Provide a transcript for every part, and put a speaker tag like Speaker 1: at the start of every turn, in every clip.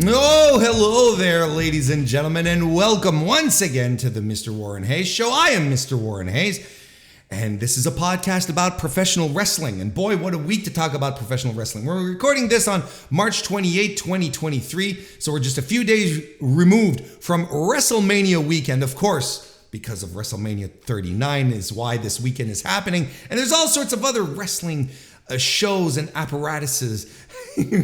Speaker 1: Oh, hello there, ladies and gentlemen, and welcome once again to the Mr. Warren Hayes Show. I am Mr. Warren Hayes, and this is a podcast about professional wrestling. And boy, what a week to talk about professional wrestling. We're recording this on March 28, 2023, so we're just a few days removed from Wrestlemania weekend. Of course, because of WrestleMania 39 is why this weekend is happening. And there's all sorts of other wrestling shows and apparatuses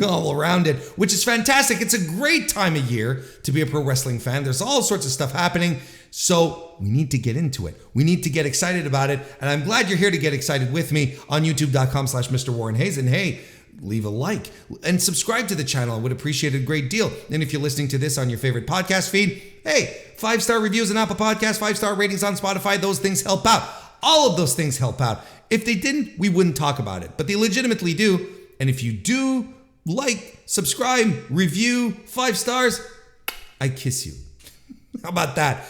Speaker 1: all around it, which is fantastic. It's a great time of year to be a pro wrestling fan. There's all sorts of stuff happening. So we need to get into it. We need to get excited about it. And I'm glad you're here to get excited with me on youtube.com/MrWarrenHayes. And hey, leave a like and subscribe to the channel. I would appreciate it a great deal. And if you're listening to this on your favorite podcast feed, hey, 5-star reviews on Apple Podcasts, 5-star ratings on Spotify, those things help out. All of those things help out. If they didn't, we wouldn't talk about it, but they legitimately do. And if you do like, subscribe, review, 5 stars, I kiss you. How about that?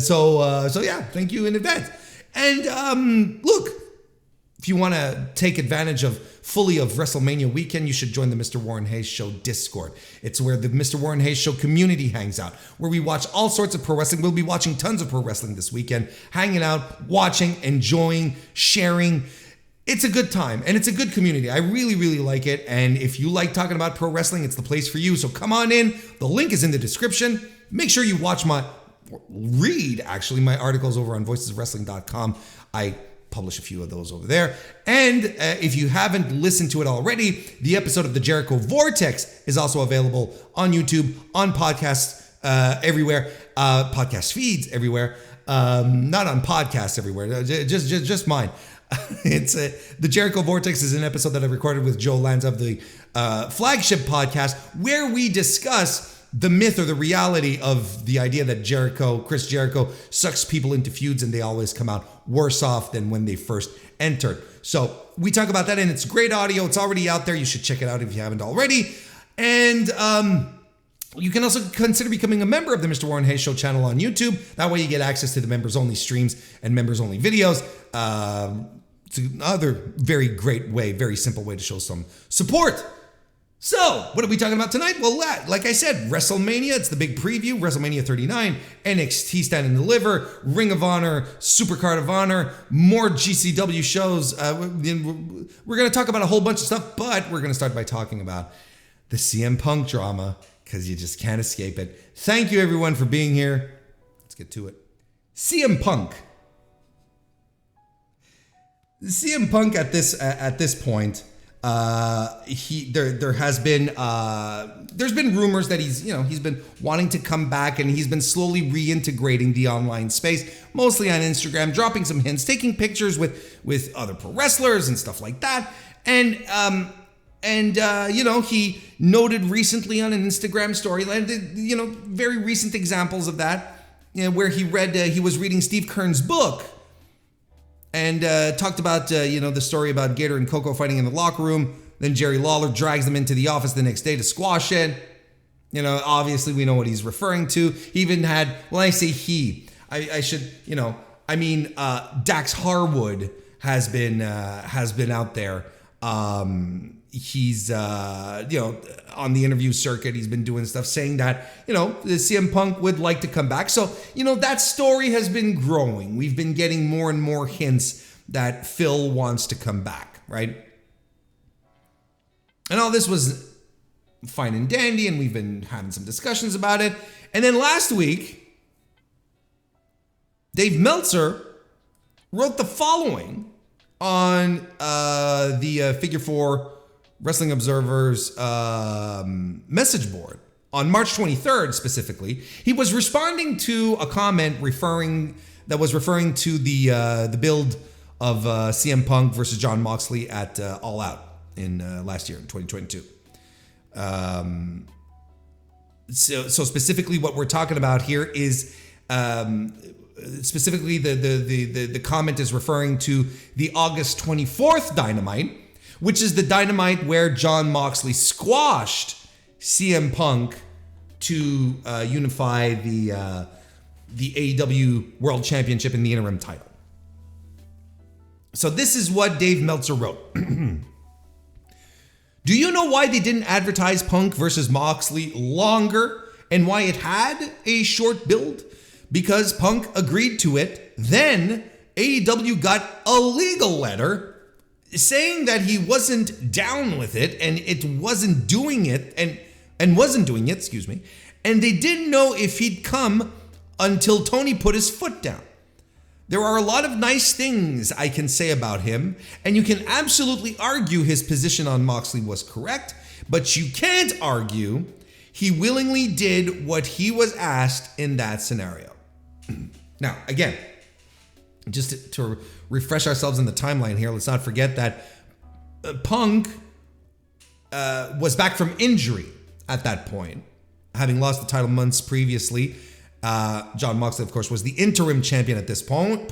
Speaker 1: So yeah, thank you in advance. And look, if you want to take advantage fully of WrestleMania weekend, you should join the Mr. Warren Hayes Show Discord. It's where the Mr. Warren Hayes Show community hangs out, where we watch all sorts of pro wrestling. We'll be watching tons of pro wrestling this weekend, hanging out, watching, enjoying, sharing. It's a good time, and it's a good community. I really, really like it, and if you like talking about pro wrestling, it's the place for you, so come on in. The link is in the description. Make sure you read my articles over on voicesofwrestling.com. I publish a few of those over there. And if you haven't listened to it already, the episode of the Jericho Vortex is also available on YouTube, on podcasts everywhere, podcast feeds everywhere, not on podcasts everywhere, just mine. It's the Jericho Vortex is an episode that I recorded with Joe Lanza of the flagship podcast, where we discuss the myth or the reality of the idea that Chris Jericho sucks people into feuds and they always come out worse off than when they first entered. So we talk about that, and it's great audio. It's already out there. You should check it out if you haven't already. And you can also consider becoming a member of the Mr. Warren Hayes Show channel on YouTube. That way you get access to the members-only streams and members-only videos. It's another very great way, very simple way to show some support. So, what are we talking about tonight? Well, like I said, WrestleMania, it's the big preview, WrestleMania 39, NXT Stand and Deliver, Ring of Honor, SuperCard of Honor, more GCW shows. We're going to talk about a whole bunch of stuff, but we're going to start by talking about the CM Punk drama, because you just can't escape it. Thank you, everyone, for being here. Let's get to it. CM Punk. CM Punk at this point, there's been rumors that he's been wanting to come back, and he's been slowly reintegrating the online space, mostly on Instagram, dropping some hints, taking pictures with other pro wrestlers and stuff like that. And he noted recently on an Instagram story, very recent examples of that, where he was reading Steve Kern's book. And talked about, the story about Gator and Coco fighting in the locker room. Then Jerry Lawler drags them into the office the next day to squash it. Obviously we know what he's referring to. He even had, when I say he, Dax Harwood has been out there. He's, on the interview circuit, he's been doing stuff saying that, the CM Punk would like to come back. So, that story has been growing. We've been getting more and more hints that Phil wants to come back, right? And all this was fine and dandy, and we've been having some discussions about it. And then last week, Dave Meltzer wrote the following on the Figure 4 Wrestling Observer's message board on March 23rd specifically. He was responding to a comment referring to the build of CM Punk versus Jon Moxley at All Out in last year in 2022. So specifically, what we're talking about here is specifically the comment is referring to the August 24th Dynamite, which is the Dynamite where Jon Moxley squashed CM Punk to unify the AEW World Championship and the interim title. So this is what Dave Meltzer wrote. Do you know why they didn't advertise Punk versus Moxley longer and why it had a short build? Because Punk agreed to it. Then AEW got a legal letter saying that he wasn't down with it and it wasn't doing it and wasn't doing it, excuse me. And they didn't know if he'd come until Tony put his foot down. There are a lot of nice things I can say about him, and you can absolutely argue his position on Moxley was correct, but you can't argue he willingly did what he was asked in that scenario. Now, again, just to refresh ourselves in the timeline here, let's not forget that Punk was back from injury at that point, having lost the title months previously. Jon Moxley, of course, was the interim champion at this point.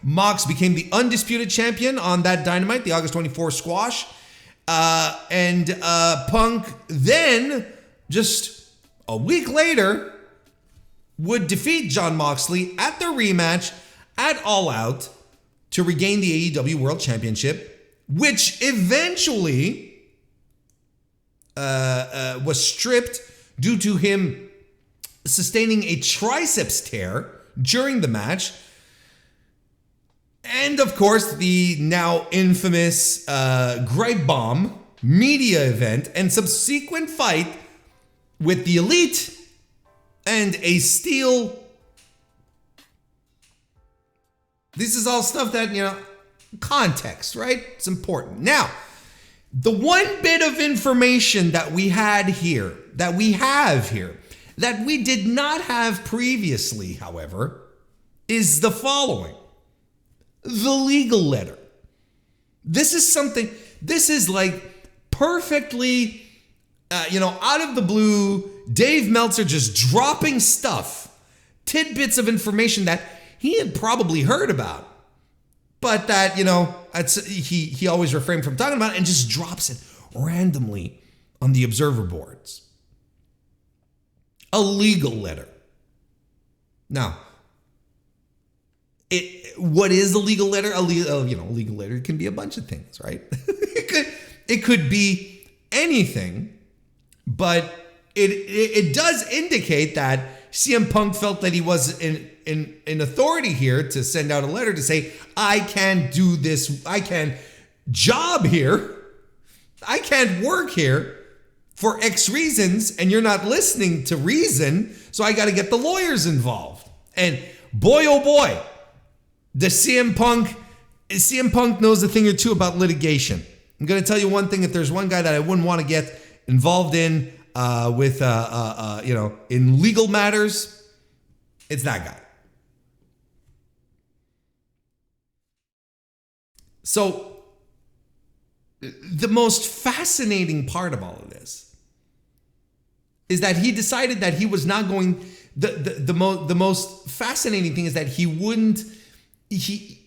Speaker 1: Mox became the undisputed champion on that Dynamite, the August 24 squash. And Punk then, just a week later, would defeat Jon Moxley at the rematch at All Out to regain the AEW World Championship, which eventually was stripped due to him sustaining a triceps tear during the match. And of course, the now infamous Gripe Bomb media event and subsequent fight with the Elite and a Steel. This is all stuff that, context, right? It's important. Now, the one bit of information that we have here, that we did not have previously, however, is the following. The legal letter. This is like perfectly, out of the blue, Dave Meltzer just dropping stuff, tidbits of information that he had probably heard about, but that, he always refrained from talking about it and just drops it randomly on the observer boards. A legal letter. Now, what is a legal letter? A legal letter can be a bunch of things, right? it could be anything, but it does indicate that CM Punk felt that he was in authority here to send out a letter to say, I can do this, I can job here, I can't work here for X reasons, and you're not listening to reason, so I got to get the lawyers involved. And boy, oh boy, CM Punk knows a thing or two about litigation. I'm going to tell you one thing: if there's one guy that I wouldn't want to get involved in in legal matters, it's that guy. So the most fascinating part of all of this is that he decided that he was not going. The most fascinating thing is that he wouldn't. He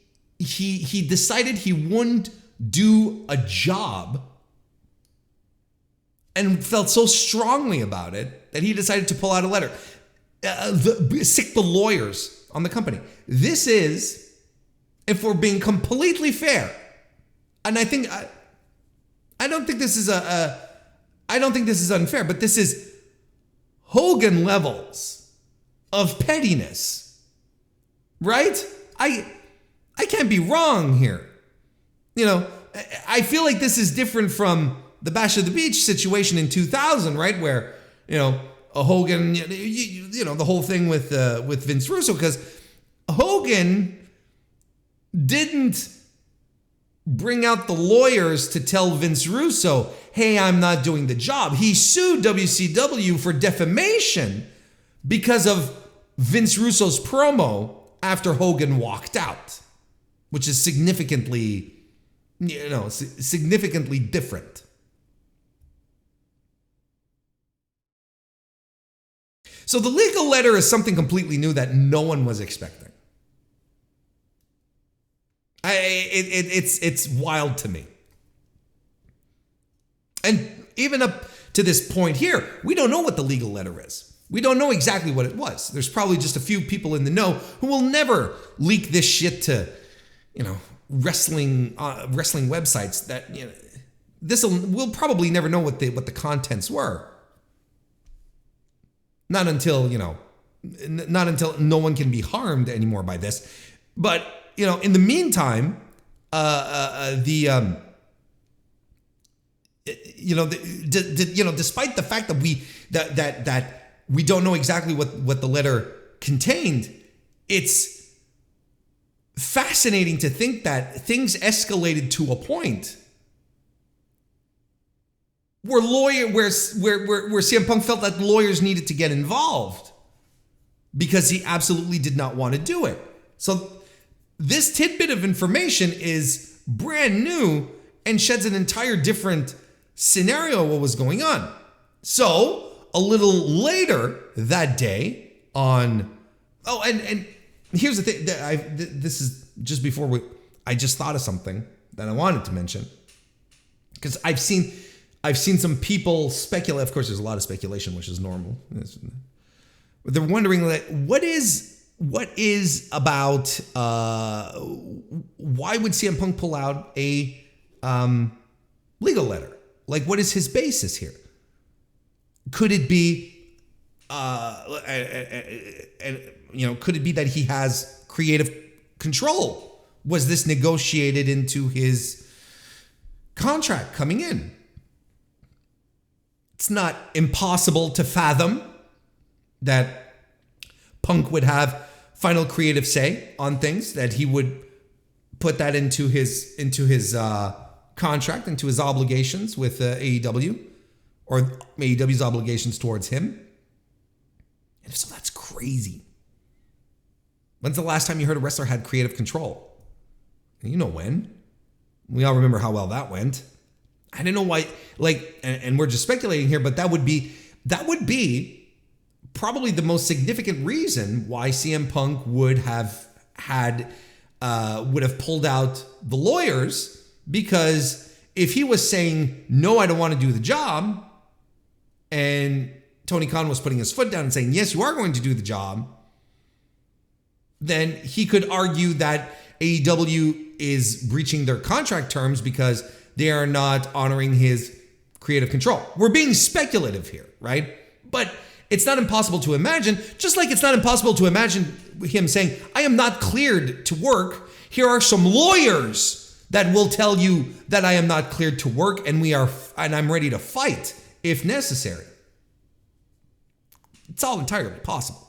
Speaker 1: decided he wouldn't do a job, and felt so strongly about it that he decided to pull out a letter, sick the lawyers on the company. This is, if we're being completely fair, and I don't think this is I don't think this is unfair, but this is Hogan levels of pettiness, right? I can't be wrong here. I feel like this is different from the Bash of the Beach situation in 2000, right? Where, a Hogan, the whole thing with Vince Russo, because Hogan didn't bring out the lawyers to tell Vince Russo, hey, I'm not doing the job. He sued WCW for defamation because of Vince Russo's promo after Hogan walked out, which is significantly different. So the legal letter is something completely new that no one was expecting. It's wild to me. And even up to this point here, we don't know what the legal letter is. We don't know exactly what it was. There's probably just a few people in the know who will never leak this shit to, wrestling websites that we'll probably never know what the contents were. Not until no one can be harmed anymore by this. But, in the meantime, despite the fact that we don't know exactly what the letter contained, it's fascinating to think that things escalated to a point where CM Punk felt that lawyers needed to get involved because he absolutely did not want to do it. So this tidbit of information is brand new and sheds an entire different scenario of what was going on. So a little later that day and here's the thing, this is just before I just thought of something that I wanted to mention, because I've seen some people speculate. Of course, there's a lot of speculation, which is normal. They're wondering, like, what is about why would CM Punk pull out a legal letter? Like, what is his basis here? Could it be could it be that he has creative control? Was this negotiated into his contract coming in? It's not impossible to fathom that Punk would have final creative say on things, that he would put that into his contract, into his obligations with AEW, or AEW's obligations towards him. And if so, that's crazy. When's the last time you heard a wrestler had creative control? You know when. We all remember how well that went. I don't know why, and we're just speculating here, but that would be probably the most significant reason why CM Punk would have pulled out the lawyers, because if he was saying, no, I don't want to do the job, and Tony Khan was putting his foot down and saying, yes, you are going to do the job, then he could argue that AEW is breaching their contract terms because they are not honoring his creative control. We're being speculative here, right? But it's not impossible to imagine, just like it's not impossible to imagine him saying, I am not cleared to work. Here are some lawyers that will tell you that I am not cleared to work, and I'm ready to fight if necessary. It's all entirely possible.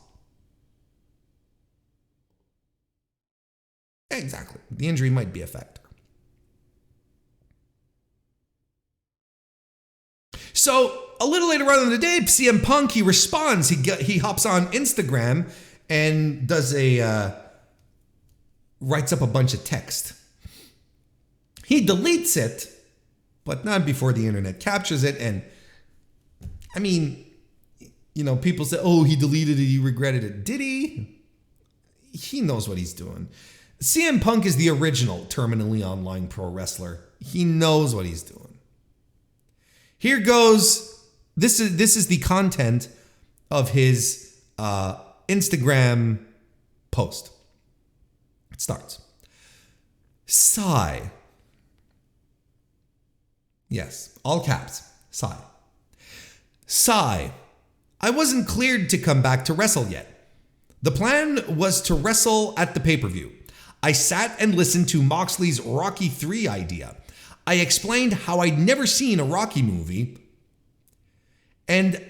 Speaker 1: Exactly. The injury might be a factor. So a little later on in the day, CM Punk, he responds. He hops on Instagram and does writes up a bunch of text. He deletes it, but not before the internet captures it. And I mean, people say, oh, he deleted it, he regretted it. Did he? He knows what he's doing. CM Punk is the original terminally online pro wrestler. He knows what he's doing. Here goes. This is the content of his Instagram post. It starts. Sigh. Yes, all caps. Sigh. Sigh. I wasn't cleared to come back to wrestle yet. The plan was to wrestle at the pay-per-view. I sat and listened to Moxley's Rocky 3 idea. I explained how I'd never seen a Rocky movie, and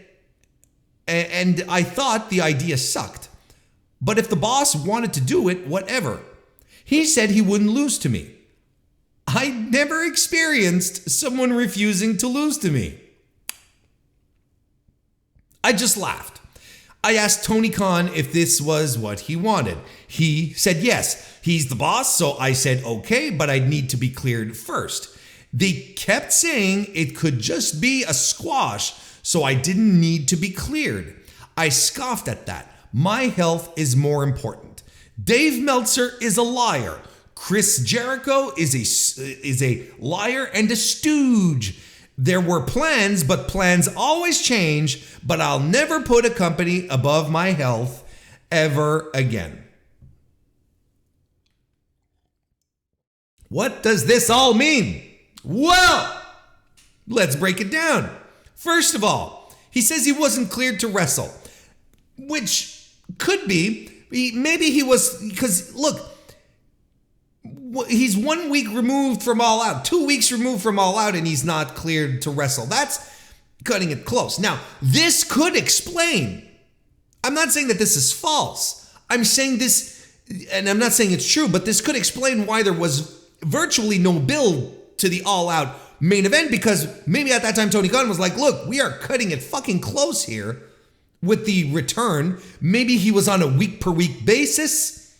Speaker 1: I thought the idea sucked. But if the boss wanted to do it, whatever. He said he wouldn't lose to me. I never experienced someone refusing to lose to me. I just laughed. I asked Tony Khan if this was what he wanted. He said yes. He's the boss, so I said okay, but I'd need to be cleared first. They kept saying it could just be a squash, so I didn't need to be cleared. I scoffed at that. My health is more important. Dave Meltzer is a liar. Chris Jericho is a liar and a stooge. There were plans, but plans always change, but I'll never put a company above my health ever again. What does this all mean? Well, Let's break it down. First of all, he says he wasn't cleared to wrestle, which could be. Maybe he was, because look, he's 1 week removed from All Out, 2 weeks removed from All Out, and he's not cleared to wrestle. That's cutting it close. Now, this could explain. I'm not saying that this is false. I'm saying this, and I'm not saying it's true, but this could explain why there was virtually no build to the All Out main event, because maybe at that time Tony Khan was like, look, we are cutting it fucking close here with the return. Maybe he was on a week per week basis.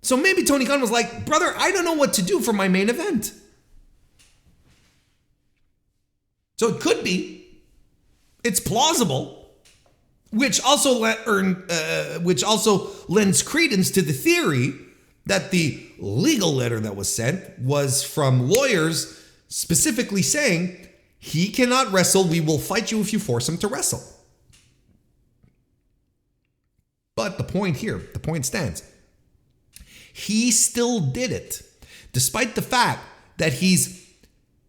Speaker 1: So maybe Tony Khan was like, brother, I don't know what to do for my main event. So it could be. It's plausible, which also lends credence to the theory that the legal letter that was sent was from lawyers specifically saying, he cannot wrestle. We will fight you if you force him to wrestle. But the point stands. He still did it, despite the fact that he's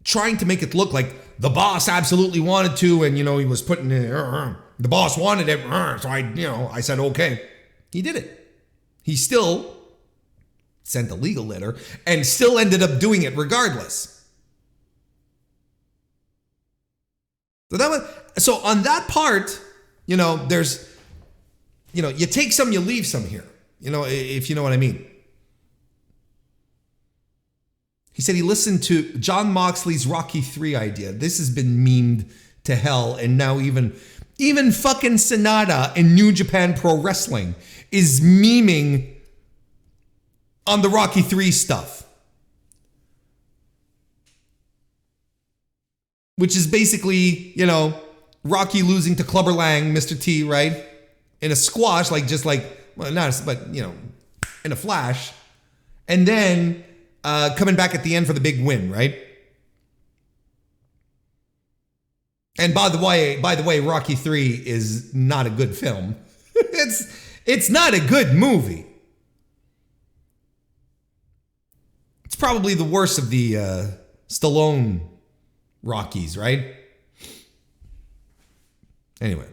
Speaker 1: trying to make it look like the boss absolutely wanted to, and he was putting it. The boss wanted it, so I said okay. He did it. He still sent a legal letter and still ended up doing it regardless. So on that part, there's, you take some, you leave some here, if you know what I mean. He said he listened to John Moxley's Rocky 3 idea. This has been memed to hell, and now even fucking Sonata in New Japan Pro Wrestling is memeing on the Rocky 3 stuff. Which is basically, Rocky losing to Clubber Lang, Mr. T, right? In a squash, in a flash. And then coming back at the end for the big win, right? And by the way, Rocky 3 is not a good film. It's not a good movie. It's probably the worst of the Stallone Rockies, right? Anyway.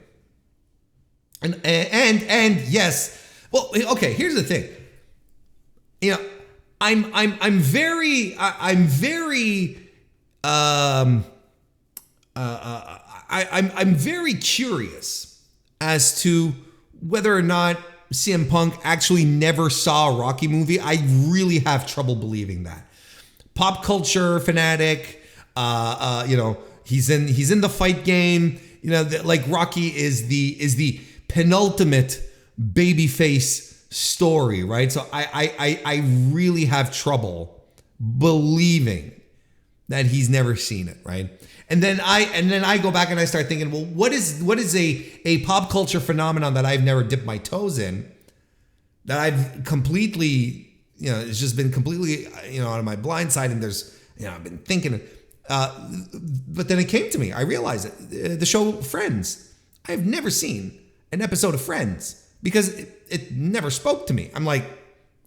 Speaker 1: And yes. Well, okay, here's the thing. I'm very curious as to whether or not CM Punk actually never saw a Rocky movie. I really have trouble believing that. Pop culture fanatic, he's in the fight game. Like Rocky is the penultimate babyface story, right? So I really have trouble believing that he's never seen it, right? And then I go back and I start thinking, well, what is a pop culture phenomenon that I've never dipped my toes in, that I've completely, it's just been completely, out of my blind side, and there's, I've been thinking, but then it came to me. I realized it. The show Friends. I've never seen an episode of Friends because it never spoke to me. I'm like,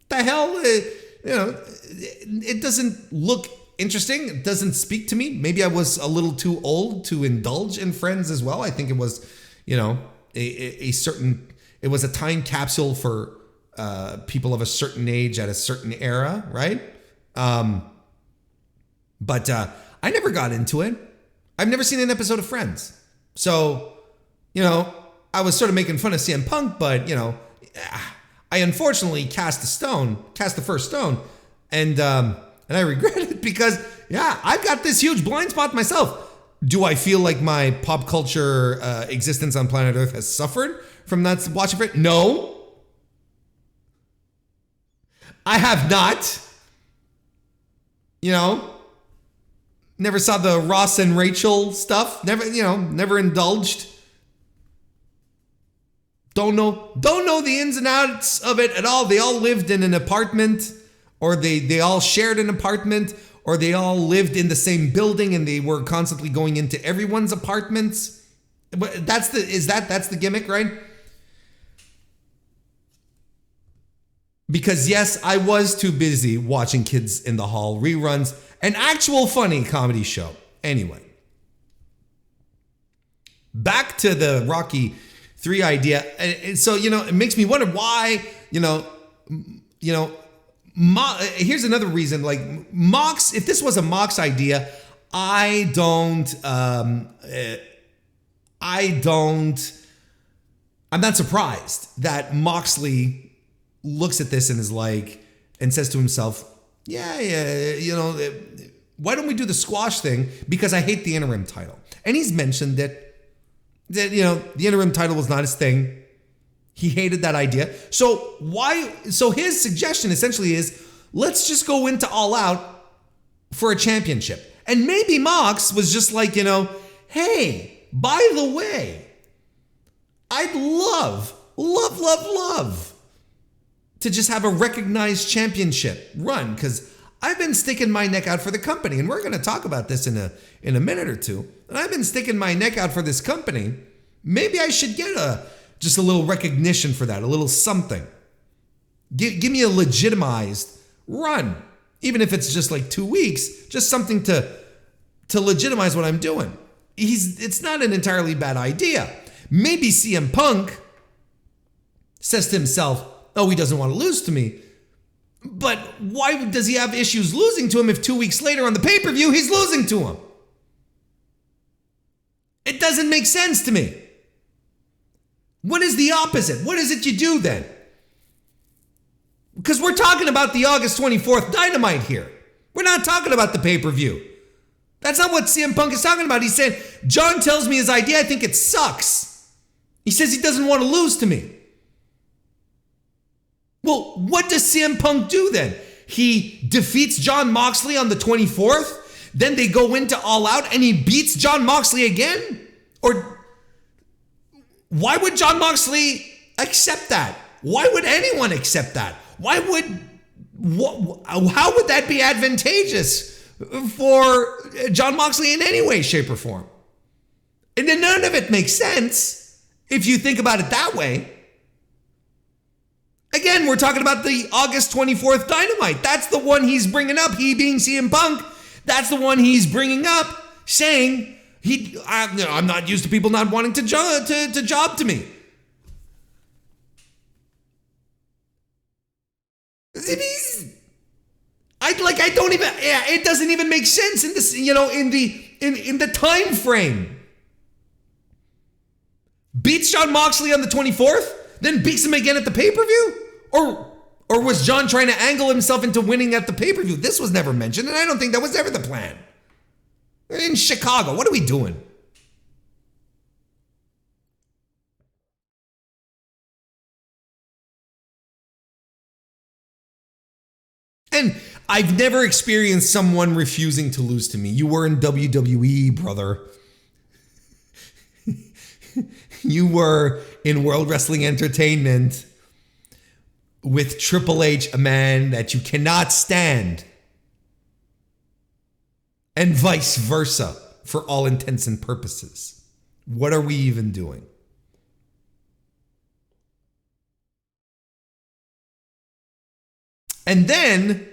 Speaker 1: the hell, it doesn't look interesting. It doesn't speak to me. Maybe I was a little too old to indulge in Friends as well. I think it was, it was a time capsule for people of a certain age at a certain era, right? But I never got into it. I've never seen an episode of Friends. So, I was sort of making fun of CM Punk, but, I unfortunately cast the first stone, and I regret it because, I've got this huge blind spot myself. Do I feel like my pop culture existence on planet Earth has suffered from not watching it? No. I have not. Never saw the Ross and Rachel stuff. Never indulged. Don't know the ins and outs of it at all. They all lived in an apartment, or they all shared an apartment, or they all lived in the same building and they were constantly going into everyone's apartments. That's the gimmick, right? Because yes, I was too busy watching Kids in the Hall reruns, an actual funny comedy show. Anyway, back to the Rocky 3 idea. And so, it makes me wonder why, here's another reason, like Mox, if this was a Mox idea, I'm not surprised that Moxley looks at this and is like, and says to himself, why don't we do the squash thing? Because I hate the interim title. And he's mentioned that the interim title was not his thing. He hated that idea. So his suggestion essentially is, let's just go into All Out for a championship. And maybe Mox was just like, hey, by the way, I'd love to just have a recognized championship run, because I've been sticking my neck out for the company, and we're going to talk about this in a minute or two. And I've been sticking my neck out for this company. Maybe I should get just a little recognition for that, a little something. Give me a legitimized run, even if it's just like 2 weeks, just something to legitimize what I'm doing. It's not an entirely bad idea. Maybe CM Punk says to himself, oh, he doesn't want to lose to me. But why does he have issues losing to him if 2 weeks later on the pay-per-view he's losing to him? It doesn't make sense to me. What is the opposite? What is it you do then? Because we're talking about the August 24th Dynamite here. We're not talking about the pay-per-view. That's not what CM Punk is talking about. He's saying, John tells me his idea, I think it sucks. He says he doesn't want to lose to me. Well, what does CM Punk do then? He defeats Jon Moxley on the 24th, then they go into All Out and he beats Jon Moxley again? Or why would Jon Moxley accept that? Why would anyone accept that? How would that be advantageous for Jon Moxley in any way, shape, or form? And then none of it makes sense if you think about it that way. Again, we're talking about the August 24th Dynamite. That's the one he's bringing up, he being CM Punk. That's the one he's bringing up, saying, I'm not used to people not wanting to job to me. It doesn't even make sense in this, in the time frame. Beats Jon Moxley on the 24th, then beats him again at the pay-per-view? Or was John trying to angle himself into winning at the pay-per-view? This was never mentioned, and I don't think that was ever the plan. In Chicago, what are we doing? And I've never experienced someone refusing to lose to me. You were in WWE, brother. You were in World Wrestling Entertainment with Triple H, a man that you cannot stand. And vice versa, for all intents and purposes. What are we even doing? And then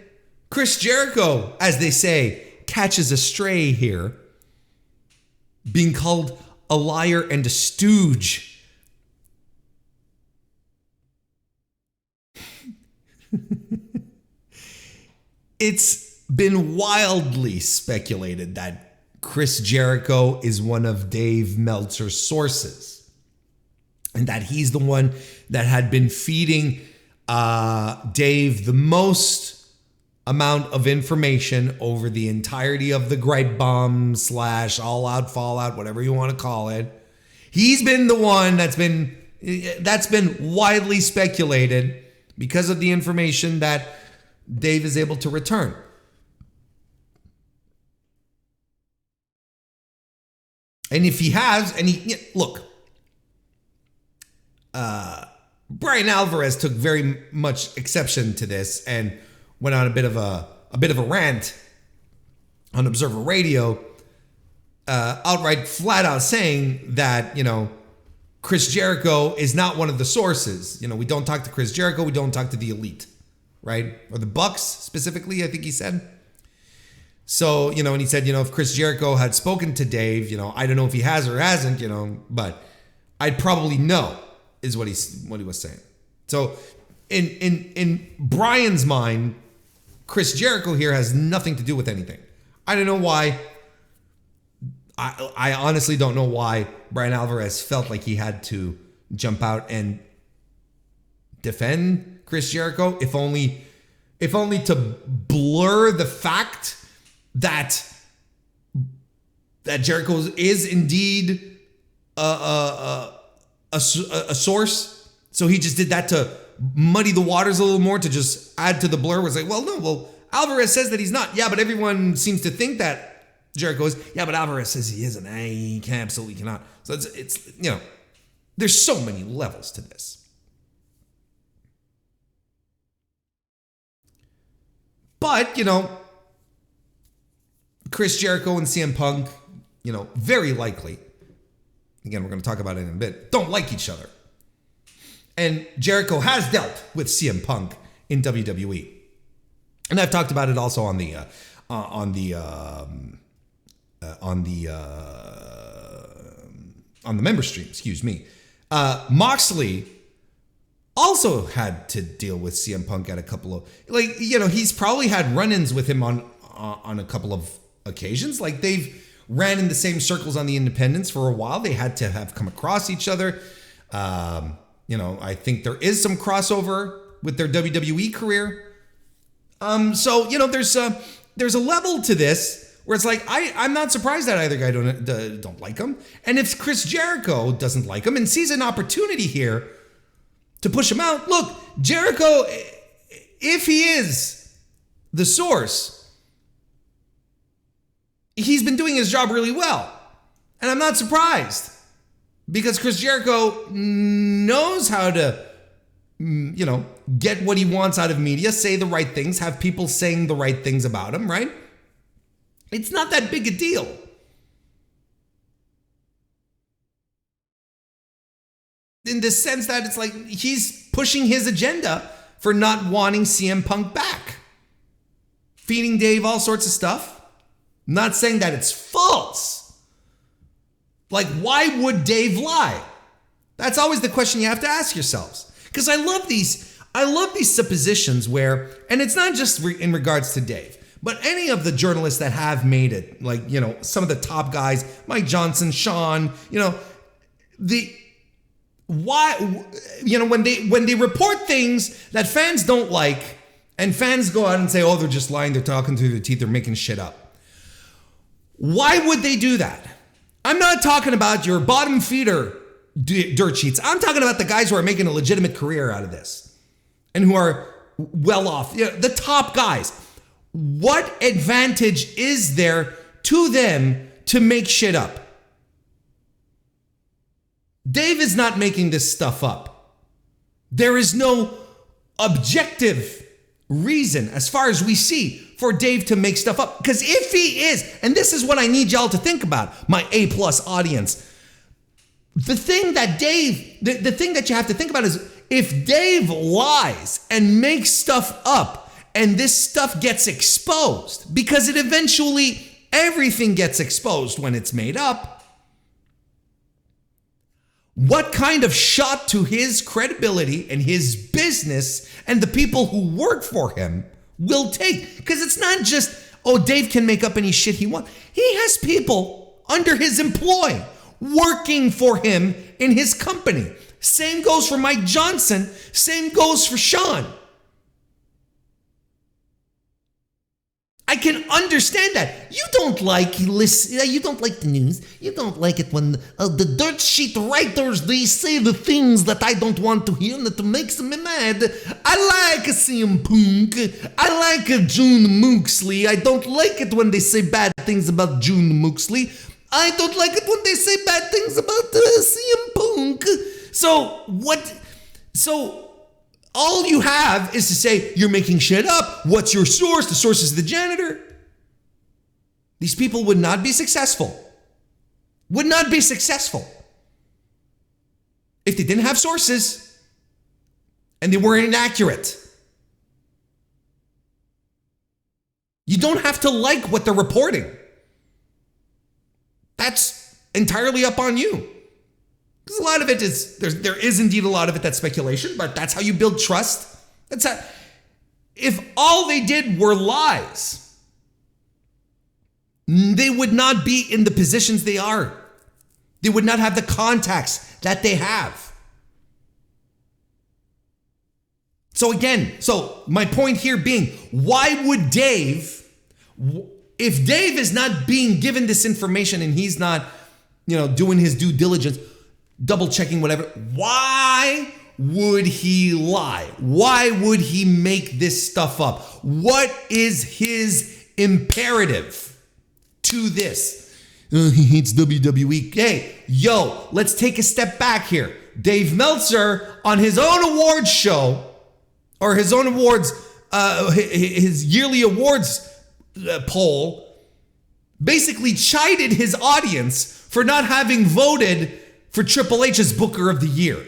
Speaker 1: Chris Jericho, as they say, catches a stray here, being called a liar and a stooge. It's been wildly speculated that Chris Jericho is one of Dave Meltzer's sources, and that he's the one that had been feeding Dave the most amount of information over the entirety of the Gripe Bomb / All Out Fallout, whatever you want to call it. He's been the one that's been widely speculated because of the information that Dave is able to return. And if he has, look, Brian Alvarez took very much exception to this and went on a bit of a rant on Observer Radio, outright flat out saying that, Chris Jericho is not one of the sources. We don't talk to Chris Jericho, we don't talk to the Elite, right? Or the Bucks specifically, I think he said. So, and he said, if Chris Jericho had spoken to Dave, I don't know if he has or hasn't, but I'd probably know, is what he was saying. So in Brian's mind, Chris Jericho here has nothing to do with anything. I don't know why. I honestly don't know why Brian Alvarez felt like he had to jump out and defend Chris Jericho, if only to blur the fact that Jericho is indeed a source. So he just did that to muddy the waters a little more, to just add to the blur. Was like, well, Alvarez says that he's not. Yeah, but everyone seems to think that Jericho is. Yeah, but Alvarez says he isn't. He absolutely cannot. So it's there's so many levels to this. But, Chris Jericho and CM Punk, very likely, again, we're going to talk about it in a bit, don't like each other. And Jericho has dealt with CM Punk in WWE. And I've talked about it also on the member stream, excuse me. Moxley also had to deal with CM Punk at a couple of, he's probably had run-ins with him on a couple of occasions. Like, they've ran in the same circles on the independents for a while. They had to have come across each other. I think there is some crossover with their WWE career. So there's a level to this where it's like, I'm not surprised that either guy don't like him. And if Chris Jericho doesn't like him and sees an opportunity here to push him out, look, Jericho, if he is the source, he's been doing his job really well. And I'm not surprised, because Chris Jericho knows how to, get what he wants out of media, say the right things, have people saying the right things about him, right? It's not that big a deal. In the sense that it's like he's pushing his agenda for not wanting CM Punk back. Feeding Dave all sorts of stuff. Not saying that it's false. Like, why would Dave lie? That's always the question you have to ask yourselves. Because I love these suppositions where, and it's not just in regards to Dave, but any of the journalists that have made it, like, some of the top guys, Mike Johnson, Sean, why, when they report things that fans don't like, and fans go out and say, oh, they're just lying, they're talking through their teeth, they're making shit up. Why would they do that? I'm not talking about your bottom feeder dirt sheets. I'm talking about the guys who are making a legitimate career out of this and who are well off. The top guys. What advantage is there to them to make shit up? Dave is not making this stuff up. There is no objective reason, as far as we see, for Dave to make stuff up. Because if he is, and this is what I need y'all to think about, my A+ audience, the thing that you have to think about is, if Dave lies and makes stuff up and this stuff gets exposed, because everything gets exposed when it's made up, what kind of shot to his credibility and his business and the people who work for him will take? Because it's not just, oh, Dave can make up any shit he wants. He has people under his employ working for him in his company. Same goes for Mike Johnson. Same goes for Sean. I can understand that. You don't like the news. You don't like it when the dirt sheet writers, they say the things that I don't want to hear and that makes me mad. I like CM Punk. I like June Moxley. I don't like it when they say bad things about June Moxley. I don't like it when they say bad things about CM Punk. So all you have is to say, you're making shit up. What's your source? The source is the janitor. These people would not be successful. Would not be successful if they didn't have sources and they were inaccurate. You don't have to like what they're reporting. That's entirely up on you. Because a lot of it is, there is indeed a lot of it that's speculation, but that's how you build trust. If all they did were lies, they would not be in the positions they are. They would not have the contacts that they have. So again, my point here being, why would Dave, if Dave is not being given this information and he's not, doing his due diligence, double checking whatever, why would he lie? Why would he make this stuff up? What is his imperative to this? He hates WWE. Hey, let's take a step back here. Dave Meltzer on his own awards show, or his own awards, his yearly awards poll, basically chided his audience for not having voted for Triple H as Booker of the Year.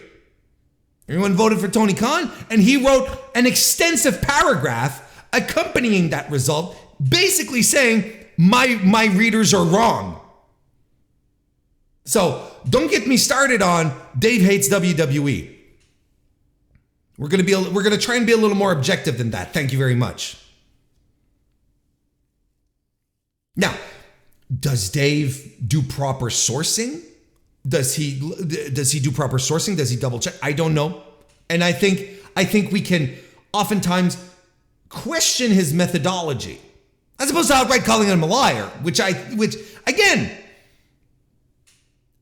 Speaker 1: Everyone voted for Tony Khan, and he wrote an extensive paragraph accompanying that result, basically saying, my readers are wrong. So don't get me started on Dave hates WWE. We're gonna try and be a little more objective than that. Thank you very much. Now, does Dave do proper sourcing? Does he do proper sourcing? Does he double check? I don't know. And I think we can oftentimes question his methodology, as opposed to outright calling him a liar, which again,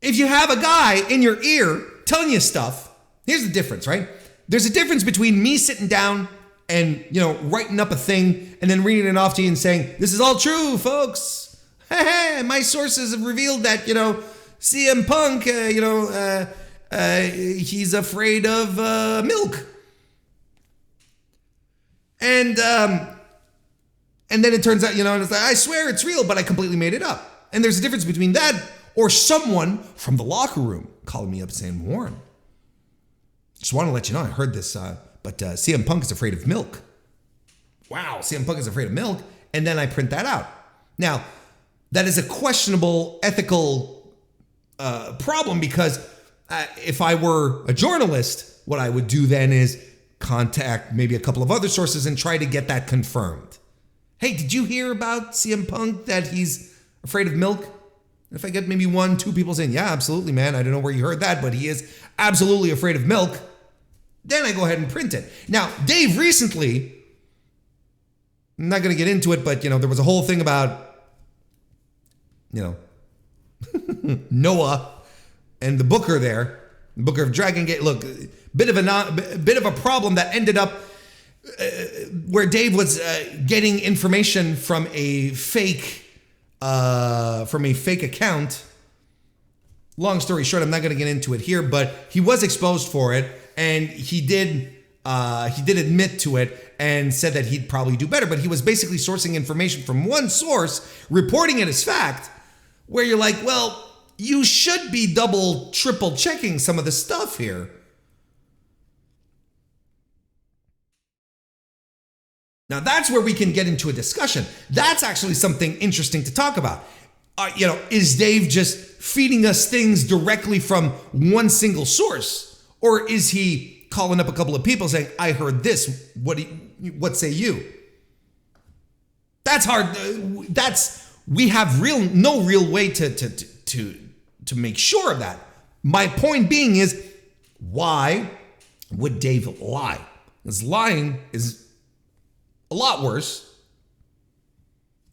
Speaker 1: if you have a guy in your ear telling you stuff, here's the difference, right? There's a difference between me sitting down and, writing up a thing and then reading it off to you and saying, this is all true, folks. Hey, my sources have revealed that, CM Punk, he's afraid of milk. And then it turns out, it's like, I swear it's real, but I completely made it up. And there's a difference between that or someone from the locker room calling me up saying, Warren, just want to let you know, I heard this, but CM Punk is afraid of milk. Wow, CM Punk is afraid of milk. And then I print that out. Now, that is a questionable ethical problem, because if I were a journalist, what I would do then is contact maybe a couple of other sources and try to get that confirmed. Hey, did you hear about CM Punk, that he's afraid of milk? If I get maybe 1-2 people saying, yeah, absolutely, man, I don't know where you heard that, but he is absolutely afraid of milk, then I go ahead and print it. Now, Dave recently, I'm not going to get into it, but, there was a whole thing about, Noah and the Booker there, Booker of Dragon Gate. Look, bit of a problem that ended up where Dave was getting information from a fake account. Long story short, I'm not going to get into it here, but he was exposed for it, and he did admit to it and said that he'd probably do better. But he was basically sourcing information from one source, reporting it as fact, where you're like, well, you should be double, triple checking some of the stuff here. Now that's where we can get into a discussion. That's actually something interesting to talk about. Is Dave just feeding us things directly from one single source? Or is he calling up a couple of people saying, I heard this, what say you? That's hard. We have no real way to make sure of that. My point being is, why would Dave lie? Because lying is a lot worse.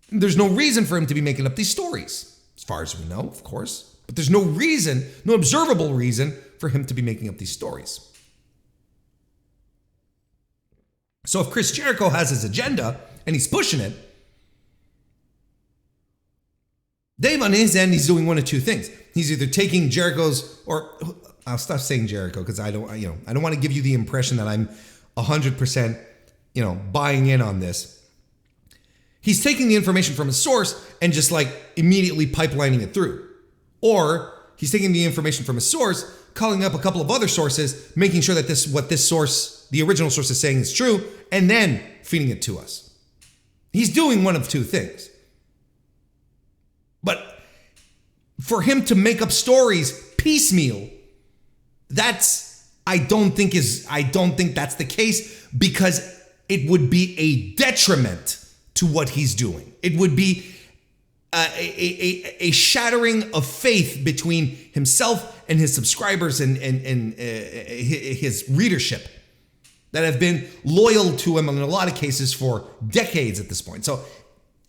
Speaker 1: There's no reason for him to be making up these stories, as far as we know, of course. But there's no observable reason for him to be making up these stories. So if Chris Jericho has his agenda and he's pushing it, Dave on his end, he's doing one of two things. He's either taking Jericho's, or I'll stop saying Jericho because I don't want to give you the impression that I'm 100%, buying in on this. He's taking the information from a source and just like immediately pipelining it through. Or he's taking the information from a source, calling up a couple of other sources, making sure that what this source, the original source, is saying is true, and then feeding it to us. He's doing one of two things. But for him to make up stories piecemeal, I don't think that's the case, because it would be a detriment to what he's doing. It would be a shattering of faith between himself and his subscribers and his readership that have been loyal to him in a lot of cases for decades at this point. So,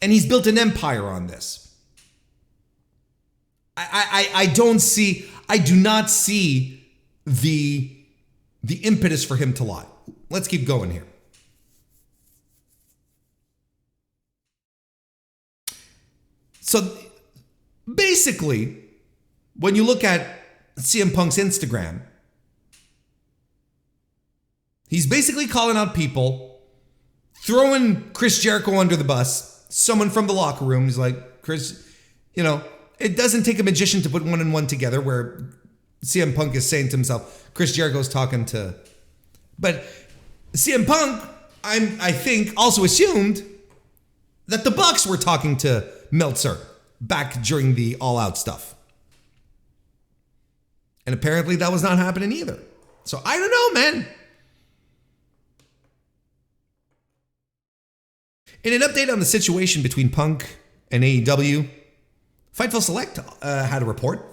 Speaker 1: and he's built an empire on this. I do not see the impetus for him to lie. Let's keep going here. So basically, when you look at CM Punk's Instagram, he's basically calling out people, throwing Chris Jericho under the bus, someone from the locker room. He's like, Chris, it doesn't take a magician to put one and one together, where CM Punk is saying to himself, Chris Jericho's talking to... But CM Punk, I think, also assumed that the Bucks were talking to Meltzer back during the All Out stuff. And apparently that was not happening either. So I don't know, man. In an update on the situation between Punk and AEW, Fightful Select had a report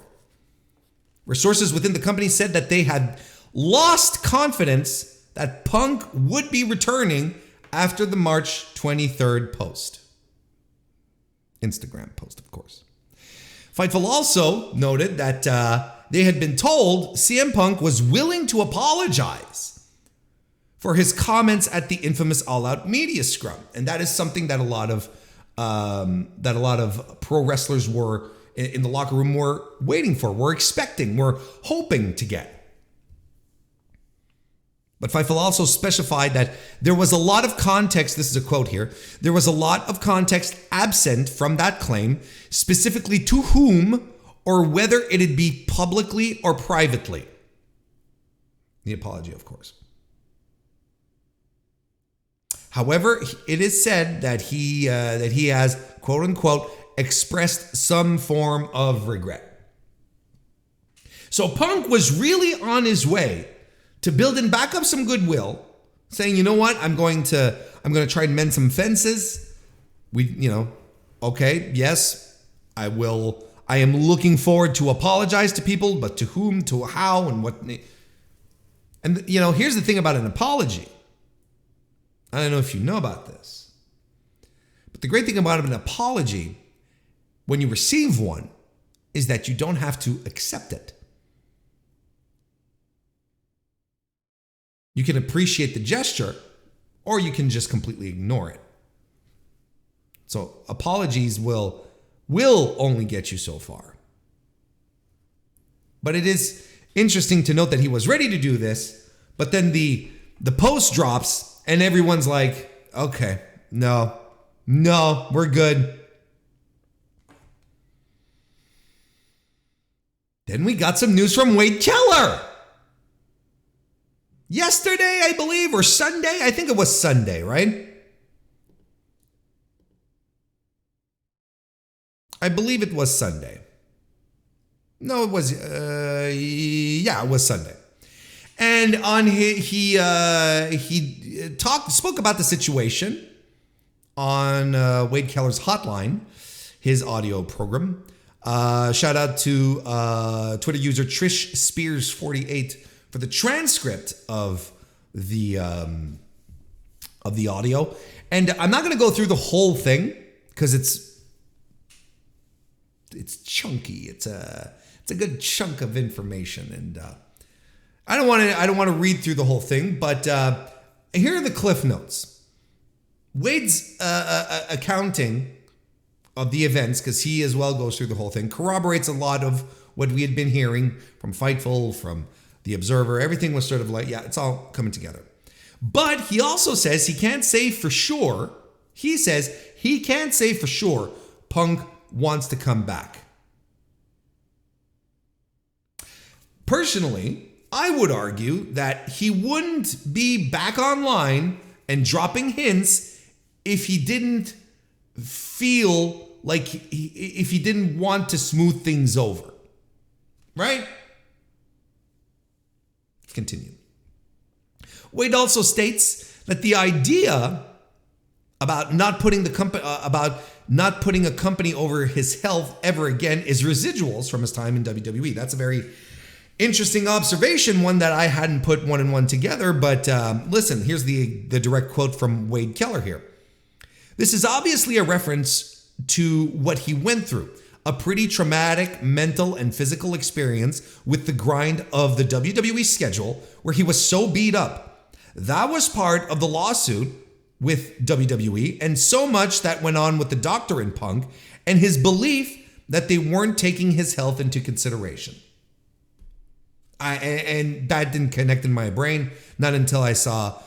Speaker 1: where sources within the company said that they had lost confidence that Punk would be returning after the March 23rd post. Instagram post, of course. Fightful also noted that they had been told CM Punk was willing to apologize for his comments at the infamous All Out media scrum, and that is something that a lot of pro wrestlers were in the locker room were waiting for, were expecting, were hoping to get. But Fightful also specified that there was a lot of context, this is a quote here, there was a lot of context absent from that claim, specifically to whom or whether it'd be publicly or privately. The apology, of course. However, it is said that he has, quote unquote, expressed some form of regret. So Punk was really on his way to building back up some goodwill, saying, you know what, I'm going to try and mend some fences. Okay, yes, I will. I am looking forward to apologize to people, but to whom, to how, and what. And here's the thing about an apology. I don't know if you know about this, but the great thing about an apology, when you receive one, is that you don't have to accept it. You can appreciate the gesture, or you can just completely ignore it. So apologies will only get you so far. But it is interesting to note that he was ready to do this, but then the post drops and everyone's like, okay, no, we're good. Then we got some news from Wade Keller. Yesterday, I believe, or Sunday. I think it was Sunday, right? I believe it was Sunday. No, it was, it was Sunday. And on he spoke about the situation on Wade Keller's hotline, his audio program. Shout out to Twitter user Trish Spears 48 for the transcript of the audio. And I'm not going to go through the whole thing because it's chunky. It's a good chunk of information, and I don't want to read through the whole thing, but here are the cliff notes. Wade's accounting of the events, because he as well goes through the whole thing, corroborates a lot of what we had been hearing from Fightful, from The Observer. Everything was sort of like, yeah, it's all coming together. But he also says he can't say for sure. He says he can't say for sure Punk wants to come back. Personally, I would argue that he wouldn't be back online and dropping hints if he didn't feel like if he didn't want to smooth things over, right? Let's continue. Wade also states that the idea about not putting a company over his health ever again is residuals from his time in WWE. That's a very interesting observation, one that I hadn't put one and one together. But listen, here's the direct quote from Wade Keller here. This is obviously a reference to what he went through, a pretty traumatic mental and physical experience with the grind of the WWE schedule where he was so beat up. That was part of the lawsuit with WWE, and so much that went on with the doctor in Punk and his belief that they weren't taking his health into consideration. And that didn't connect in my brain, not until I saw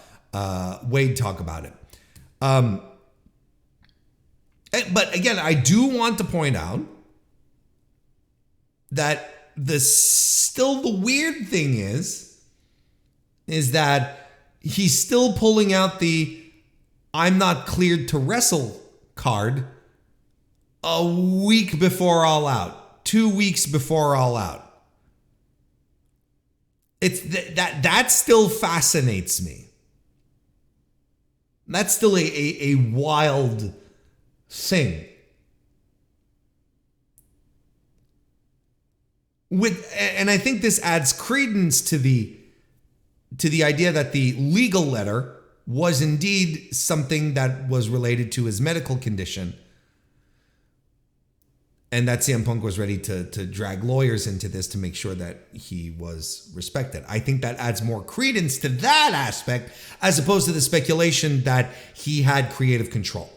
Speaker 1: Wade talk about it. But again, I do want to point out that the weird thing is that he's still pulling out the I'm not cleared to wrestle card a week before All Out, 2 weeks before All Out. It's that still fascinates me. That's still a wild thing. And I think this adds credence to the idea that the legal letter was indeed something that was related to his medical condition, and that CM Punk was ready to drag lawyers into this to make sure that he was respected. I think that adds more credence to that aspect as opposed to the speculation that he had creative control.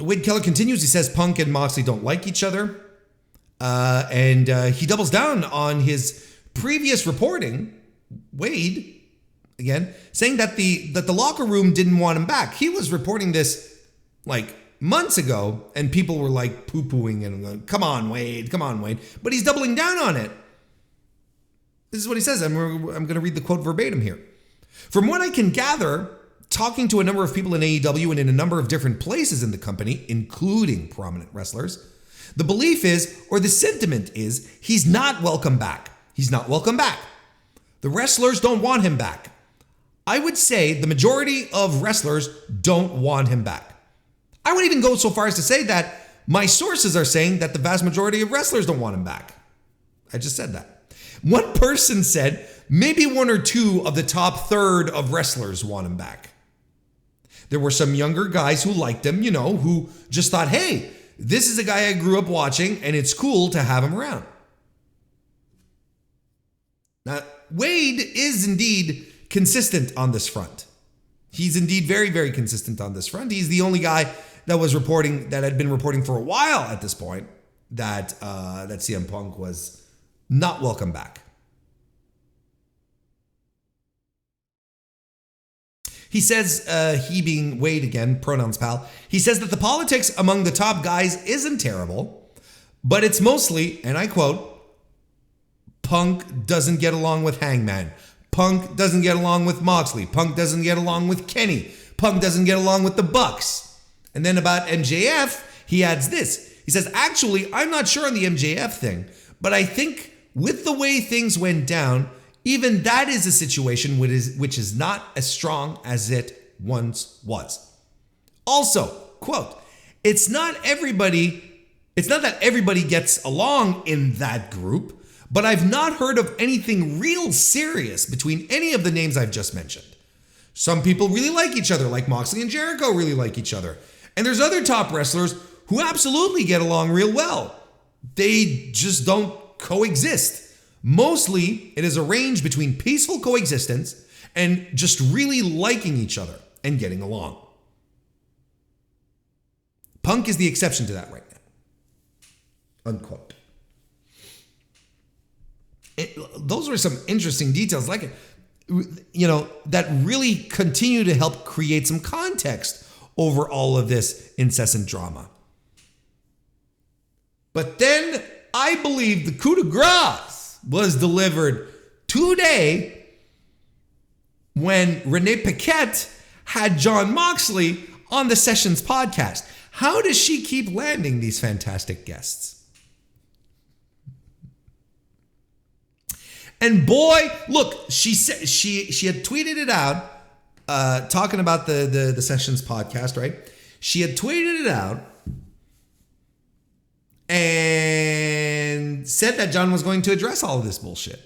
Speaker 1: Wade Keller continues. He says Punk and Moxley don't like each other. And he doubles down on his previous reporting, Wade, again, saying that the locker room didn't want him back. He was reporting this like months ago, and people were like poo-pooing and going, come on, Wade. But he's doubling down on it. This is what he says. I'm going to read the quote verbatim here. From what I can gather, talking to a number of people in AEW and in a number of different places in the company, including prominent wrestlers, the belief is, or the sentiment is, he's not welcome back. He's not welcome back. The wrestlers don't want him back. I would say the majority of wrestlers don't want him back. I would even go so far as to say that my sources are saying that the vast majority of wrestlers don't want him back. I just said that. One person said maybe one or two of the top third of wrestlers want him back. There were some younger guys who liked him, who just thought, hey, this is a guy I grew up watching, and it's cool to have him around. Now, Wade is indeed consistent on this front. He's indeed very, very consistent on this front. He's the only guy that had been reporting for a while at this point that CM Punk was not welcome back. He says, he being Wade again, pronouns pal, he says that the politics among the top guys isn't terrible, but it's mostly, and I quote, Punk doesn't get along with Hangman. Punk doesn't get along with Moxley. Punk doesn't get along with Kenny. Punk doesn't get along with the Bucks. And then about MJF, he adds this. He says, actually, I'm not sure on the MJF thing, but I think with the way things went down, even that is a situation which is not as strong as it once was. Also, quote, it's not that everybody gets along in that group, but I've not heard of anything real serious between any of the names I've just mentioned. Some people really like each other, like Moxley and Jericho really like each other. And there's other top wrestlers who absolutely get along real well. They just don't coexist. Mostly, it is a range between peaceful coexistence and just really liking each other and getting along. Punk is the exception to that right now. Unquote. Those are some interesting details, that really continue to help create some context over all of this incessant drama. But then I believe the coup de grace was delivered today when Renee Paquette had Jon Moxley on the Sessions podcast. How does she keep landing these fantastic guests? And boy, look, she said she had tweeted it out, talking about the Sessions podcast, right? She had tweeted it out and said that Jon was going to address all of this bullshit.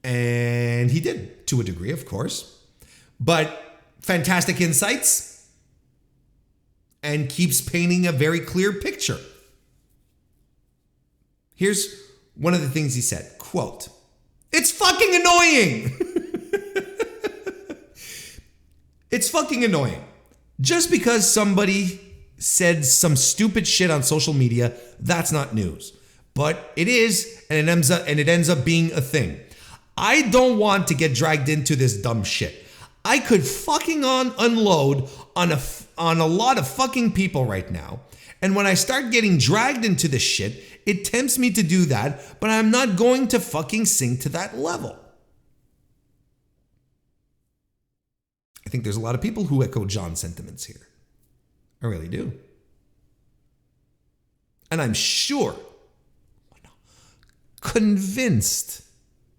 Speaker 1: And he did, to a degree, of course. But fantastic insights and keeps painting a very clear picture. Here's one of the things he said, quote, "It's fucking annoying." It's fucking annoying. Just because somebody said some stupid shit on social media, that's not news. But it is, and it ends up being a thing. I don't want to get dragged into this dumb shit. I could fucking unload on a lot of fucking people right now. And when I start getting dragged into this shit, it tempts me to do that, but I'm not going to fucking sink to that level. I think there's a lot of people who echo Jon's sentiments here. I really do. And I'm sure, convinced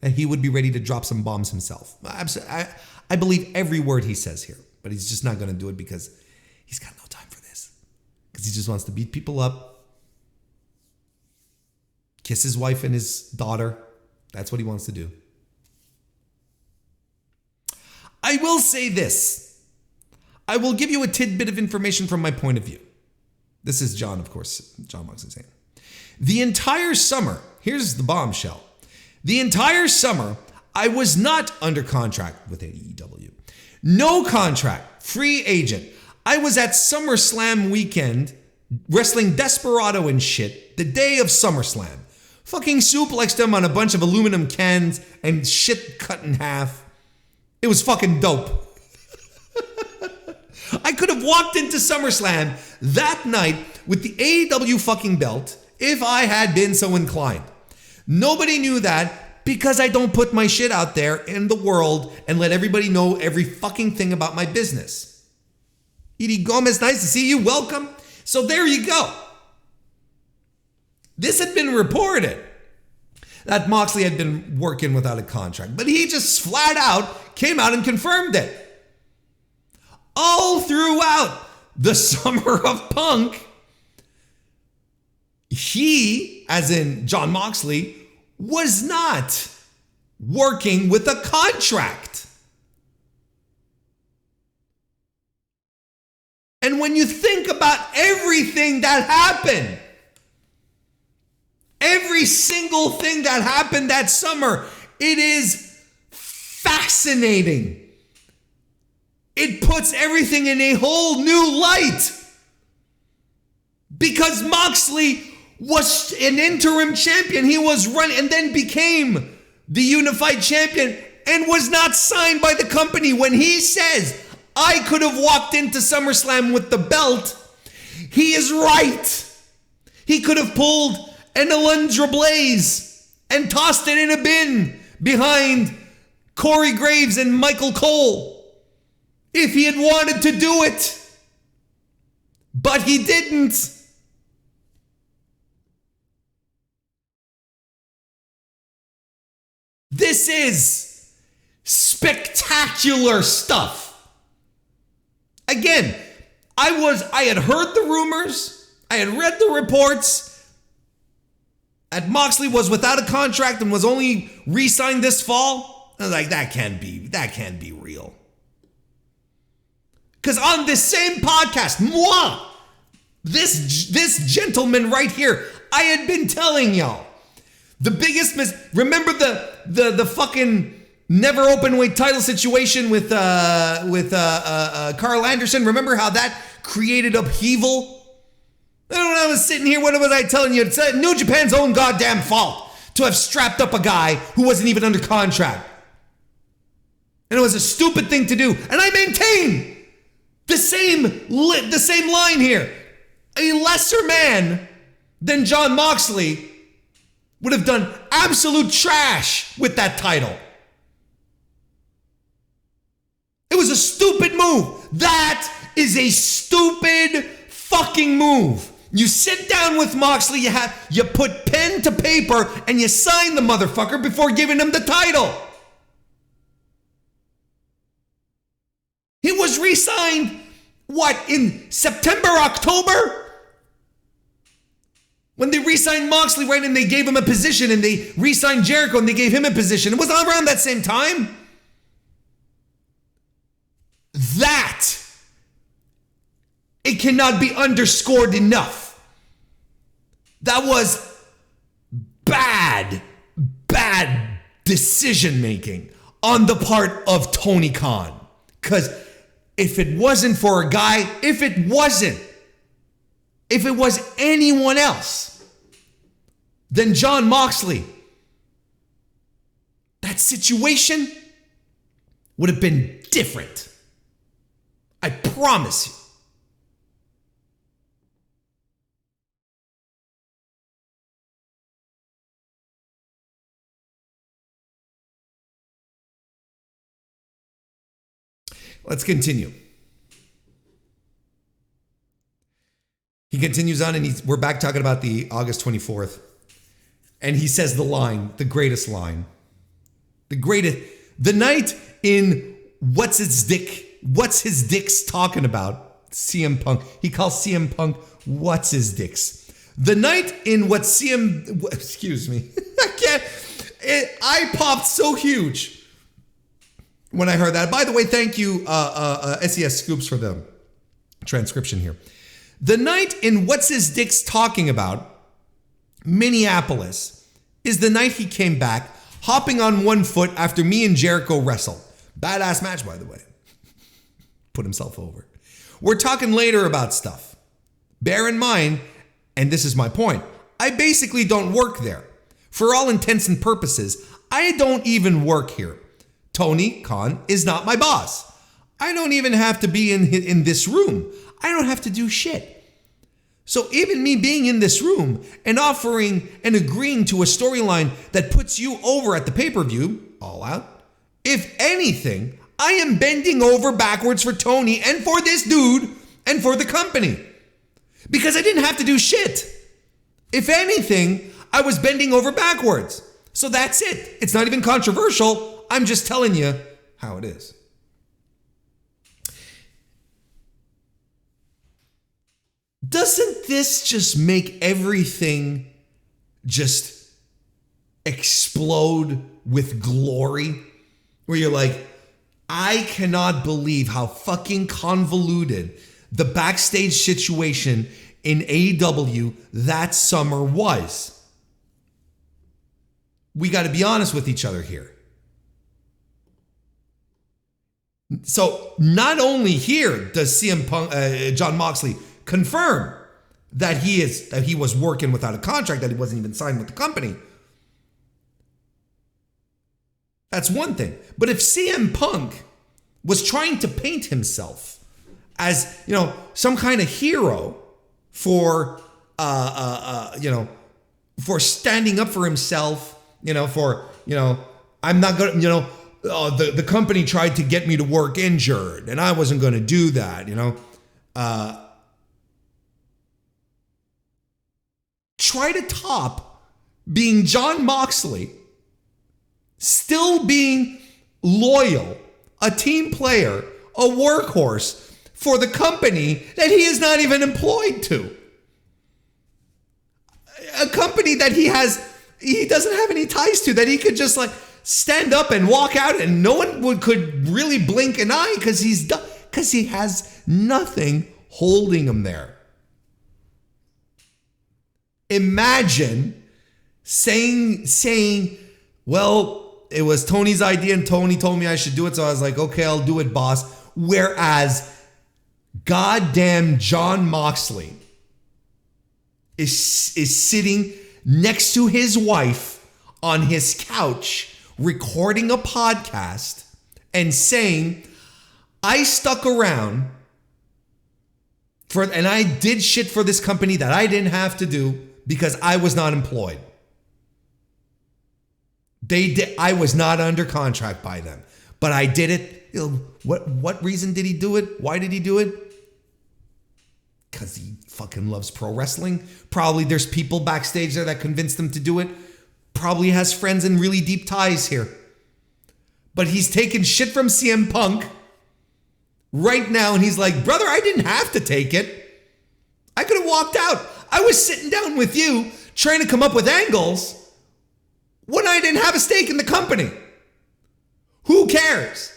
Speaker 1: that he would be ready to drop some bombs himself. I believe every word he says here, but he's just not going to do it because he's got no time for this. Because he just wants to beat people up, kiss his wife and his daughter. That's what he wants to do. I will say this. I will give you a tidbit of information from my point of view. This is Jon, of course, Jon Moxley saying. The entire summer, here's the bombshell. The entire summer, I was not under contract with AEW. No contract, free agent. I was at SummerSlam weekend, wrestling Desperado and shit, the day of SummerSlam. Fucking suplexed him on a bunch of aluminum cans and shit cut in half. It was fucking dope. I could have walked into SummerSlam that night with the AEW fucking belt if I had been so inclined. Nobody knew that because I don't put my shit out there in the world and let everybody know every fucking thing about my business. Edie Gomez, nice to see you. Welcome. So there you go. This had been reported that Moxley had been working without a contract, but he just flat out came out and confirmed it. All throughout the summer of Punk, he, as in Jon Moxley, was not working with a contract. And when you think about everything that happened, every single thing that happened that summer, it is fascinating. It puts everything in a whole new light. Because Moxley was an interim champion. He was running and then became the unified champion and was not signed by the company. When he says, I could have walked into SummerSlam with the belt, he is right. He could have pulled an Alundra Blaze and tossed it in a bin behind Corey Graves and Michael Cole if he had wanted to do it. But he didn't. This is spectacular stuff. Again, I had heard the rumors, I had read the reports that Moxley was without a contract and was only re-signed this fall. I was like, that can't be real. Because on this same podcast, this gentleman right here, I had been telling y'all the biggest remember the fucking never open weight title situation with Carl Anderson. Remember how that created upheaval? And when I was sitting here, what was I telling you? It's New Japan's own goddamn fault to have strapped up a guy who wasn't even under contract. And it was a stupid thing to do. And I maintain the same line here. A lesser man than Jon Moxley would have done absolute trash with that title. move. That is a stupid fucking move. You sit down with Moxley, you put pen to paper, and you sign the motherfucker before giving him the title. He was re-signed, in September, October? When they re-signed Moxley, right, and they gave him a position, and they re-signed Jericho, and they gave him a position. It was around that same time. That, it cannot be underscored enough. That was bad decision-making on the part of Tony Khan. Because if it wasn't for a guy, if it was anyone else than Jon Moxley, that situation would have been different. I promise you. Let's continue. He continues on, and we're back talking about the August 24th. And he says the greatest line. The night in what's his dick's talking about, CM Punk. He calls CM Punk what's his dick's. The night in excuse me. I popped so huge when I heard that. By the way, thank you, SES Scoops, for the transcription here. The night in what's his dick's talking about, Minneapolis, is the night he came back, hopping on one foot after me and Jericho wrestled. Badass match, by the way. Put himself over. We're talking later about stuff. Bear in mind, and this is my point, I basically don't work there. For all intents and purposes, I don't even work here. Tony Khan is not my boss. I don't even have to be in this room. I don't have to do shit. So even me being in this room and offering and agreeing to a storyline that puts you over at the pay-per-view, All Out, if anything, I am bending over backwards for Tony and for this dude and for the company. Because I didn't have to do shit. If anything, I was bending over backwards. So that's it. It's not even controversial. I'm just telling you how it is. Doesn't this just make everything just explode with glory? Where you're like, I cannot believe how fucking convoluted the backstage situation in AEW that summer was. We got to be honest with each other here. So not only here does CM Punk, Jon Moxley confirm that he was working without a contract, that he wasn't even signed with the company. That's one thing. But if CM Punk was trying to paint himself as, some kind of hero for standing up for himself, I'm not going to, the company tried to get me to work injured and I wasn't going to do that, try to top being Jon Moxley, still being loyal, a team player, a workhorse for the company that he is not even employed to. A company that he doesn't have any ties to, that he could just stand up and walk out and no one could really blink an eye because he has nothing holding him there. Imagine saying, well, it was Tony's idea and Tony told me I should do it, so I was like, okay, I'll do it, boss. Whereas goddamn Jon Moxley is sitting next to his wife on his couch recording a podcast and saying, I stuck around and I did shit for this company that I didn't have to do because I was not employed. I was not under contract by them. but I did it. What reason did he do it? Why did he do it? Because he fucking loves pro wrestling. Probably there's people backstage there that convinced him to do it. Probably has friends and really deep ties here. But he's taking shit from CM Punk right now, and he's like, brother, I didn't have to take it. I could have walked out. I was sitting down with you trying to come up with angles when I didn't have a stake in the company. Who cares?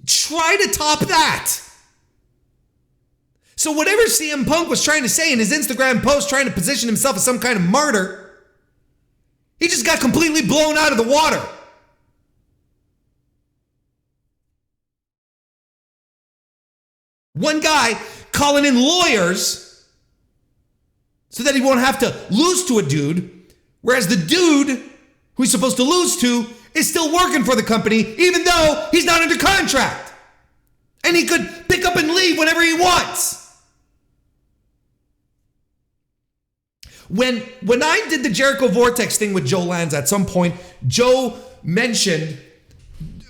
Speaker 1: Try to top that. So whatever CM Punk was trying to say in his Instagram post, trying to position himself as some kind of martyr, he just got completely blown out of the water. One guy calling in lawyers so that he won't have to lose to a dude, whereas the dude who he's supposed to lose to is still working for the company, even though he's not under contract. And he could pick up and leave whenever he wants. When I did the Jericho Vortex thing with Joe Lanza, at some point, Joe mentioned,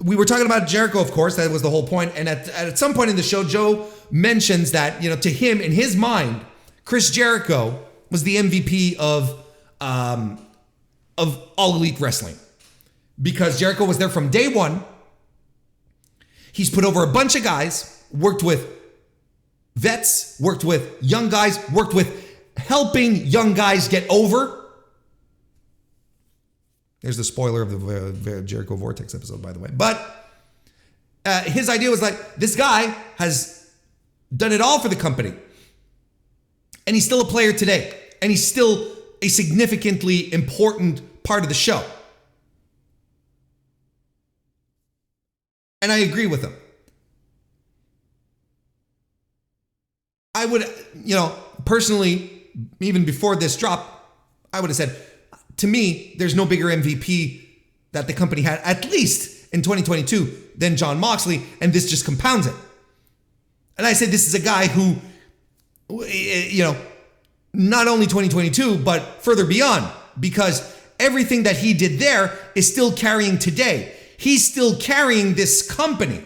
Speaker 1: we were talking about Jericho, of course, that was the whole point. And at some point in the show, Joe mentions that, to him, in his mind, Chris Jericho was the MVP of All Elite Wrestling. Because Jericho was there from day one. He's put over a bunch of guys, worked with vets, worked with young guys, worked with helping young guys get over. There's the spoiler of the Jericho Vortex episode, by the way. But his idea was like, this guy has done it all for the company. And he's still a player today. And he's still a significantly important part of the show. And I agree with him. I would, personally, even before this drop, I would have said, to me, there's no bigger MVP that the company had, at least in 2022, than Jon Moxley, and this just compounds it. And I said, this is a guy who, not only 2022, but further beyond, because everything that he did there is still carrying today. He's still carrying this company.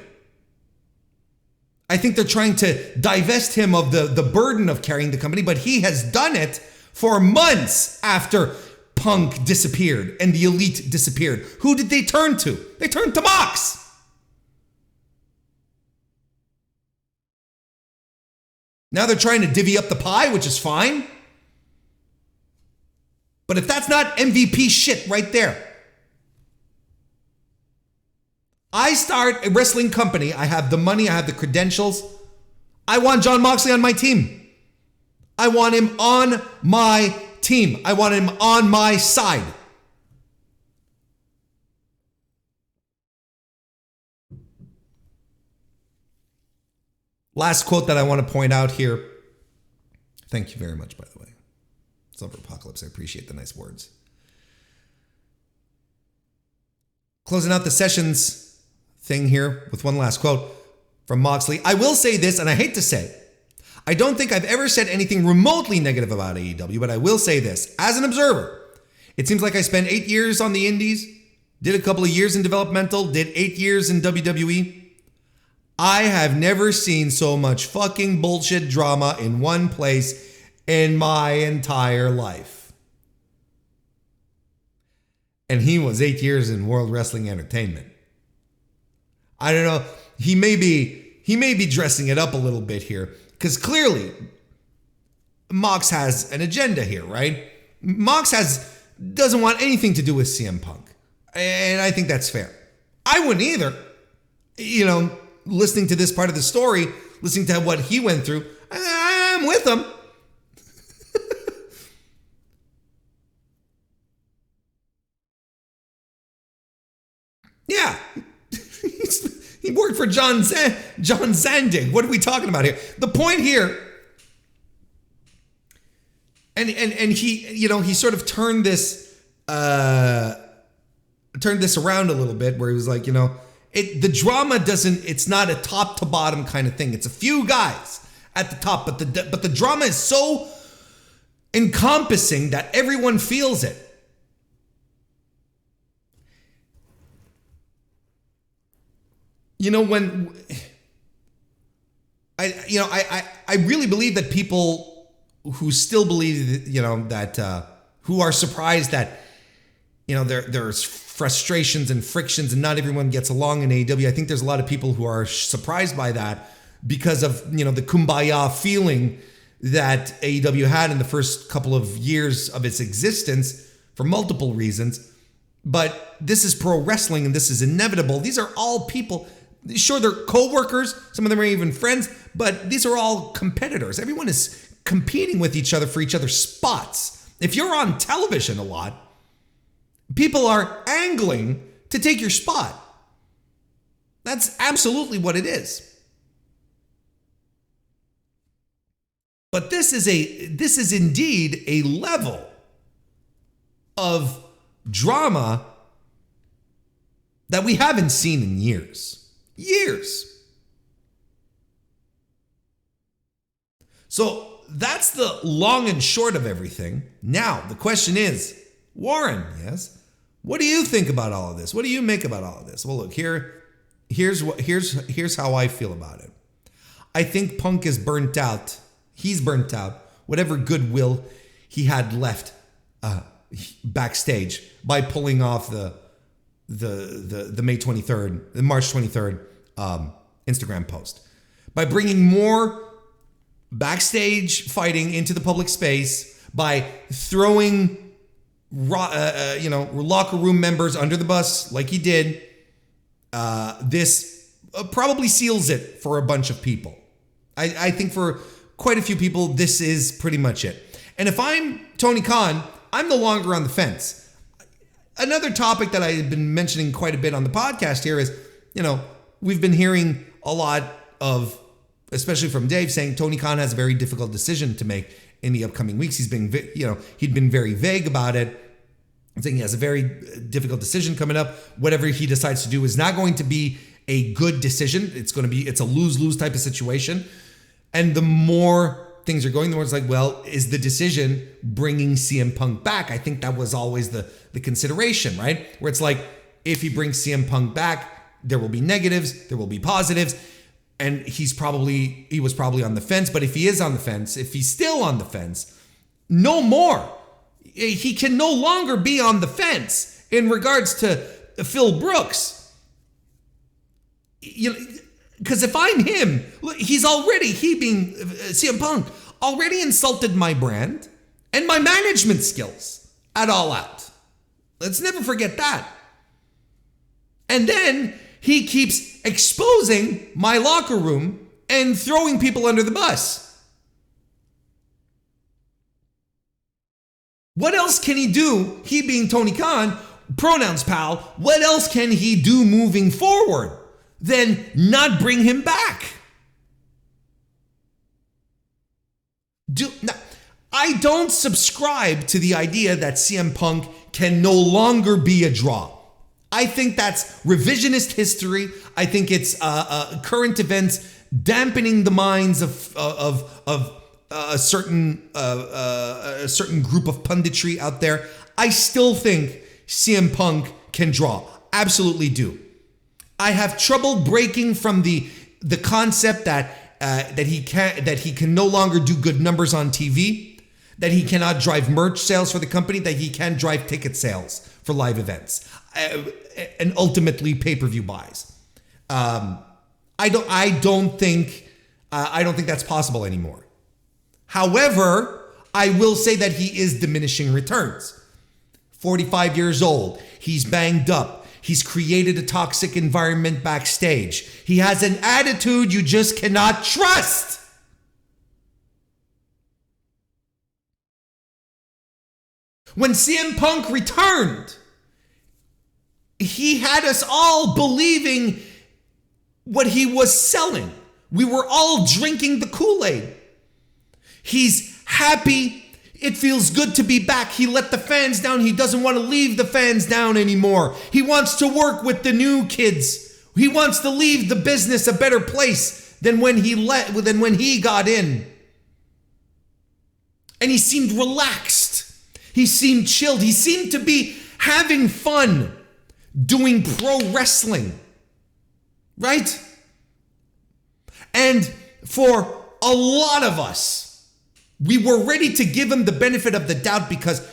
Speaker 1: I think they're trying to divest him of the burden of carrying the company, but he has done it for months after Punk disappeared and the Elite disappeared. Who did they turn to? They turned to Mox. Now they're trying to divvy up the pie, which is fine. But if that's not MVP shit right there, I start a wrestling company. I have the money. I have the credentials. I want Jon Moxley on my team. I want him on my team. I want him on my side. Last quote that I want to point out here. Thank you very much, by the way. Silver Apocalypse. I appreciate the nice words. Closing out the sessions thing here with one last quote from Moxley. I will say this, and I hate to say, I don't think I've ever said anything remotely negative about AEW, but I will say this. As an observer, it seems like I spent 8 years on the indies, did a couple of years in developmental, did 8 years in WWE. I have never seen so much fucking bullshit drama in one place in my entire life. And he was 8 years in World Wrestling Entertainment. I don't know. He may be dressing it up a little bit here, because clearly Mox has an agenda here, right? Mox doesn't want anything to do with CM Punk, and I think that's fair. I wouldn't either. Listening to this part of the story, listening to what he went through, I'm with him. Yeah. He worked for John Zandig. What are we talking about here? The point here, and he, he sort of turned this around a little bit, where he was like, the drama it's not a top to bottom kind of thing. It's a few guys at the top, but the drama is so encompassing that everyone feels it. when I really believe that people who still believe that who are surprised that there's frustrations and frictions and not everyone gets along in AEW. I think there's a lot of people who are surprised by that because of the kumbaya feeling that AEW had in the first couple of years of its existence for multiple reasons. But this is pro wrestling and this is inevitable. These are all people. Sure, they're co-workers. Some of them are even friends, but these are all competitors. Everyone is competing with each other for each other's spots. If you're on television a lot, people are angling to take your spot. That's absolutely what it is. But this is indeed a level of drama that we haven't seen in years. So that's the long and short of everything. Now, the question is, Warren, yes, what do you think about all of this? What do you make about all of this? Well, look, here's how I feel about it. I think Punk is burnt out. He's burnt out. Whatever goodwill he had left backstage by pulling off the May 23rd, the March 23rd Instagram post, by bringing more backstage fighting into the public space, by throwing locker room members under the bus like he did. This probably seals it for a bunch of people. I think for quite a few people, this is pretty much it. And if I'm Tony Khan, I'm no longer on the fence. Another topic that I've been mentioning quite a bit on the podcast here is, we've been hearing a lot of, especially from Dave, saying Tony Khan has a very difficult decision to make in the upcoming weeks. He'd been very vague about it. I'm saying he has a very difficult decision coming up. Whatever he decides to do is not going to be a good decision. It's a lose-lose type of situation. And the more things are going, the more it's like, well, is the decision bringing CM Punk back? I think that was always the consideration, right? Where it's like, if he brings CM Punk back, there will be negatives, there will be positives. And he was probably on the fence. But if he is on the fence, if he's still on the fence, no more. He can no longer be on the fence in regards to Phil Brooks. Because if I'm him, he being CM Punk, already insulted my brand and my management skills at All Out. Let's never forget that. And then he keeps exposing my locker room and throwing people under the bus. What else can he do? He being Tony Khan, pronouns pal, what else can he do moving forward than not bring him back? I don't subscribe to the idea that CM Punk can no longer be a draw. I think that's revisionist history. I think it's current events dampening the minds of a certain group of punditry out there. I still think CM Punk can draw. Absolutely do. I have trouble breaking from the concept that he can no longer do good numbers on TV, that he cannot drive merch sales for the company, that he can drive ticket sales for live events, and ultimately pay-per-view buys. I don't think that's possible anymore. However, I will say that he is diminishing returns. 45 years old, he's banged up. He's created a toxic environment backstage. He has an attitude you just cannot trust. When CM Punk returned, he had us all believing what he was selling. We were all drinking the Kool-Aid. He's happy. It feels good to be back. He let the fans down. He doesn't want to leave the fans down anymore. He wants to work with the new kids. He wants to leave the business a better place than when he got in. And he seemed relaxed. He seemed chilled. He seemed to be having fun doing pro wrestling. right? And for a lot of us, we were ready to give him the benefit of the doubt because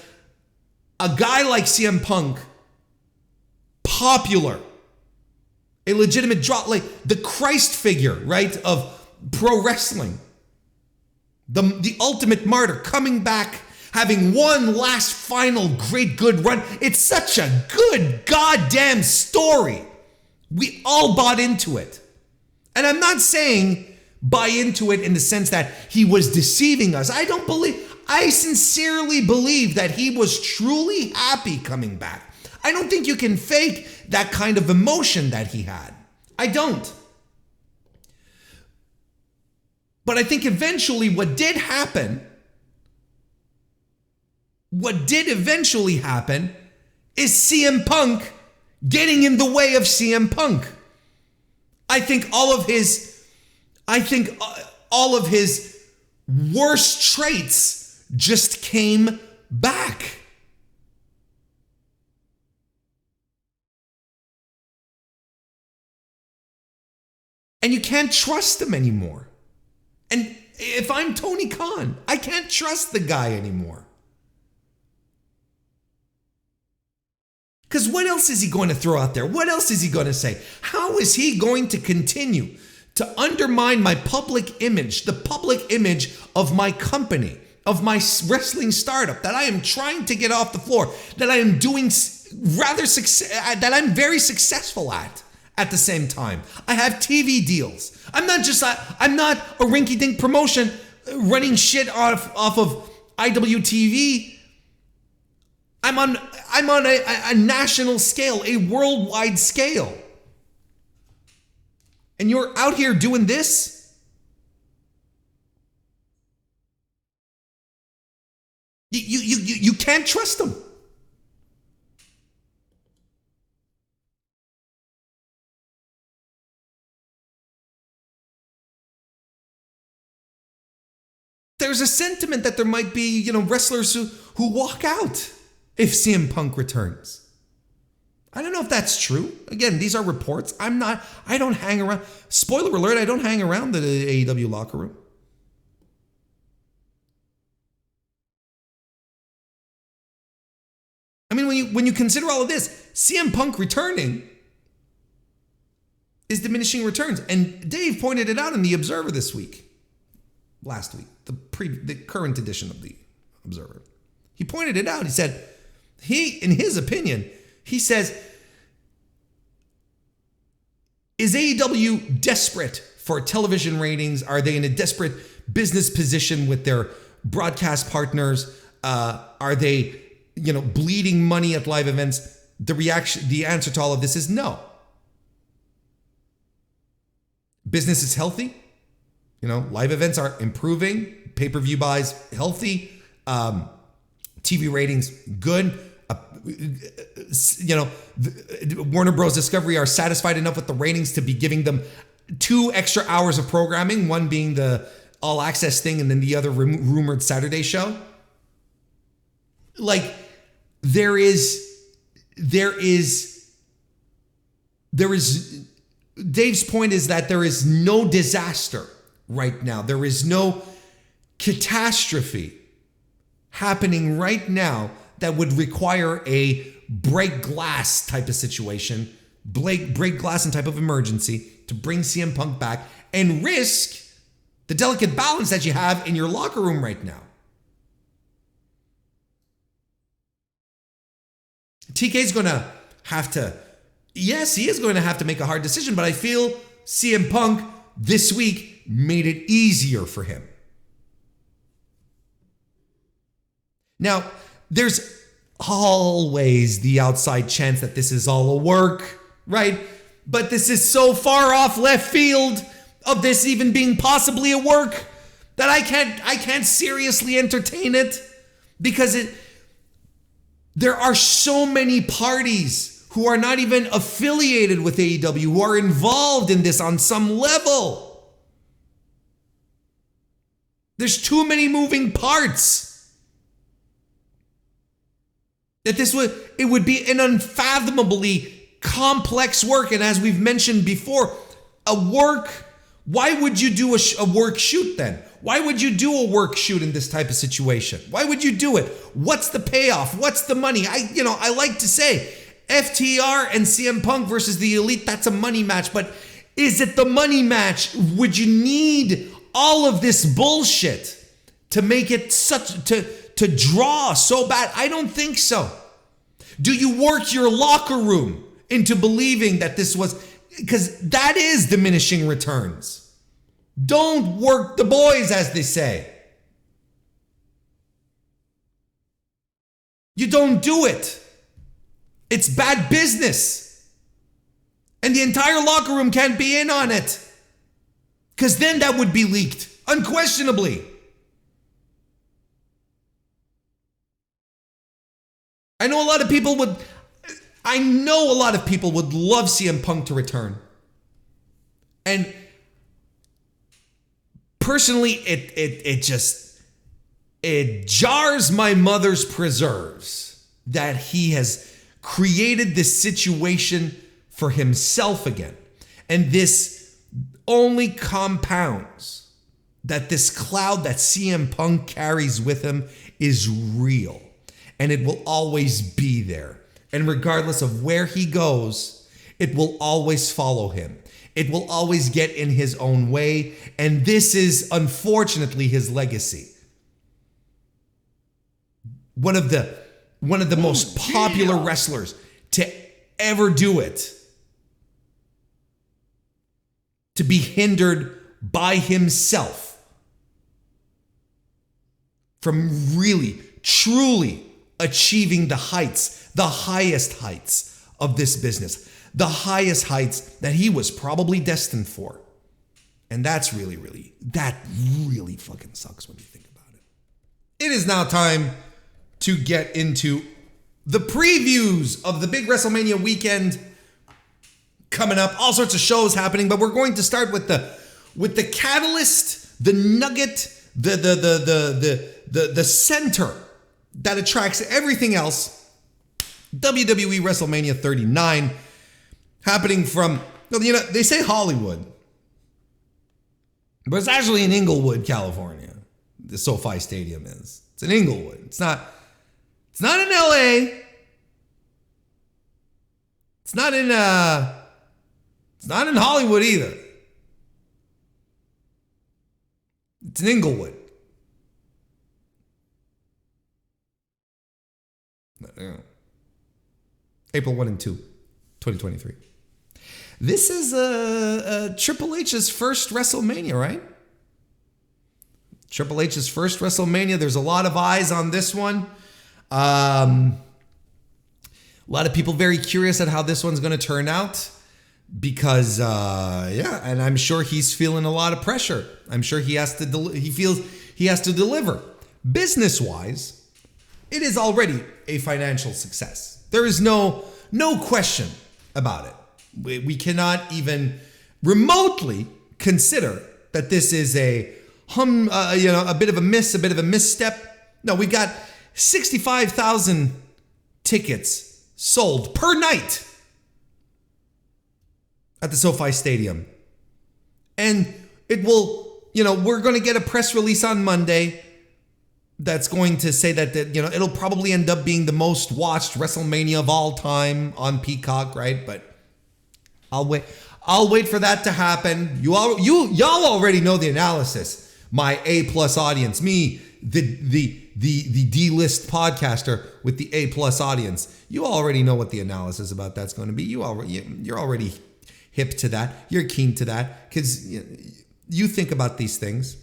Speaker 1: a guy like CM Punk, popular, a legitimate draw, like the Christ figure, right, of pro wrestling, the ultimate martyr, coming back, having one last final great good run. It's such a good goddamn story. We all bought into it. And I'm not saying buy into it in the sense that he was deceiving us. I sincerely believe that he was truly happy coming back. I don't think you can fake that kind of emotion that he had. I don't. But I think eventually what did eventually happen is CM Punk getting in the way of CM Punk. I think all of his worst traits just came back. And you can't trust him anymore. And if I'm Tony Khan, I can't trust the guy anymore. Because what else is he going to throw out there? What else is he going to say? How is he going to continue to undermine my public image, the public image of my company, of my wrestling startup that I am trying to get off the floor, that I am doing that I'm very successful at the same time? I have TV deals. I'm not a rinky-dink promotion running shit off of IWTV. I'm on a national scale, a worldwide scale. And you're out here doing this? You can't trust them. There's a sentiment that there might be, wrestlers who walk out if CM Punk returns. I don't know if that's true. Again, these are reports. I don't hang around. Spoiler alert, I don't hang around the AEW locker room. I mean, when you consider all of this, CM Punk returning is diminishing returns. And Dave pointed it out in the Observer last week, the current edition of the Observer. He pointed it out. He said, in his opinion, he says, is AEW desperate for television ratings? Are they in a desperate business position with their broadcast partners? Are they, bleeding money at live events? The answer to all of this is no. Business is healthy. Live events are improving. Pay-per-view buys healthy. TV ratings good. Warner Bros. Discovery are satisfied enough with the ratings to be giving them 2 extra hours of programming, one being the All Access thing and then the other rumored Saturday show. Like, there is Dave's point is that there is no disaster right now. There is no catastrophe happening right now that would require a break glass type of situation, break glass and type of emergency to bring CM Punk back and risk the delicate balance that you have in your locker room right now. TK's going to have to, yes, he is going to have to make a hard decision, but I feel CM Punk this week made it easier for him. Now, there's always the outside chance that this is all a work, right? But this is so far off left field of this even being possibly a work that I can't seriously entertain it because there are so many parties who are not even affiliated with AEW who are involved in this on some level. There's too many moving parts. That it would be an unfathomably complex work. And as we've mentioned before, a work. Why would you do a work shoot then? Why would you do a work shoot in this type of situation? Why would you do it? What's the payoff? What's the money? I like to say FTR and CM Punk versus the Elite, that's a money match, but is it the money match? Would you need all of this bullshit to make it to draw so bad? I don't think so. Do you work your locker room into believing that this was, because that is diminishing returns. Don't work the boys, as they say. You don't do it. It's bad business. And the entire locker room can't be in on it. Because then that would be leaked, unquestionably. I know a lot of people would love CM Punk to return. And personally, it jars my mother's preserves that he has created this situation for himself again. And this only compounds that this cloud that CM Punk carries with him is real. And it will always be there. And regardless of where he goes, it will always follow him. It will always get in his own way. And this is, unfortunately, his legacy. One of the most popular wrestlers to ever do it. To be hindered by himself from really, truly achieving the highest heights of this business. The highest heights that he was probably destined for. And that really fucking sucks when you think about it. It is now time to get into the previews of the big WrestleMania weekend coming up. All sorts of shows happening, but we're going to start with the catalyst, the nugget, the center that attracts everything else. WWE WrestleMania 39, happening from, they say Hollywood, but it's actually in Inglewood, California. The SoFi Stadium is. It's in Inglewood. It's not in LA. It's not in Hollywood either. It's in Inglewood. April 1 and 2, 2023. This is Triple H's first WrestleMania, right? Triple H's first WrestleMania. There's a lot of eyes on this one. A lot of people very curious at how this one's going to turn out because, and I'm sure he's feeling a lot of pressure. I'm sure he feels he has to deliver. Business-wise, it is already a financial success. There is no question about it. We cannot even remotely consider that this is a bit of a misstep. No, we got 65,000 tickets sold per night at the SoFi Stadium. And it will, we're going to get a press release on Monday that's going to say that it'll probably end up being the most watched WrestleMania of all time on Peacock, right? But I'll wait for that to happen. Y'all already know the analysis. My A+ audience, me, the D-list podcaster with the A+ audience. You already know what the analysis about that's going to be. you're already hip to that. You're keen to that because you think about these things.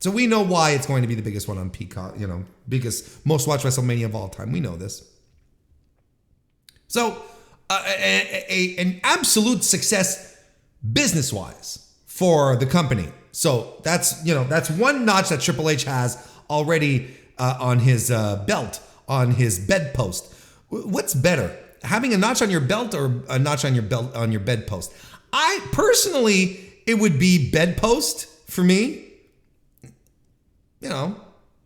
Speaker 1: So we know why it's going to be the biggest one on Peacock, biggest, most watched WrestleMania of all time. We know this. So an absolute success business-wise for the company. So that's one notch that Triple H has already on his belt, on his bedpost. What's better, having a notch on your belt or a notch on your belt on your bedpost? I personally, it would be bedpost for me.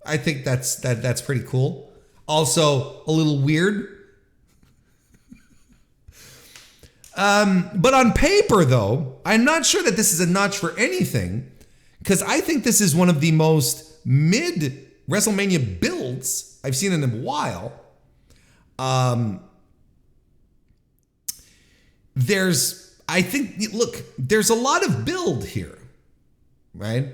Speaker 1: I think that's pretty cool. Also, a little weird. But on paper, though, I'm not sure that this is a notch for anything, because I think this is one of the most mid WrestleMania builds I've seen in a while. There's a lot of build here, right?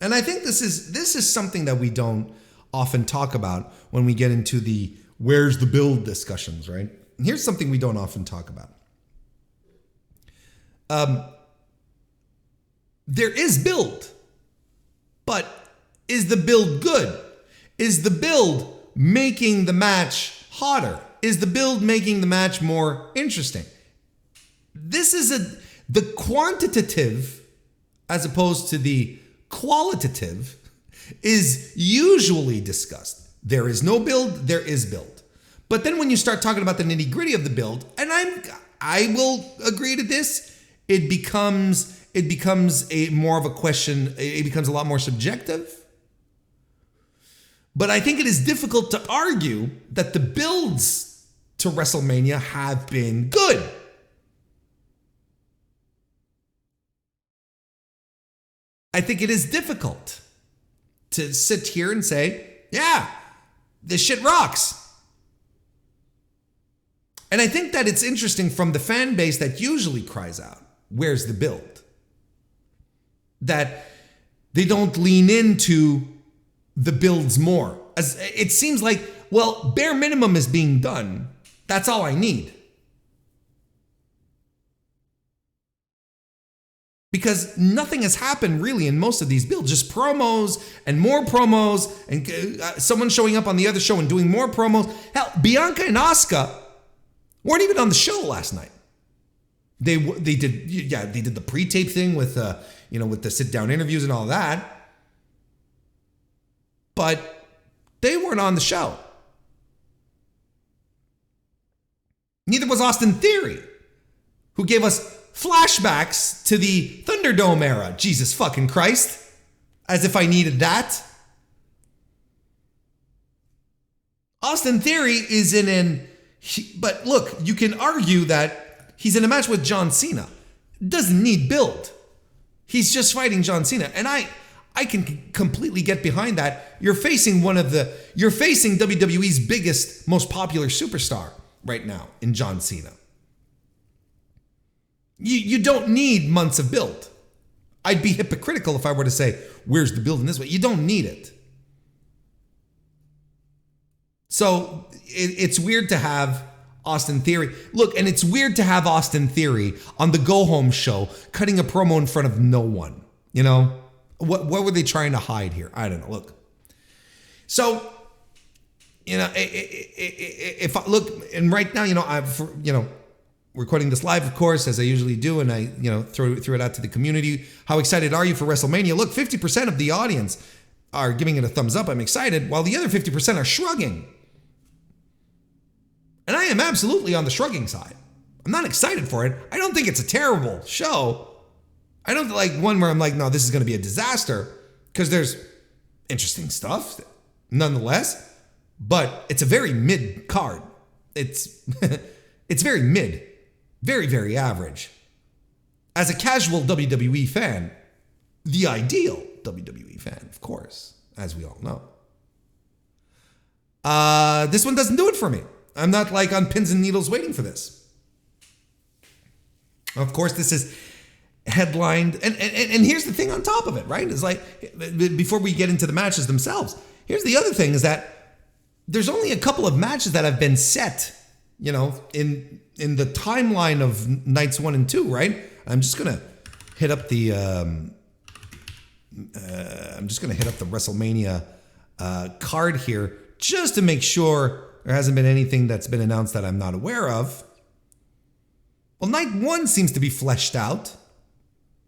Speaker 1: And I think this is something that we don't often talk about when we get into the where's the build discussions, right? And here's something we don't often talk about. There is build, but is the build good? Is the build making the match hotter? Is the build making the match more interesting? This is the quantitative as opposed to the qualitative is usually discussed. There is no build, there is build. But then when you start talking about the nitty-gritty of the build, and I will agree to this, it becomes a more of a question, it becomes a lot more subjective. But I think it is difficult to argue that the builds to WrestleMania have been good. I think it is difficult to sit here and say, yeah, this shit rocks. And I think that it's interesting from the fan base that usually cries out, where's the build? That they don't lean into the builds more. As it seems like, well, bare minimum is being done. That's all I need. Because nothing has happened really in most of these builds, just promos and more promos and someone showing up on the other show and doing more promos. Hell, Bianca and Asuka weren't even on the show last night. They did the pre-tape thing with with the sit-down interviews and all that. But they weren't on the show. Neither was Austin Theory, who gave us flashbacks to the Thunderdome era. Jesus fucking Christ. As if I needed that. Austin Theory is but look, you can argue that he's in a match with John Cena. Doesn't need build. He's just fighting John Cena. And I can completely get behind that. You're facing WWE's biggest, most popular superstar right now in John Cena. You don't need months of build. I'd be hypocritical if I were to say, where's the build in this way? You don't need it. So it's weird to have Austin Theory. Look, and it's weird to have Austin Theory on the Go Home show cutting a promo in front of no one. You know? What were they trying to hide here? I don't know. Look. So, if I look, and right now, recording this live, of course, as I usually do, and I, throw it out to the community. How excited are you for WrestleMania? Look, 50% of the audience are giving it a thumbs up. I'm excited, while the other 50% are shrugging. And I am absolutely on the shrugging side. I'm not excited for it. I don't think it's a terrible show. I don't like one where I'm like, no, this is going to be a disaster, because there's interesting stuff, nonetheless. But it's a very mid card. It's very mid. Very, very average. As a casual WWE fan, the ideal WWE fan, of course, as we all know. This one doesn't do it for me. I'm not like on pins and needles waiting for this. Of course, this is headlined. And here's the thing on top of it, right? It's like, before we get into the matches themselves, here's the other thing is that there's only a couple of matches that have been set, in the timeline of nights 1 and 2, right? I'm just gonna hit up the WrestleMania card here just to make sure there hasn't been anything that's been announced that I'm not aware of. Well, night 1 seems to be fleshed out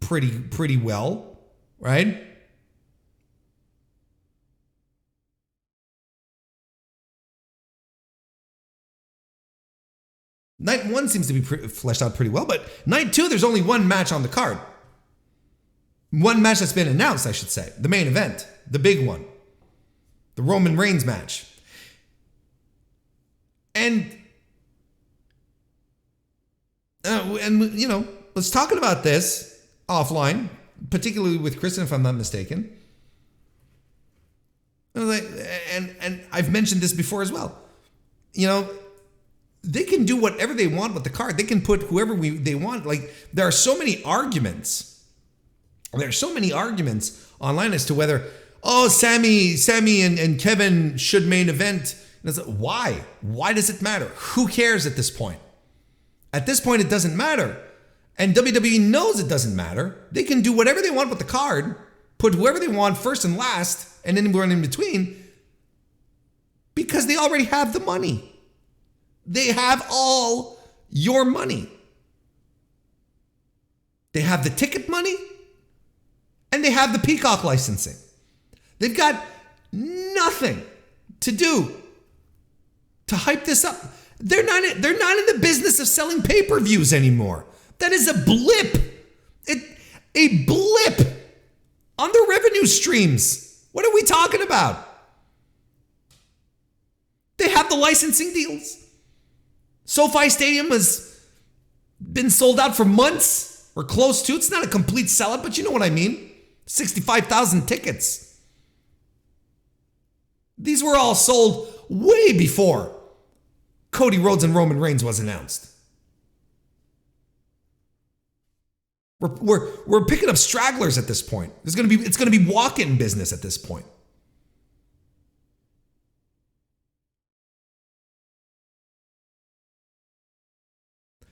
Speaker 1: pretty well, right? Night 1 seems to be fleshed out pretty well, but night 2, there's only one match on the card. One match that's been announced, I should say. The main event, the big one. The Roman Reigns match. And And, you know, let's talk about this offline, particularly with Kristen, if I'm not mistaken. And I've mentioned this before as well. You know, they can do whatever they want with the card. They can put whoever they want. Like, there are so many arguments. There are so many arguments online as to whether, Sammy and Kevin should main event. And it's like, why? Why does it matter? Who cares at this point? At this point, it doesn't matter. And WWE knows it doesn't matter. They can do whatever they want with the card, put whoever they want first and last, and anyone in between, because they already have the money. They have all your money. They have the ticket money, and they have the Peacock licensing. They've got nothing to do to hype this up. They're not in the business of selling pay-per-views anymore. That is a blip. A blip on their revenue streams. What are we talking about? They have the licensing deals. SoFi Stadium has been sold out for months or close to. It's not a complete sellout, but you know what I mean. 65,000 tickets. These were all sold way before Cody Rhodes and Roman Reigns was announced. We're picking up stragglers at this point. It's gonna be walk-in business at this point.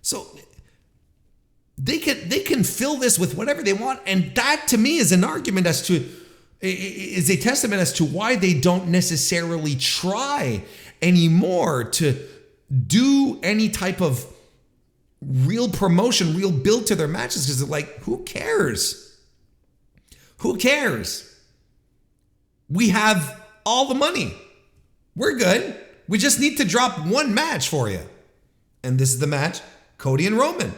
Speaker 1: So they can fill this with whatever they want, and that to me is an argument is a testament as to why they don't necessarily try anymore to do any type of real promotion, real build to their matches, because they're like, who cares? Who cares? We have all the money. We're good. We just need to drop one match for you. And this is the match, Cody and Roman.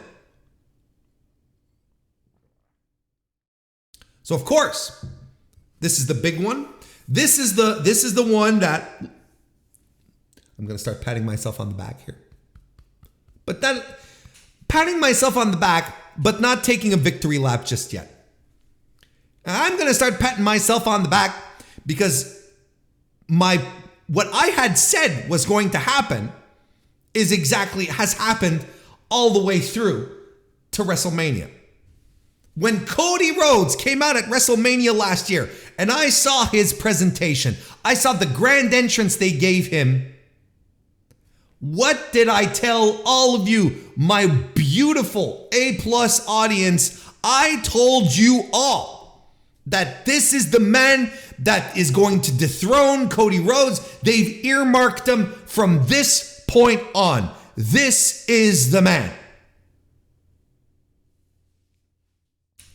Speaker 1: So of course, this is the big one. This is the one that I'm going to start patting myself on the back here. But that patting myself on the back, but not taking a victory lap just yet. I'm going to start patting myself on the back because what I had said was going to happen has happened all the way through to WrestleMania. When Cody Rhodes came out at WrestleMania last year and I saw his presentation, I saw the grand entrance they gave him. What did I tell all of you, my beautiful A+ audience? I told you all that this is the man that is going to dethrone Cody Rhodes. They've earmarked him from this point on. This is the man.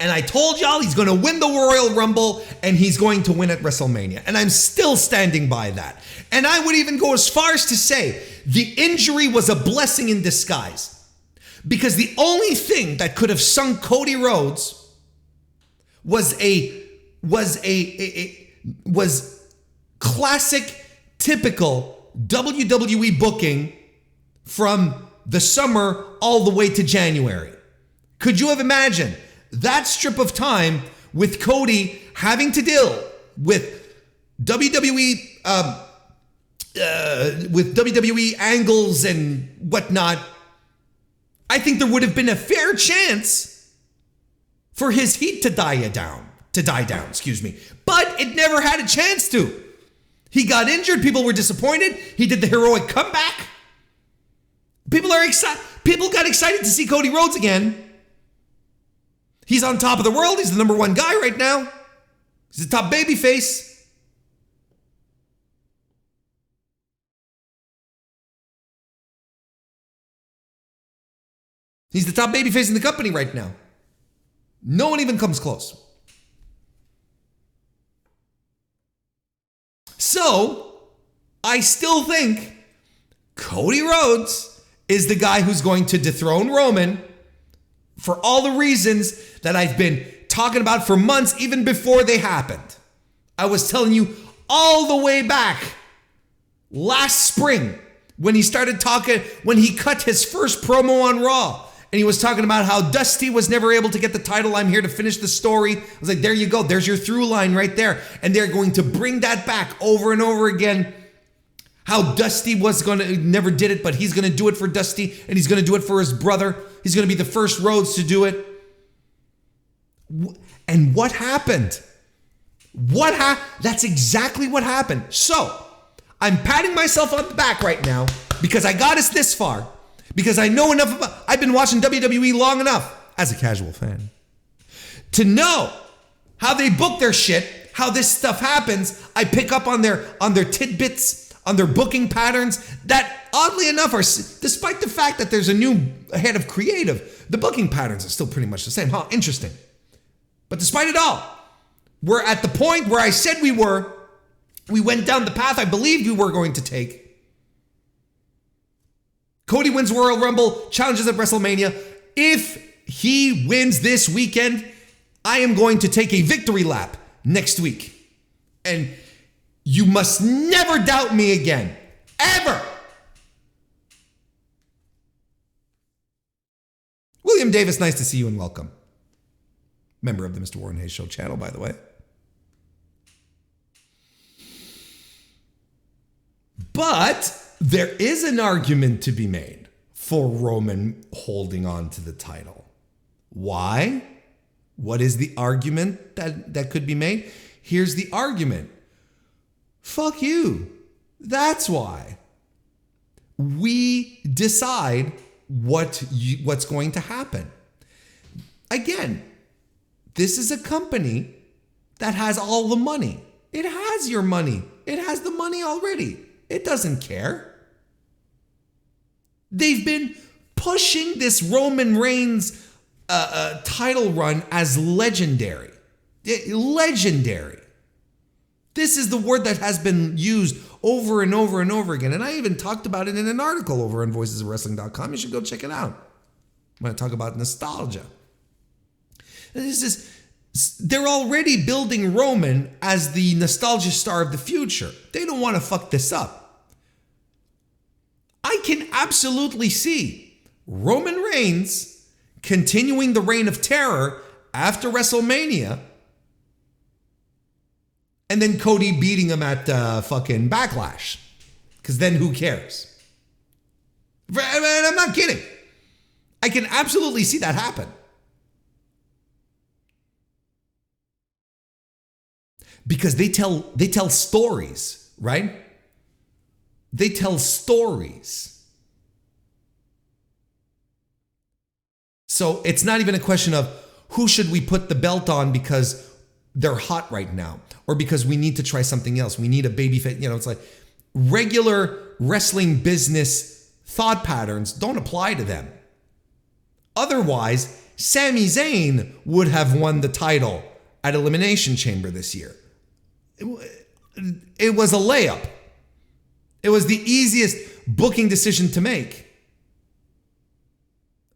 Speaker 1: And I told y'all he's going to win the Royal Rumble and he's going to win at WrestleMania. And I'm still standing by that. And I would even go as far as to say the injury was a blessing in disguise. Because the only thing that could have sunk Cody Rhodes was classic, typical WWE booking from the summer all the way to January. Could you have imagined that strip of time with Cody having to deal with WWE angles and whatnot? I think there would have been a fair chance for his heat to die down, But it never had a chance to. He got injured. People were disappointed. He did the heroic comeback. People got excited to see Cody Rhodes again. He's on top of the world. He's the number one guy right now. He's the top babyface. He's the top babyface in the company right now. No one even comes close. So, I still think Cody Rhodes is the guy who's going to dethrone Roman for all the reasons that I've been talking about for months, even before they happened. I was telling you all the way back last spring when he started talking, when he cut his first promo on Raw And he was talking about how Dusty was never able to get the title. I'm here to finish the story. I was like, there you go. There's your through line right there. And they're going to bring that back over and over again. How Dusty never did it, but he's going to do it for Dusty, and he's going to do it for his brother. He's going to be the first Rhodes to do it. And what happened? That's exactly what happened. So, I'm patting myself on the back right now because I got us this far. Because I know enough about, I've been watching WWE long enough as a casual fan to know how they book their shit, how this stuff happens. I pick up on their tidbits, on their booking patterns that oddly enough are, despite the fact that there's a new head of creative, the booking patterns are still pretty much the same. Huh, interesting. But despite it all, we're at the point where I said we were. We went down the path I believed we were going to take. Cody wins Royal Rumble, challenges at WrestleMania. If he wins this weekend, I am going to take a victory lap next week. And you must never doubt me again. Ever. William Davis, nice to see you and welcome. Member of the Mr. Warren Hayes Show channel, by the way. But there is an argument to be made for Roman holding on to the title. Why? What is the argument that could be made? Here's the argument. Fuck you. That's why. We decide what's going to happen. Again, this is a company that has all the money. It has your money. It has the money already. It doesn't care. They've been pushing this Roman Reigns title run as legendary. Legendary. This is the word that has been used over and over and over again. And I even talked about it in an article over on voicesofwrestling.com. You should go check it out. I'm going to talk about nostalgia. They're already building Roman as the nostalgia star of the future. They don't want to fuck this up. I can absolutely see Roman Reigns continuing the reign of terror after WrestleMania, and then Cody beating him at fucking Backlash. Because then who cares? I'm not kidding. I can absolutely see that happen. Because they tell stories, right? They tell stories. So it's not even a question of who should we put the belt on because they're hot right now, or because we need to try something else. We need a baby face. It's like regular wrestling business thought patterns don't apply to them. Otherwise, Sami Zayn would have won the title at Elimination Chamber this year. It was a layup. It was the easiest booking decision to make.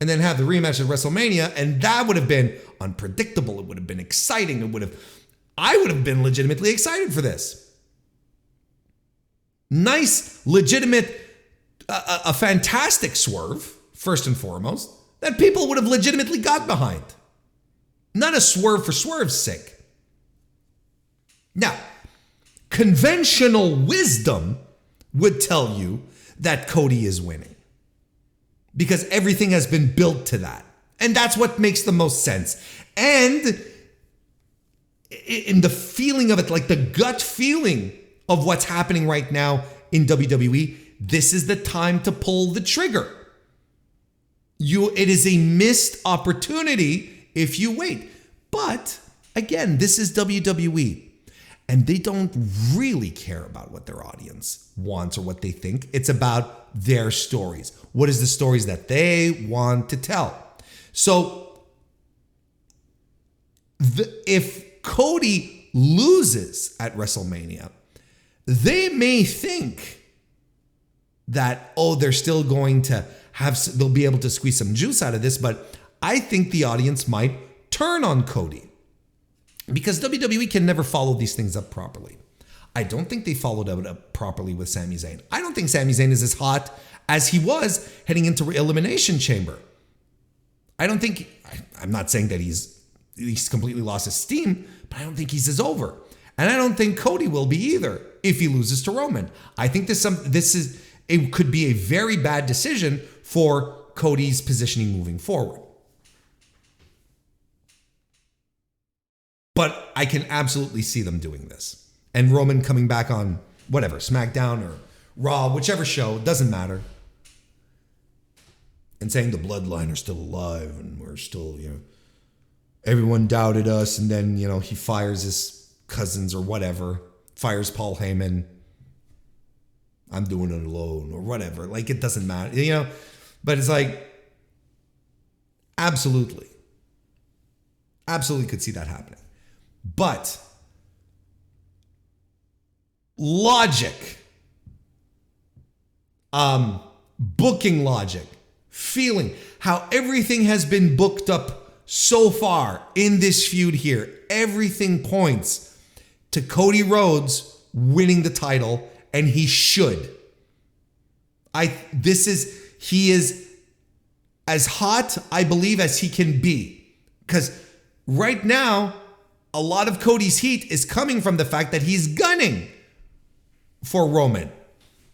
Speaker 1: And then have the rematch at WrestleMania, and that would have been unpredictable. It would have been exciting. I would have been legitimately excited for this. Nice, legitimate, a fantastic swerve, first and foremost, that people would have legitimately got behind. Not a swerve for swerve's sake. Now, conventional wisdom would tell you that Cody is winning because everything has been built to that. And that's what makes the most sense. And in the feeling of it, like the gut feeling of what's happening right now in WWE, this is the time to pull the trigger. It is a missed opportunity if you wait. But again, this is WWE. And they don't really care about what their audience wants or what they think. It's about their stories. What is the stories that they want to tell? So if Cody loses at WrestleMania, they may think that, they're still going to they'll be able to squeeze some juice out of this. But I think the audience might turn on Cody. Because WWE can never follow these things up properly. I don't think they followed it up properly with Sami Zayn. I don't think Sami Zayn is as hot as he was heading into Elimination Chamber. I don't think, I'm not saying that he's completely lost his steam, but I don't think he's as over. And I don't think Cody will be either if he loses to Roman. I think it could be a very bad decision for Cody's positioning moving forward. But I can absolutely see them doing this. And Roman coming back on whatever, SmackDown or Raw, whichever show, doesn't matter. And saying the bloodline are still alive and we're still, everyone doubted us. And then, he fires his cousins or whatever, fires Paul Heyman. I'm doing it alone or whatever. Like, it doesn't matter, but it's like, absolutely could see that happening. But logic, booking logic, feeling how everything has been booked up so far in this feud here, everything points to Cody Rhodes winning the title, and he should. He is as hot, I believe, as he can be. Because right now, a lot of Cody's heat is coming from the fact that he's gunning for Roman.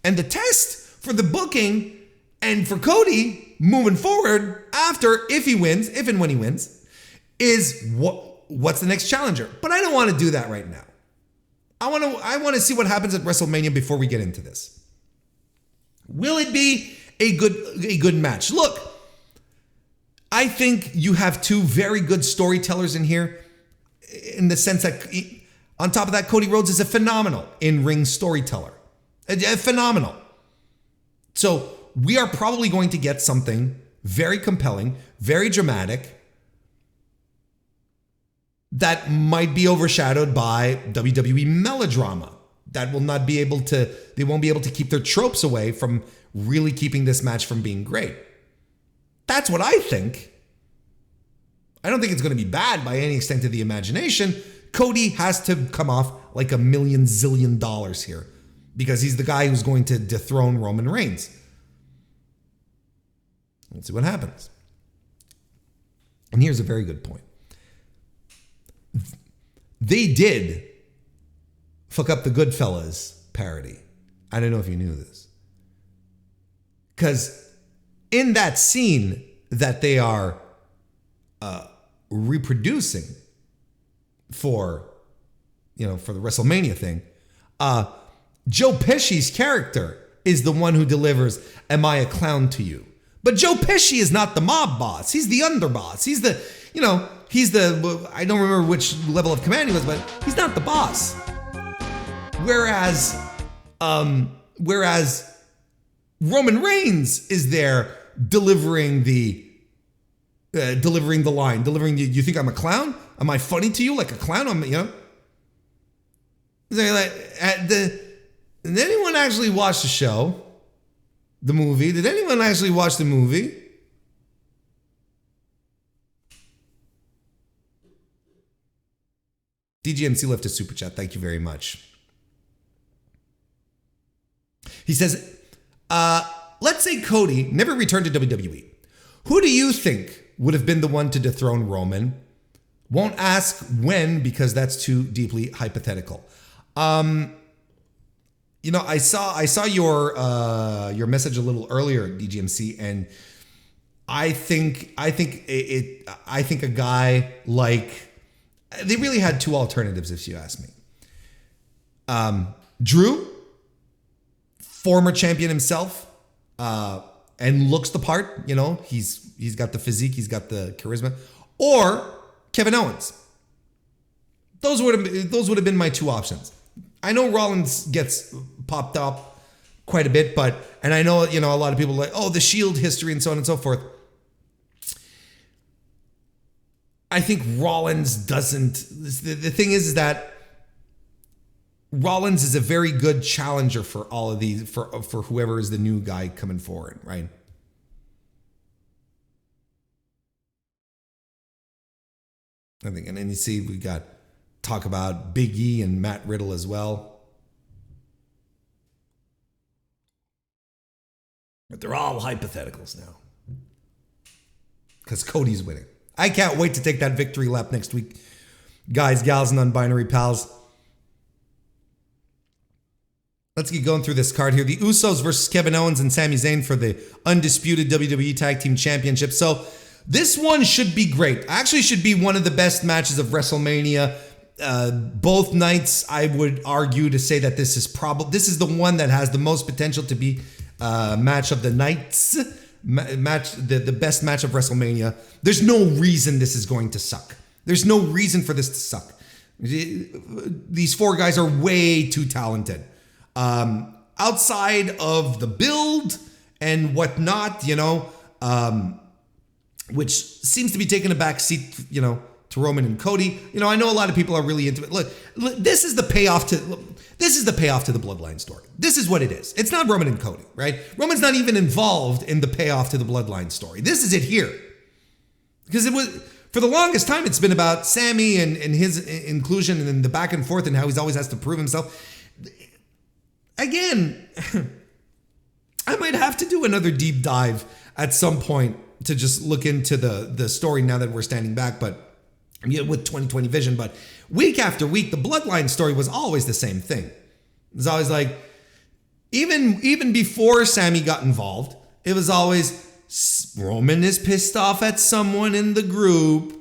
Speaker 1: And the test for the booking and for Cody moving forward after, if and when he wins, is what's the next challenger. But I don't want to do that right now. I want to see what happens at WrestleMania before we get into this. Will it be a good match? Look, I think you have two very good storytellers in here, in the sense that on top of that, Cody Rhodes is a phenomenal in-ring storyteller. Phenomenal. So we are probably going to get something very compelling, very dramatic, that might be overshadowed by WWE melodrama. They won't be able to keep their tropes away from really keeping this match from being great. That's what I think. I don't think it's going to be bad by any extent of the imagination. Cody has to come off like $1 million zillion here because he's the guy who's going to dethrone Roman Reigns. Let's see what happens. And here's a very good point. They did fuck up the Goodfellas parody. I don't know if you knew this. Because in that scene that they are reproducing for the WrestleMania thing, Joe Pesci's character is the one who delivers, "Am I a clown to you?" But Joe Pesci is not the mob boss. He's the underboss. He's the, I don't remember which level of command he was, but he's not the boss. Whereas Roman Reigns is there delivering the line, you think I'm a clown? Am I funny to you like a clown? Did anyone actually watch the show? The movie? Did anyone actually watch the movie? DGMC left a super chat. Thank you very much. He says, let's say Cody never returned to WWE. Who do you think would have been the one to dethrone Roman? Won't ask when because that's too deeply hypothetical. I saw your message a little earlier, DGMC, and I think a guy like, they really had two alternatives if you ask me. Drew, former champion himself, and looks the part. He's got the physique, he's got the charisma, or Kevin Owens. Those would have been my two options. I know Rollins gets popped up quite a bit, and I know, a lot of people are like, oh, the Shield history and so on and so forth. I think Rollins doesn't. The thing is that Rollins is a very good challenger for all of these, for whoever is the new guy coming forward, right? I think, and then you see we got talk about Big E and Matt Riddle as well. But they're all hypotheticals now. because Cody's winning. I can't wait to take that victory lap next week. Guys, gals, and non-binary pals. Let's get going through this card here. The Usos versus Kevin Owens and Sami Zayn for the undisputed WWE Tag Team Championship. So this one should be great. Actually should be one of the best matches of WrestleMania. Both nights, I would argue to say that this is the one that has the most potential to be match of the nights. The best match of WrestleMania. There's no reason this is going to suck. There's no reason for this to suck. These four guys are way too talented. Outside of the build and whatnot, which seems to be taking a back seat, to Roman and Cody. I know a lot of people are really into it. Look, this is the payoff to the Bloodline story. This is what it is. It's not Roman and Cody, right? Roman's not even involved in the payoff to the Bloodline story. This is it here. Because it was, for the longest time, it's been about Sami and his inclusion and then the back and forth and how he always has to prove himself. Again, I might have to do another deep dive at some point to just look into the story now that we're standing back, but with 2020 vision. But week after week, the Bloodline story was always the same thing. It was always like, even before Sami got involved, it was always Roman is pissed off at someone in the group,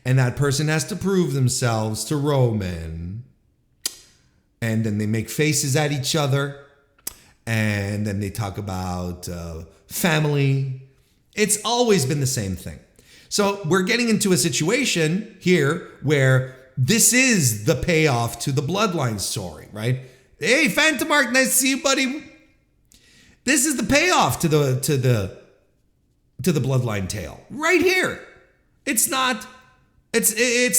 Speaker 1: and that person has to prove themselves to Roman. And then they make faces at each other. And then they talk about family. It's always been the same thing. So we're getting into a situation here where this is the payoff to the Bloodline story, right? Hey, Phantom Mark, nice to see you, buddy. This is the payoff to the Bloodline tale right here. It's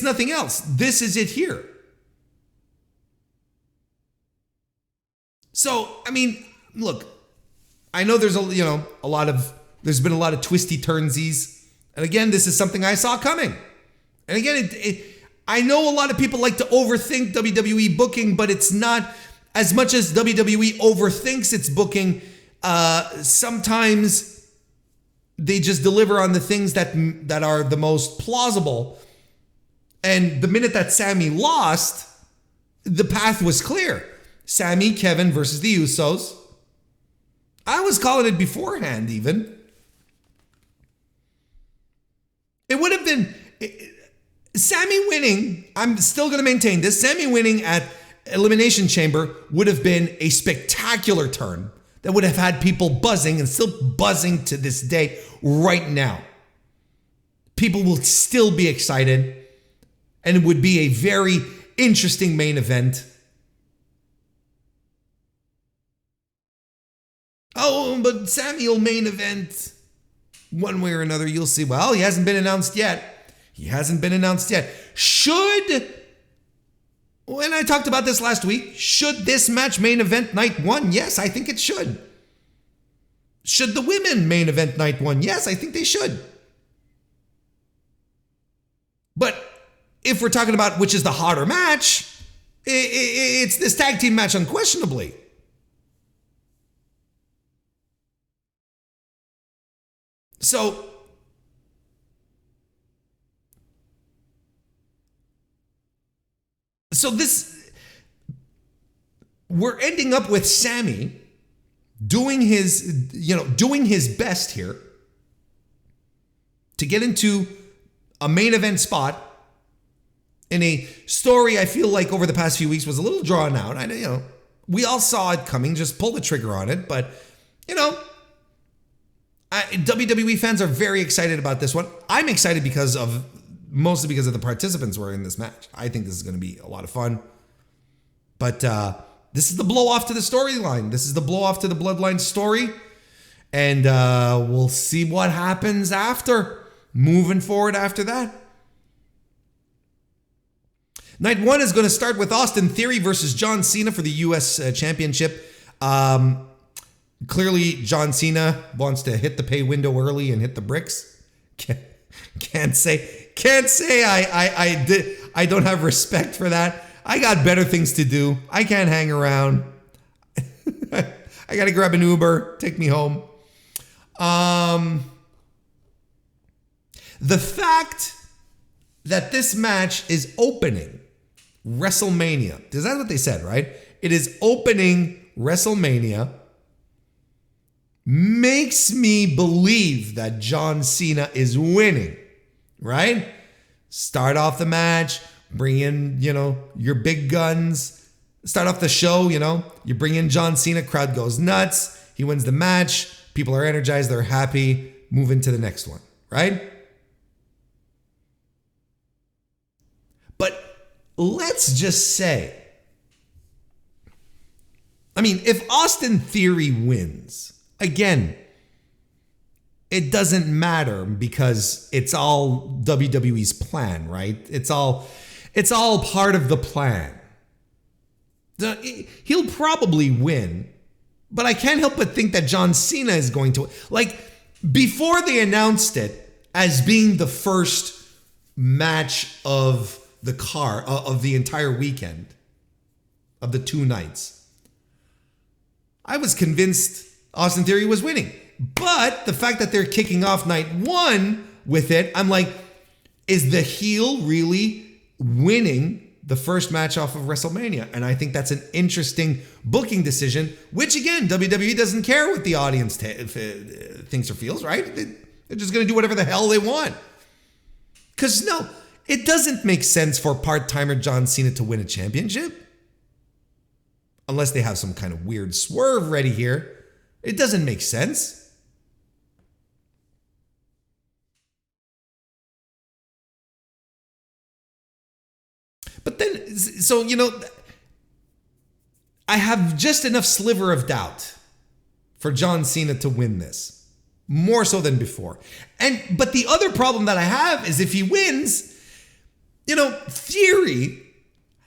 Speaker 1: nothing else. This is it here. So, look, I know there's there's been a lot of twisty turnsies. And again, this is something I saw coming. And again, I know a lot of people like to overthink WWE booking, but it's not as much as WWE overthinks its booking. Sometimes they just deliver on the things that are the most plausible. And the minute that Sami lost, the path was clear. Sami, Kevin versus the Usos. I was calling it beforehand even. It would have been Sami winning. I'm still going to maintain this. Sami winning at Elimination Chamber would have been a spectacular turn that would have had people buzzing and still buzzing to this day right now. People will still be excited and it would be a very interesting main event. Oh, but Sami will main event one way or another. You'll see. Well, he hasn't been announced yet. When I talked about this last week, should this match main event night one? Yes, I think it should. Should the women main event night one? Yes, I think they should. But if we're talking about which is the hotter match, it's this tag team match unquestionably. So this, we're ending up with Sami doing his best here to get into a main event spot in a story I feel like over the past few weeks was a little drawn out. We all saw it coming, just pull the trigger on it, but WWE fans are very excited about this one. I'm excited mostly because of the participants who are in this match. I think this is going to be a lot of fun. But this is the blow off to the storyline. This is the blow off to the Bloodline story. And we'll see what happens moving forward after that. Night one is going to start with Austin Theory versus John Cena for the US Championship. Clearly, John Cena wants to hit the pay window early and hit the bricks. Can't say I don't have respect for that. I got better things to do. I can't hang around. I got to grab an Uber, take me home. The fact that this match is opening WrestleMania, because that's what they said, right? It is opening WrestleMania, makes me believe that John Cena is winning, right? Start off the match, bring in, your big guns. Start off the show, you bring in John Cena, crowd goes nuts. He wins the match. People are energized. They're happy. Move into the next one, right? But let's just say, if Austin Theory wins, again, it doesn't matter because it's all WWE's plan, right? It's all part of the plan. He'll probably win, but I can't help but think that John Cena is going to, before they announced it as being the first match of the entire weekend, of the 2 nights, I was convinced Austin Theory was winning. But the fact that they're kicking off night 1 with it, I'm like, is the heel really winning the first match off of WrestleMania? And I think that's an interesting booking decision, which again, WWE doesn't care what the audience thinks or feels, right? They're just going to do whatever the hell they want. Because no, it doesn't make sense for part-timer John Cena to win a championship. Unless they have some kind of weird swerve ready here. It doesn't make sense. But then, I have just enough sliver of doubt for John Cena to win this. More so than before. But the other problem that I have is if he wins, Theory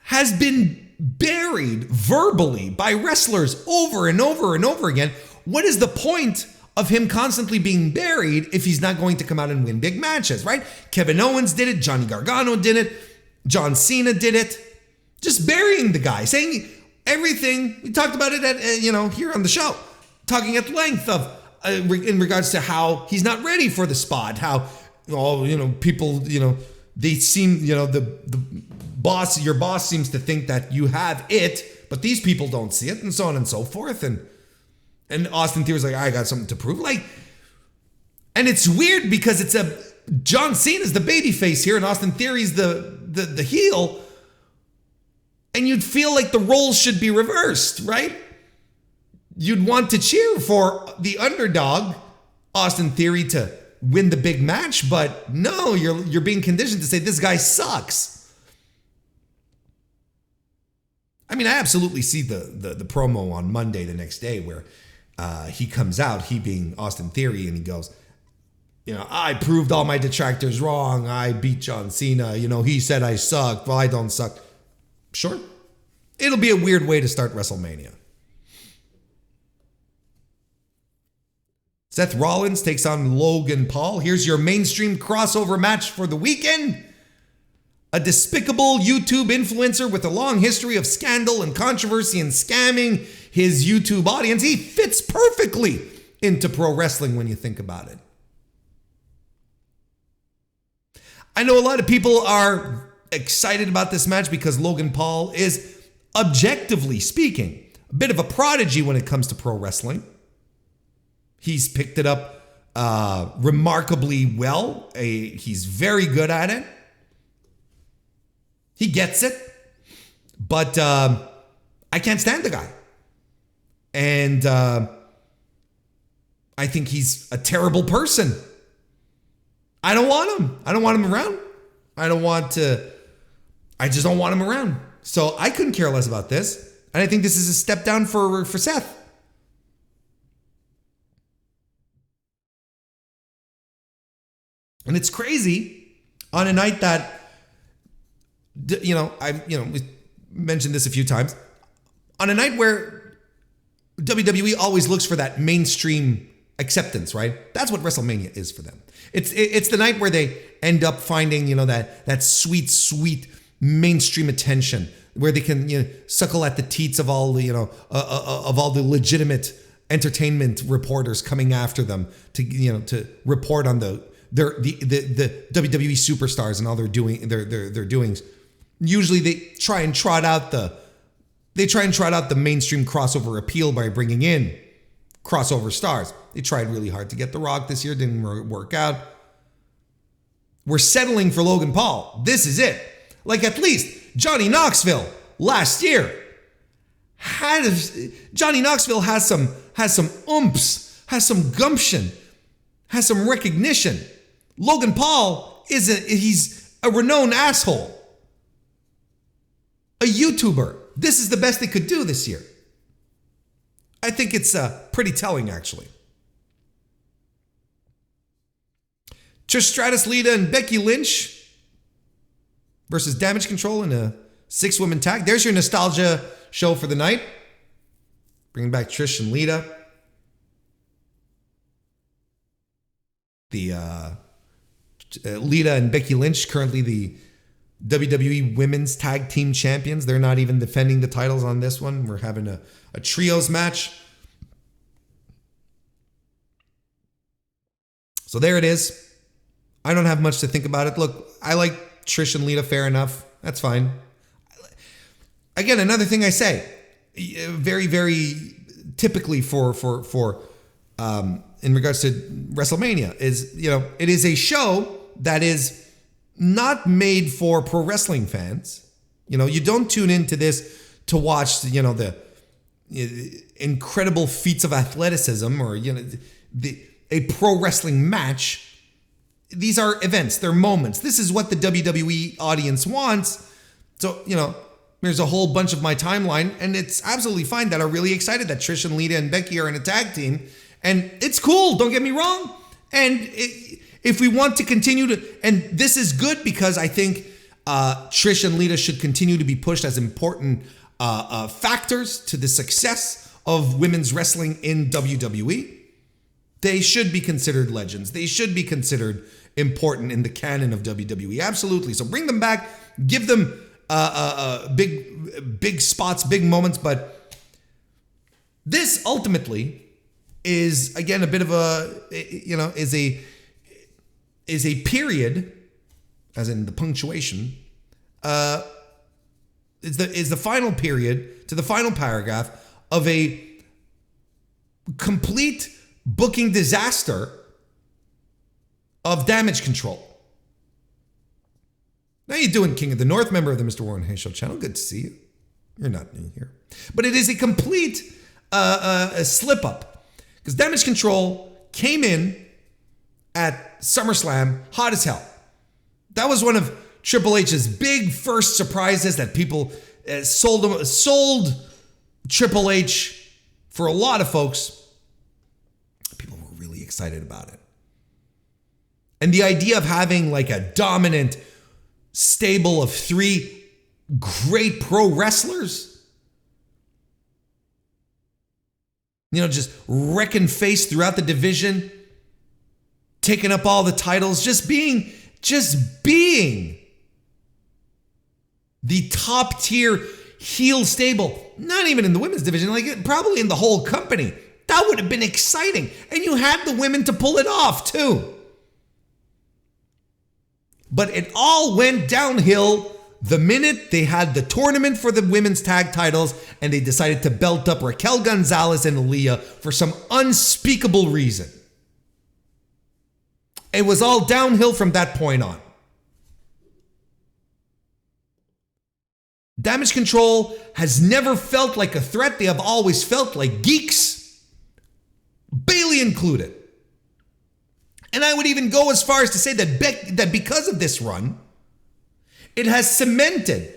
Speaker 1: has been buried verbally by wrestlers over and over and over again. What is the point of him constantly being buried if he's not going to come out and win big matches, right? Kevin Owens did it. Johnny Gargano did it. John Cena did it. Just burying the guy, saying everything. We talked about it at, here on the show, talking at length of in regards to how he's not ready for the spot, how, people, they seem, the boss, your boss seems to think that you have it, but these people don't see it, and so on and so forth. And Austin Theory's like, I got something to prove. And it's weird because it's John Cena's the babyface here, and Austin Theory's the heel. And you'd feel like the roles should be reversed, right? You'd want to cheer for the underdog, Austin Theory, to win the big match, but no, you're being conditioned to say this guy sucks. I absolutely see the promo on Monday, the next day, where he comes out, he being Austin Theory, and he goes, I proved all my detractors wrong. I beat John Cena. He said I sucked. Well, I don't suck. Sure. It'll be a weird way to start WrestleMania. Seth Rollins takes on Logan Paul. Here's your mainstream crossover match for the weekend. A despicable YouTube influencer with a long history of scandal and controversy and scamming his YouTube audience. He fits perfectly into pro wrestling when you think about it. I know a lot of people are excited about this match because Logan Paul is, objectively speaking, a bit of a prodigy when it comes to pro wrestling. He's picked it up remarkably well. He's very good at it. He gets it. But I can't stand the guy. And I think he's a terrible person. I don't want him. I don't want him around. I just don't want him around. So I couldn't care less about this. And I think this is a step down for Seth. And it's crazy on a night that, we mentioned this a few times, on a night where WWE always looks for that mainstream acceptance, right? That's what WrestleMania is for them. It's the night where they end up finding, that sweet mainstream attention, where they can, suckle at the teats of all the, of all the legitimate entertainment reporters coming after them to report on the the WWE superstars and all their doings. Usually they try and trot out the mainstream crossover appeal by bringing in crossover stars. They tried really hard to get The Rock this year, didn't work out. We're settling for Logan Paul. This is it. Like, at least Johnny Knoxville last year Johnny Knoxville has some oomph, has some gumption, has some recognition. Logan Paul he's a renowned asshole. A YouTuber. This is the best they could do this year. I think it's pretty telling, actually. Trish Stratus, Lita, and Becky Lynch versus Damage Control in a 6-woman tag. There's your nostalgia show for the night. Bringing back Trish and Lita. The Lita and Becky Lynch, currently the WWE Women's Tag Team Champions. They're not even defending the titles on this one. We're having a trios match. So there it is. I don't have much to think about it. Look, I like Trish and Lita, fair enough. That's fine. Again, another thing I say, very, very typically for in regards to WrestleMania is, it is a show that is not made for pro wrestling fans. You don't tune into this to watch, the incredible feats of athleticism or, a pro wrestling match. These are events, they're moments. This is what the WWE audience wants. So, there's a whole bunch of my timeline, and it's absolutely fine that are really excited that Trish and Lita and Becky are in a tag team. And it's cool, don't get me wrong. And if we want to continue to, and this is good because I think Trish and Lita should continue to be pushed as important factors to the success of women's wrestling in WWE. They should be considered legends. They should be considered important in the canon of WWE. Absolutely. So bring them back, give them big spots, big moments. But this ultimately is, again, a bit of is a period, as in the punctuation, is the final period to the final paragraph of a complete booking disaster of Damage Control. How you doing, King of the North, member of the Mr. Warren Hayes Show channel? Good to see you. You're not new here. But it is a complete a slip up. Because Damage Control came in at SummerSlam hot as hell. That was one of Triple H's big first surprises that people sold Triple H for a lot of folks. People were really excited about it. And the idea of having like a dominant stable of 3 great pro wrestlers, just wrecking face throughout the division, taking up all the titles, just being the top tier heel stable, not even in the women's division, like probably in the whole company. That would have been exciting. And you had the women to pull it off too. But it all went downhill the minute they had the tournament for the women's tag titles and they decided to belt up Raquel Gonzalez and Aaliyah for some unspeakable reason. It was all downhill from that point on. Damage Control has never felt like a threat. They have always felt like geeks, Bayley included. And I would even go as far as to say that because of this run, it has cemented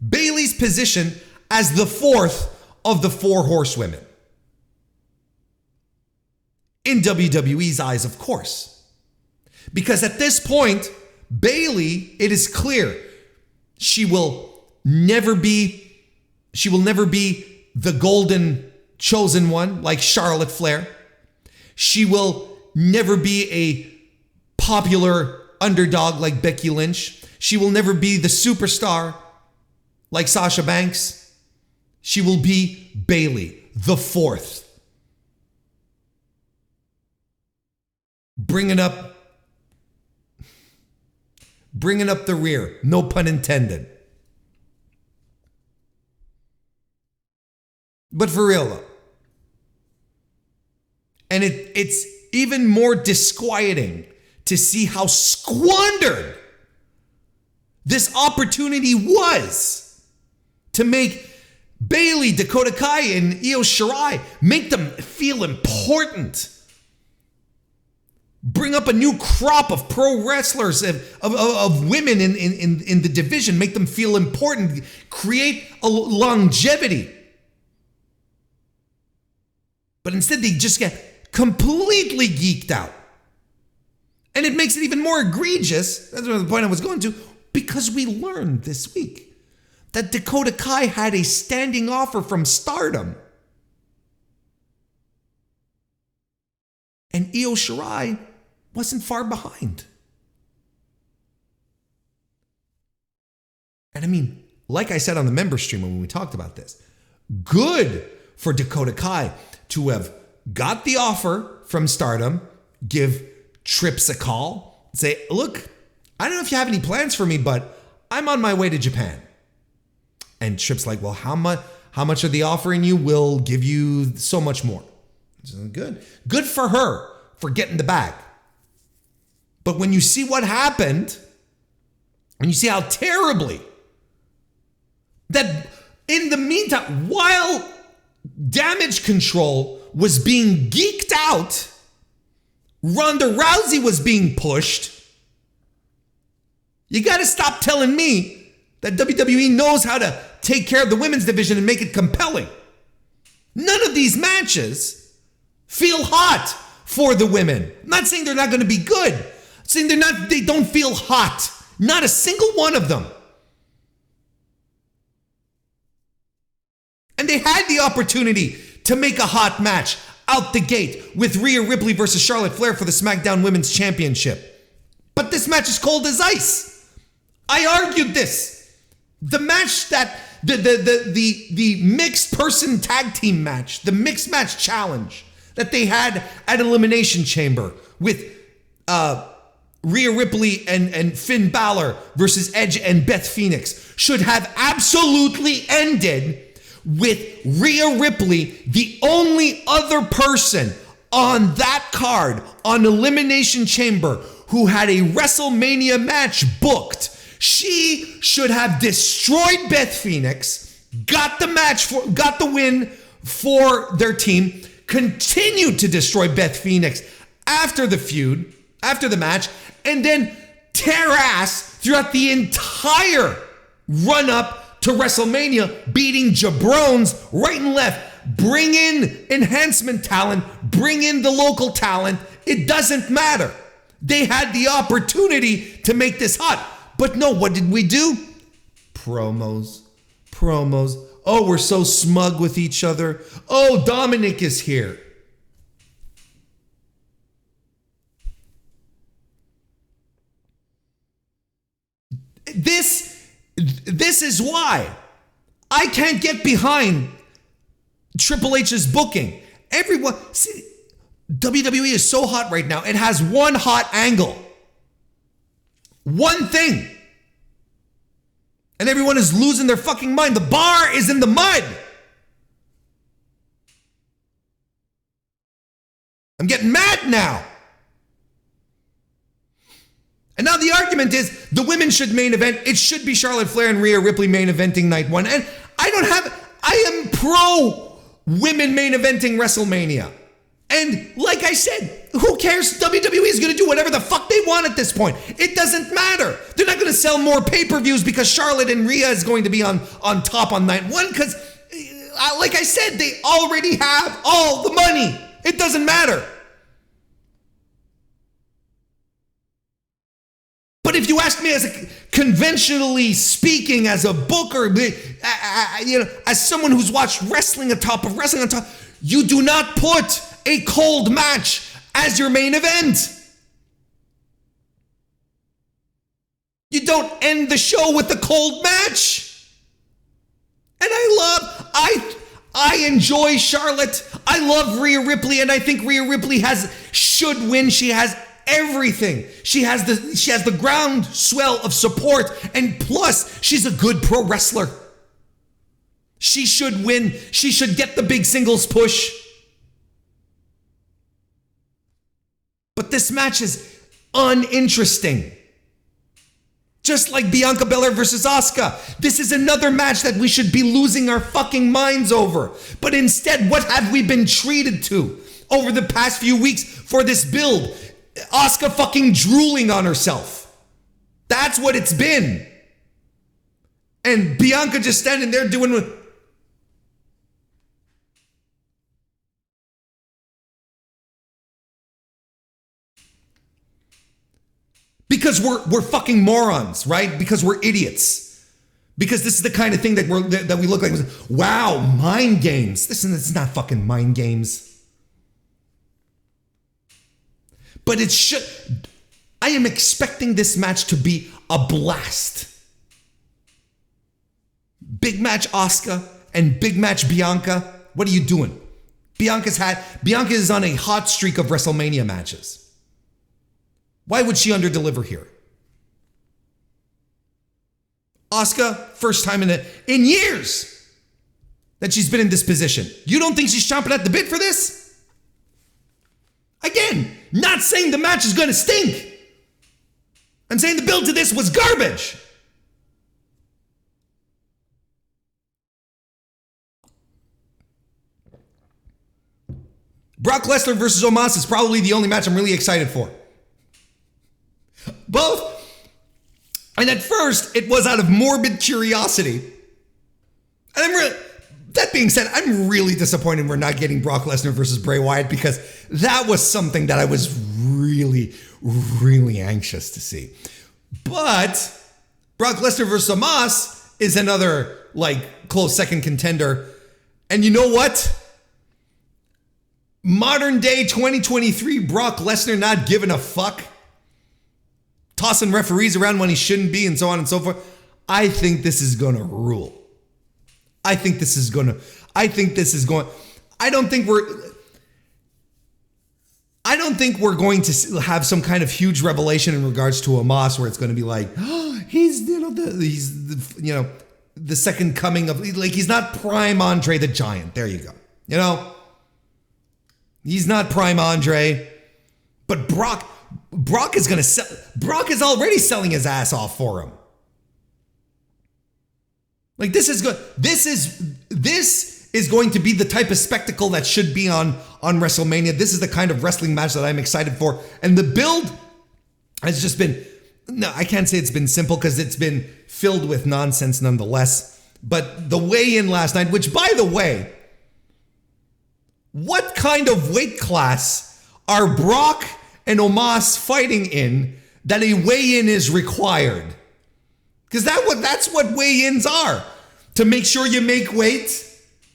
Speaker 1: Bayley's position as the 4th of the 4 horsewomen. In WWE's eyes, of course. Because at this point, Bayley, it is clear, she will never be the golden chosen one like Charlotte Flair. She will never be a popular underdog like Becky Lynch. She will never be the superstar like Sasha Banks. She will be Bayley, the 4th. Bringing up bringing up the rear. No pun intended. But for real though. And it's even more disquieting to see how squandered this opportunity was to make Bayley, Dakota Kai, and Io Shirai, make them feel important. Bring up a new crop of pro wrestlers, of women in the division, make them feel important, create a longevity. But instead they just get completely geeked out. And it makes it even more egregious, that's the point I was going to, because we learned this week that Dakota Kai had a standing offer from Stardom. And Io Shirai wasn't far behind. And I mean, like I said on the member stream when we talked about this, good for Dakota Kai to have got the offer from Stardom, give Trips a call, say, look, I don't know if you have any plans for me, but I'm on my way to Japan. And Tripp's like, well, how much are they offering you? We'll give you so much more. So good for her for getting the bag. But when you see what happened, and you see how terribly that in the meantime, while Damage Control was being geeked out, Ronda Rousey was being pushed. You got to stop telling me that WWE knows how to take care of the women's division and make it compelling. None of these matches feel hot for the women. I'm not saying they're not going to be good. I'm saying they don't feel hot. Not a single one of them. And they had the opportunity to make a hot match out the gate with Rhea Ripley versus Charlotte Flair for the SmackDown Women's Championship. But this match is cold as ice. I argued this. The match that the mixed person tag team match, the mixed match challenge that they had at Elimination Chamber with Rhea Ripley and Finn Balor versus Edge and Beth Phoenix should have absolutely ended with Rhea Ripley, the only other person on that card on Elimination Chamber who had a WrestleMania match booked. She should have destroyed Beth Phoenix, got the win for their team, continued to destroy Beth Phoenix after the feud, after the match, and then tear ass throughout the entire run-up to WrestleMania, beating jabrones right and left. Bring in enhancement talent, bring in the local talent. It doesn't matter. They had the opportunity to make this hot. But no, what did we do? Promos. Oh, we're so smug with each other. Oh, Dominic is here. This is why I can't get behind Triple H's booking. Everyone, see, WWE is so hot right now. It has one hot angle. One thing. And everyone is losing their fucking mind. The bar is in the mud. I'm getting mad now. And now the argument is the women should main event. It should be Charlotte Flair and Rhea Ripley main eventing night one. And I am pro women main eventing WrestleMania. And like I said, who cares? WWE is going to do whatever the fuck they want at this point. It doesn't matter. They're not going to sell more pay-per-views because Charlotte and Rhea is going to be on top on night one because, like I said, they already have all the money. It doesn't matter. But if you ask me, conventionally speaking, as a booker, as someone who's watched wrestling on top of wrestling on top, you do not put a cold match as your main event. You don't end the show with a cold match. And I enjoy Charlotte. I love Rhea Ripley, and I think Rhea Ripley should win. She has everything. She has the groundswell of support, and plus she's a good pro wrestler. She should win. She should get the big singles push. But this match is uninteresting. Just like Bianca Belair versus Asuka. This is another match that we should be losing our fucking minds over. But instead, what have we been treated to over the past few weeks for this build? Asuka fucking drooling on herself. That's what it's been. And Bianca just standing there doing what... Because we're fucking morons, right? Because we're idiots. Because this is the kind of thing that we look like. Wow, mind games. Listen, it's not fucking mind games. But it should. I am expecting this match to be a blast. Big match Asuka and big match Bianca. What are you doing? Bianca is on a hot streak of WrestleMania matches. Why would she underdeliver here? Asuka, first time in years that she's been in this position. You don't think she's chomping at the bit for this? Again, not saying the match is going to stink. I'm saying the build to this was garbage. Brock Lesnar versus Omos is probably the only match I'm really excited for. Both. And at first, it was out of morbid curiosity. And that being said, I'm really disappointed we're not getting Brock Lesnar versus Bray Wyatt, because that was something that I was really, really anxious to see. But Brock Lesnar versus Omos is another, close second contender. And you know what? Modern day 2023 Brock Lesnar not giving a fuck. Tossing referees around when he shouldn't be, and so on and so forth. I think this is going to rule. I don't think we're going to have some kind of huge revelation in regards to Omos, where it's going to be like, oh, he's the second coming of, he's not prime Andre the Giant. There you go. He's not prime Andre, but Brock is going to sell. Brock is already selling his ass off for him. This is good. This is going to be the type of spectacle that should be on WrestleMania. This is the kind of wrestling match that I'm excited for. And the build has just been, no, I can't say it's been simple, because it's been filled with nonsense nonetheless. But the weigh-in last night, which, by the way, what kind of weight class are Brock and Omos fighting in that a weigh-in is required? Because that's what weigh-ins are. To make sure you make weight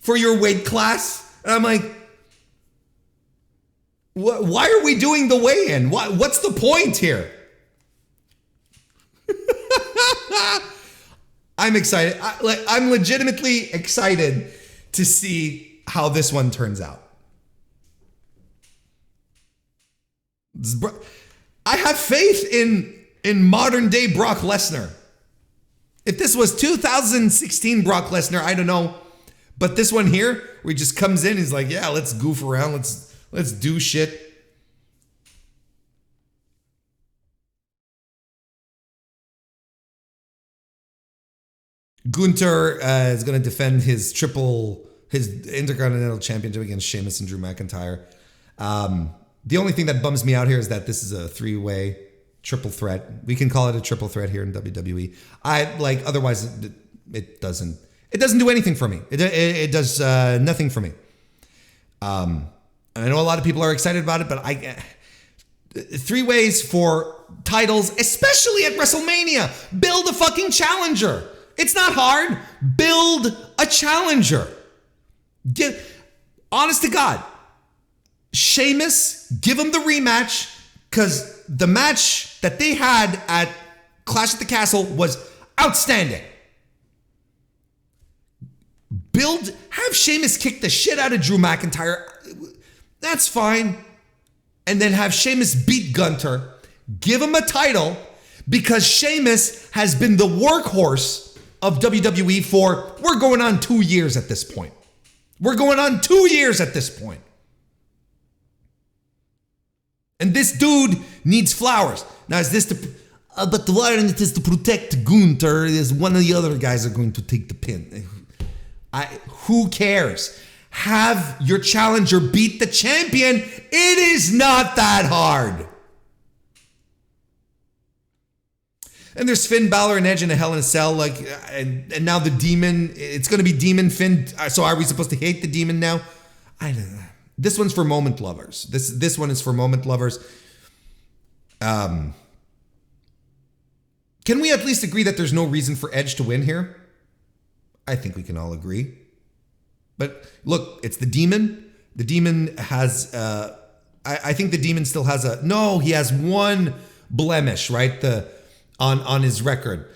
Speaker 1: for your weight class. And I'm like, why are we doing the weigh-in? What's the point here? I'm excited. I'm legitimately excited to see how this one turns out. I have faith in modern day Brock Lesnar. If this was 2016 Brock Lesnar, I don't know. But this one here, where he just comes in, he's like, yeah, let's goof around. Let's do shit. Gunther is going to defend his Intercontinental Championship against Sheamus and Drew McIntyre. The only thing that bums me out here is that this is a three-way triple threat. We can call it a triple threat here in WWE. Otherwise it doesn't do anything for me. It does nothing for me. And I know a lot of people are excited about it, but three ways for titles, especially at WrestleMania. Build a fucking challenger. It's not hard. Build a challenger. Honest to God, Sheamus, give him the rematch, because the match that they had at Clash at the Castle was outstanding. Have Sheamus kick the shit out of Drew McIntyre. That's fine. and then have Sheamus beat Gunter, give him a title, because Sheamus has been the workhorse of WWE for, we're going on 2 years at this point. We're going on 2 years at this point. And this dude needs flowers. Now, is this but why it is to protect Gunther? Is one of the other guys are going to take the pin? Who cares? Have your challenger beat the champion. It is not that hard. And there's Finn Balor and Edge in a Hell in a Cell, and now the Demon. It's going to be Demon Finn. So are we supposed to hate the Demon now? I don't know. This one's for moment lovers. This one is for moment lovers. Can we at least agree that there's no reason for Edge to win here? I think we can all agree. But look, it's the Demon. The Demon has, I think the Demon still has he has one blemish, right? On his record.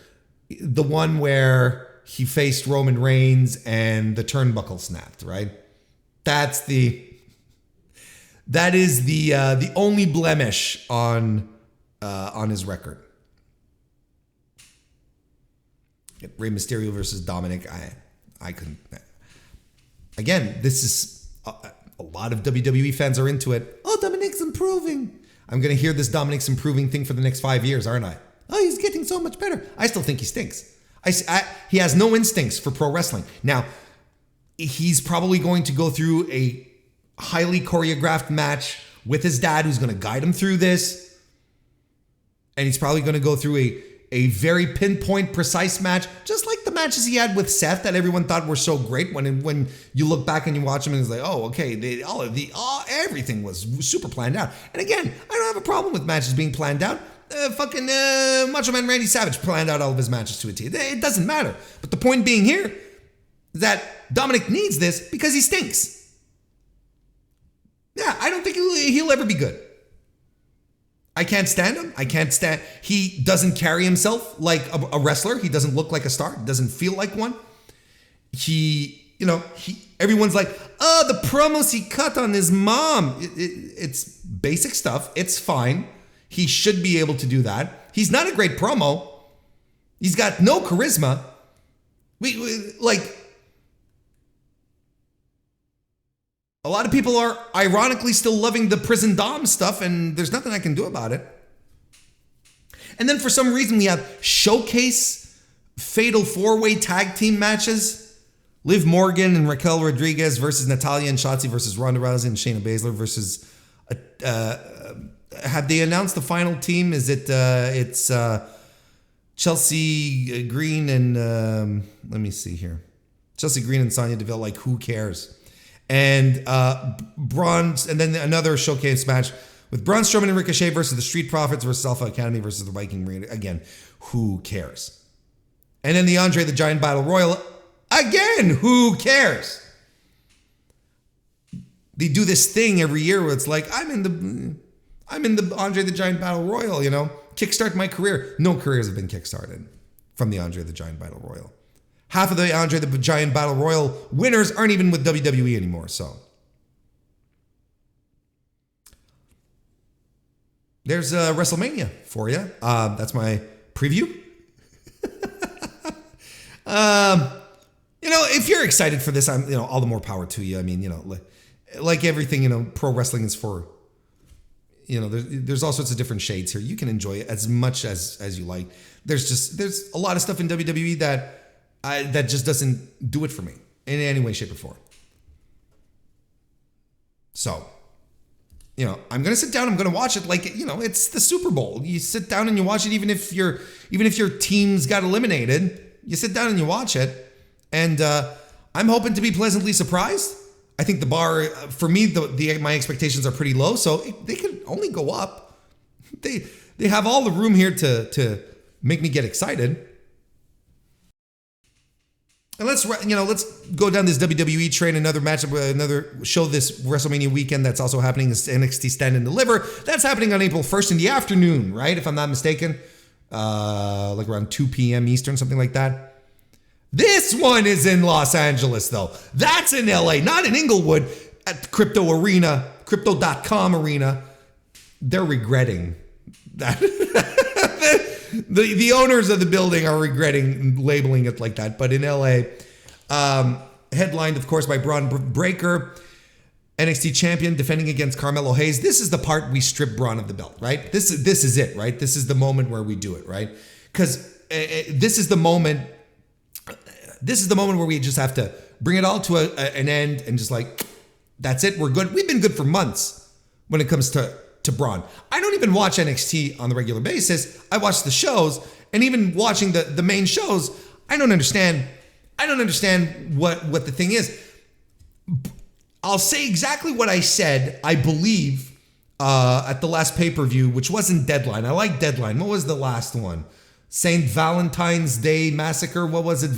Speaker 1: The one where he faced Roman Reigns and the turnbuckle snapped, right? That is the only blemish on his record. Rey Mysterio versus Dominic. I couldn't. Again, this is a lot of WWE fans are into it. Oh, Dominic's improving. I'm gonna hear this Dominic's improving thing for the next 5 years, aren't I? Oh, he's getting so much better. I still think he stinks. He has no instincts for pro wrestling. Now, he's probably going to go through a highly choreographed match with his dad, who's going to guide him through this. And he's probably going to go through a very pinpoint, precise match, just like the matches he had with Seth that everyone thought were so great. When you look back and you watch them, and it's like, oh, okay, everything was super planned out. And again, I don't have a problem with matches being planned out. Macho Man Randy Savage planned out all of his matches to a T. It doesn't matter. But the point being here is that Dominic needs this because he stinks. Yeah, I don't think he'll ever be good. I can't stand him. He doesn't carry himself like a wrestler. He doesn't look like a star. He doesn't feel like one. Everyone's like, oh, the promos he cut on his mom. It's basic stuff. It's fine. He should be able to do that. He's not a great promo. He's got no charisma. A lot of people are ironically still loving the prison dom stuff, and there's nothing I can do about it. And then for some reason we have showcase fatal 4-way tag team matches. Liv Morgan and Raquel Rodriguez versus Natalya and Shotzi versus Ronda Rousey and Shayna Baszler versus have they announced the final team? Is it it's Chelsea Green and let me see here. Chelsea Green and Sonya Deville, like who cares? And Braun, and then another showcase match with Braun Strowman and Ricochet versus the Street Profits versus Alpha Academy versus the Viking Raid. Again, who cares? And then the Andre the Giant Battle Royal. Again, who cares? They do this thing every year where it's like, I'm in the Andre the Giant Battle Royal, kickstart my career. No careers have been kickstarted from the Andre the Giant Battle Royal. Half of the Andre the Giant Battle Royal winners aren't even with WWE anymore, so. There's WrestleMania for you. That's my preview. If you're excited for this, I'm, all the more power to you. I mean, like everything, pro wrestling is for, there's all sorts of different shades here. You can enjoy it as much as you like. There's a lot of stuff in WWE that just doesn't do it for me in any way, shape, or form. So, I'm gonna sit down. I'm gonna watch it like it's the Super Bowl. You sit down and you watch it, even if your team's got eliminated. You sit down and you watch it, and I'm hoping to be pleasantly surprised. I think the bar for me, my expectations are pretty low, so they could only go up. They have all the room here to make me get excited. And let's go down this WWE train. Another matchup, another show this WrestleMania weekend that's also happening is NXT Stand and Deliver. That's happening on April 1st in the afternoon, right? If I'm not mistaken, like around 2 p.m. Eastern, something like that. This one is in Los Angeles, though. That's in LA, not in Inglewood at Crypto.com Arena. they're regretting that. the owners of the building are regretting labeling it like that. But in LA, headlined, of course, by Braun Breaker, NXT champion, defending against Carmelo Hayes. This is the part we strip Braun of the belt, right? This is it, right? This is the moment where we do it, right? Because this is the moment. This is the moment where we just have to bring it all to an end and just like, that's it. We're good. We've been good for months when it comes to Braun. I don't even watch NXT on the regular basis. I watch the shows, and even watching the main shows, I don't understand what the thing is. I'll say exactly what I said, I believe, at the last pay-per-view, which wasn't Deadline. I like Deadline. What was the last one? St. Valentine's Day Massacre. What was it?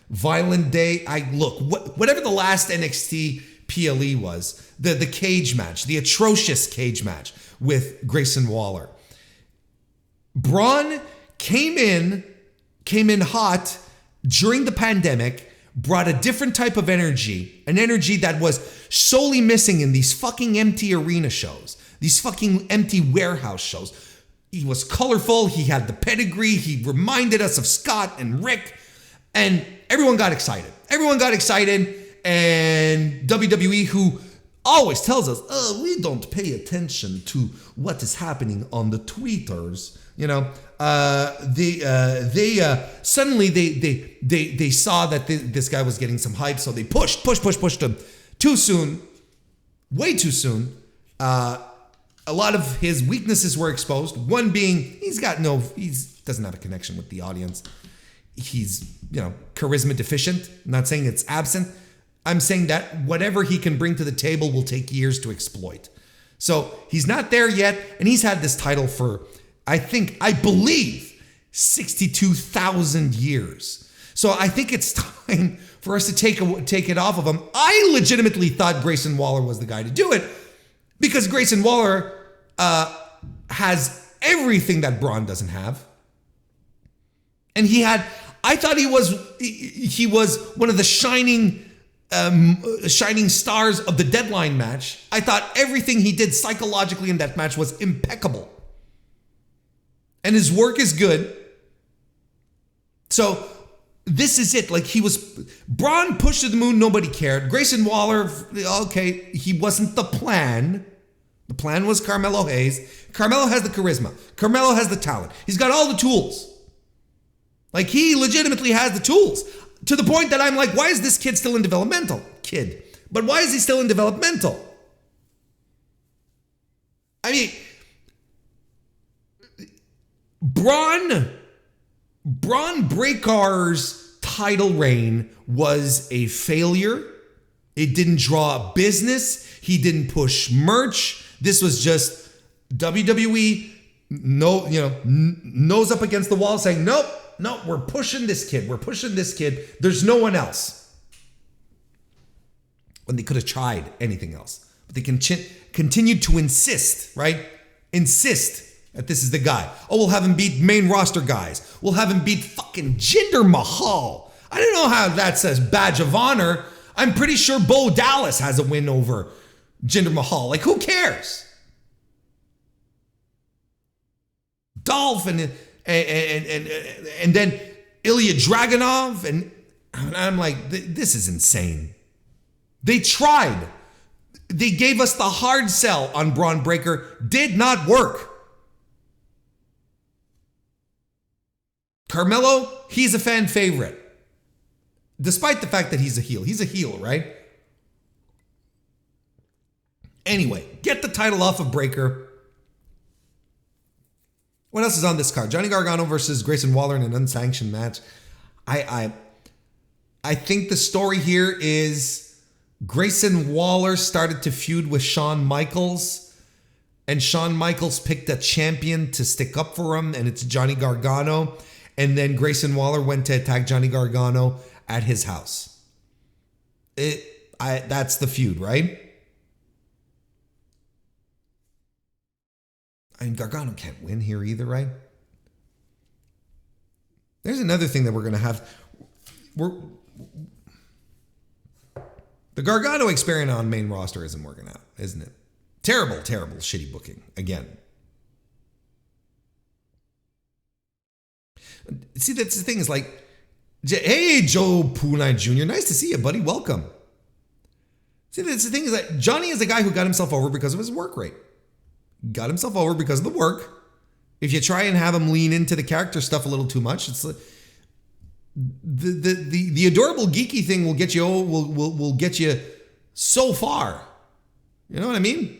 Speaker 1: Violent Day. Whatever the last NXT PLE was, the cage match, the atrocious cage match with Grayson Waller. Braun came in hot during the pandemic, brought a different type of energy, an energy that was solely missing in these fucking empty arena shows, these fucking empty warehouse shows. He was colorful, he had the pedigree, he reminded us of Scott and Rick, and everyone got excited. And WWE, who always tells us, we don't pay attention to what is happening on the tweeters, suddenly they saw that this guy was getting some hype, so they pushed him too soon, way too soon. A lot of his weaknesses were exposed. One being he doesn't have a connection with the audience. He's charisma deficient. I'm not saying it's absent. I'm saying that whatever he can bring to the table will take years to exploit. So he's not there yet, and he's had this title for I believe 62,000 years. So I think it's time for us to take it off of him. I legitimately thought Grayson Waller was the guy to do it because Grayson Waller has everything that Braun doesn't have. And I thought he was one of the shining stars of the Deadline match. I thought everything he did psychologically in that match was impeccable. And his work is good. So this is it. Braun pushed to the moon, nobody cared. Grayson Waller, okay, he wasn't the plan. The plan was Carmelo Hayes. Carmelo has the charisma. Carmelo has the talent. He's got all the tools. He legitimately has the tools. To the point that I'm like, why is this kid still in developmental? But why is he still in developmental? I mean, Braun Breaker's title reign was a failure. It didn't draw business. He didn't push merch. This was just WWE, nose up against the wall saying, nope, we're pushing this kid. There's no one else. When they could have tried anything else. But they continued to insist, right? Insist that this is the guy. Oh, we'll have him beat main roster guys. We'll have him beat fucking Jinder Mahal. I don't know how that says badge of honor. I'm pretty sure Bo Dallas has a win over Jinder Mahal. Who cares? Dolph and then Ilya Dragunov, and I'm like, this is insane. They tried. They gave us the hard sell on Braun Breaker. Did not work. Carmelo, he's a fan favorite. Despite the fact that he's a heel. He's a heel, right? Anyway, get the title off of Breaker. What else is on this card? Johnny Gargano versus Grayson Waller in an unsanctioned match. I think the story here is Grayson Waller started to feud with Shawn Michaels, and Shawn Michaels picked a champion to stick up for him, and it's Johnny Gargano. And then Grayson Waller went to attack Johnny Gargano at his house. That's the feud, right? I mean, Gargano can't win here either, right? There's another thing that we're going to have. The Gargano experiment on main roster isn't working out, isn't it? Terrible, terrible, shitty booking again. See, that's the thing is like, hey, Joe Punai Jr., nice to see you, buddy. Welcome. See, that's the thing is that Johnny is a guy who got himself over because of his work rate. Got himself over because of the work. If you try and have him lean into the character stuff a little too much, it's the adorable geeky thing will get you will get you so far. You know what I mean?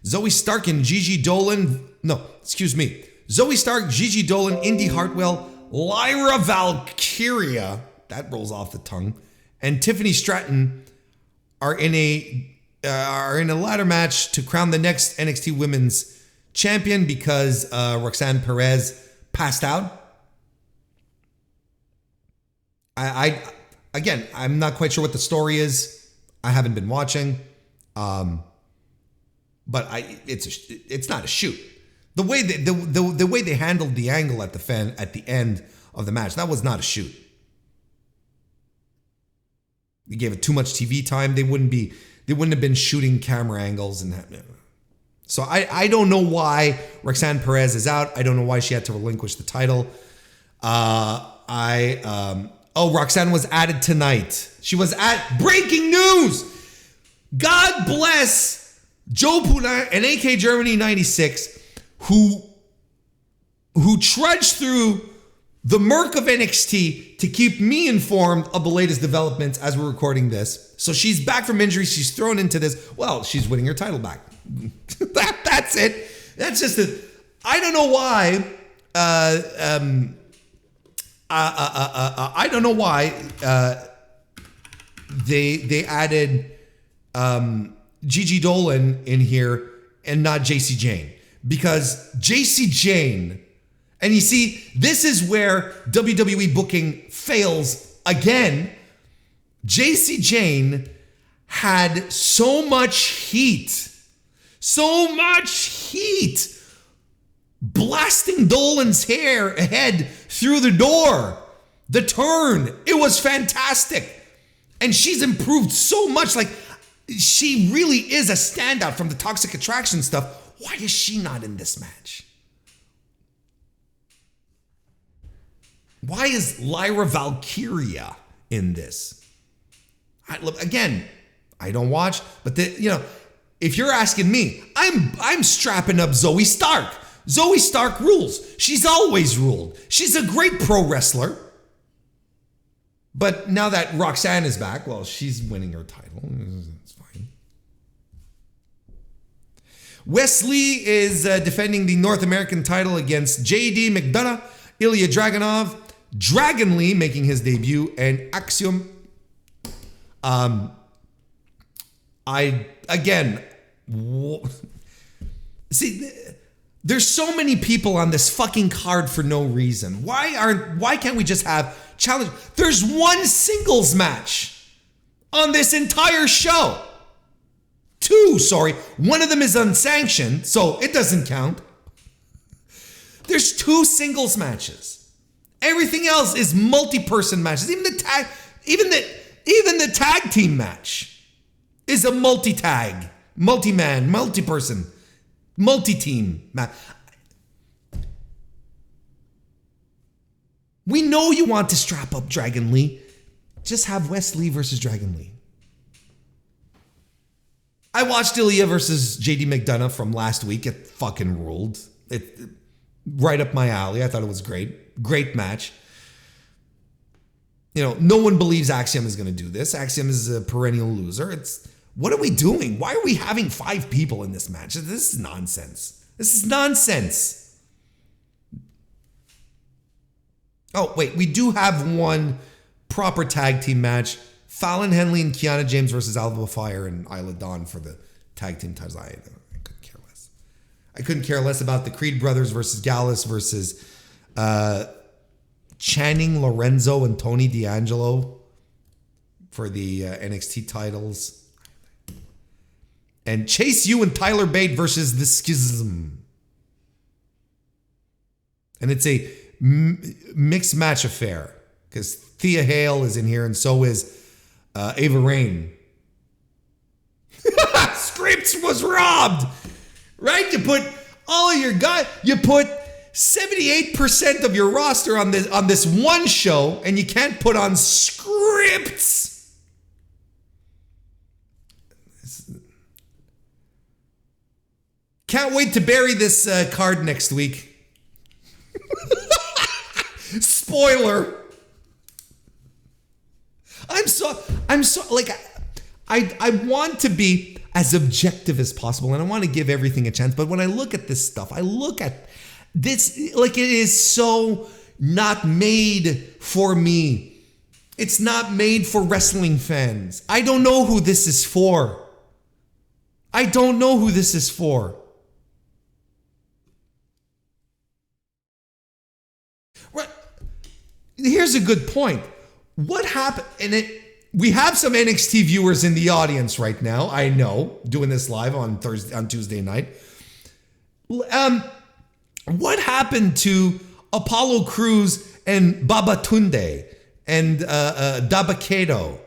Speaker 1: Zoe Stark and Gigi Dolan. No, excuse me. Zoe Stark, Gigi Dolan, Indy Hartwell, Lyra Valkyria, that rolls off the tongue, and Tiffany Stratton are in a ladder match to crown the next NXT Women's Champion because Roxanne Perez passed out. I'm not quite sure what the story is. I haven't been watching, but it's not a shoot. The way they handled the angle at the end of the match, that was not a shoot. They gave it too much TV time. They wouldn't have been shooting camera angles and that. So I don't know why Roxanne Perez is out. I don't know why she had to relinquish the title. Roxanne was added tonight. She was at breaking news. God bless Joe Puna and AK Germany 96, who trudged through the murk of NXT to keep me informed of the latest developments as we're recording this. So she's back from injury. She's thrown into this. Well, she's winning her title back. That's it. That's just it. I don't know why. I don't know why they added Gigi Dolan in here and not JC Jane, because JC Jane. And you see, this is where WWE booking fails again. JC Jane had so much heat blasting Dolan's head through the door. The turn, it was fantastic. And she's improved so much. Like, she really is a standout from the Toxic Attraction stuff. Why is she not in this match? Why is Lyra Valkyria in this? I don't watch, but if you're asking me, I'm strapping up Zoe Stark. Zoe Stark rules. She's always ruled. She's a great pro wrestler. But now that Roxanne is back, well, she's winning her title. It's fine. Wesley is defending the North American title against JD McDonough, Ilya Dragunov, Dragon Lee making his debut, and Axiom. See, there's so many people on this fucking card for no reason. Why can't we just have challenge? There's one singles match on this entire show. Two, sorry. One of them is unsanctioned, so it doesn't count. There's two singles matches. Everything else is multi-person matches. Even the tag team match is a multi-tag, multi-man, multi-person, multi-team match. We know you want to strap up Dragon Lee. Just have Wes Lee versus Dragon Lee. I watched Ilya versus JD McDonough from last week. It fucking ruled. It right up my alley. I thought it was great. Great match. No one believes Axiom is going to do this. Axiom is a perennial loser. What are we doing? Why are we having 5 people in this match? This is nonsense. Oh, wait. We do have one proper tag team match. Fallon Henley and Kiana James versus Alba Fire and Isla Dawn for the tag team titles. I couldn't care less. I couldn't care less about the Creed brothers versus Gallus versus Channing Lorenzo and Tony D'Angelo for the NXT titles. And Chase U and Tyler Bate versus The Schism. And it's a mixed match affair because Thea Hale is in here and so is Ava Rain. scripts was robbed, right? You put all of your guys, you put 78% of your roster on this one show, and you can't put on scripts. Can't wait to bury this card next week. Spoiler. I'm so like I want to be as objective as possible, and I want to give everything a chance. But when I look at this stuff, I look at this like it is so not made for me. It's not made for wrestling fans. I don't know who this is for. I don't know who this is for. Right. Here's a good point. What happened? And we have some NXT viewers in the audience right now. I know, doing this live on Tuesday night. What happened to Apollo Crews and Babatunde and Dabba-Kato,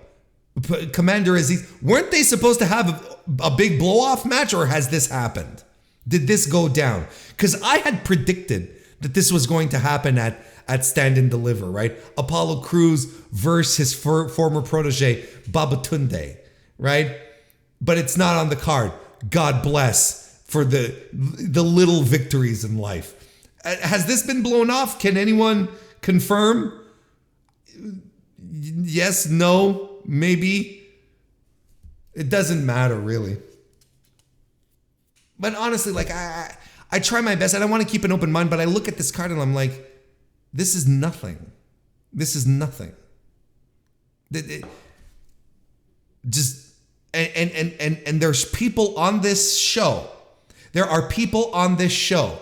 Speaker 1: Commander Aziz? Weren't they supposed to have a big blow-off match, or has this happened? Did this go down? Because I had predicted that this was going to happen at Stand and Deliver, right? Apollo Crews versus his former protege, Babatunde, right? But it's not on the card. God bless for the little victories in life. Has this been blown off? Can anyone confirm? Yes, no, maybe. It doesn't matter, really. But honestly, like, I try my best, and I want to keep an open mind, but I look at this card and I'm like, this is nothing. This is nothing. And there's people on this show. There are people on this show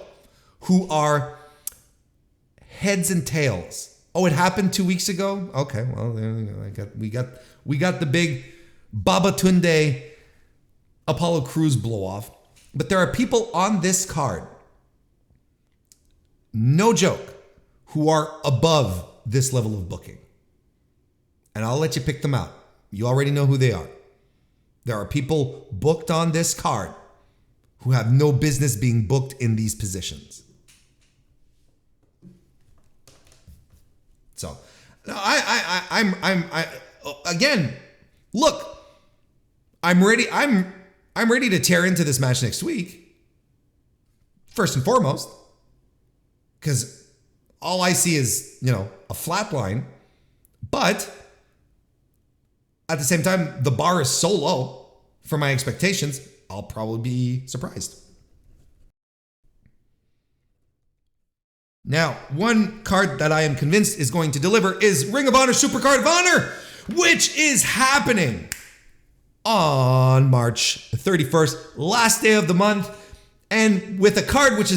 Speaker 1: who are heads and tails. Oh, it happened 2 weeks ago? Okay, well, there you go. We got the big Babatunde Apollo Crews blow off. But there are people on this card, no joke, who are above this level of booking. And I'll let you pick them out. You already know who they are. There are people booked on this card who have no business being booked in these positions. So, I'm again, look, I'm ready to tear into this match next week. First and foremost, because all I see is, a flat line. But at the same time, the bar is so low for my expectations, I'll probably be surprised. Now, one card that I am convinced is going to deliver is Ring of Honor SuperCard of Honor, which is happening on March 31st, last day of the month, and with a card which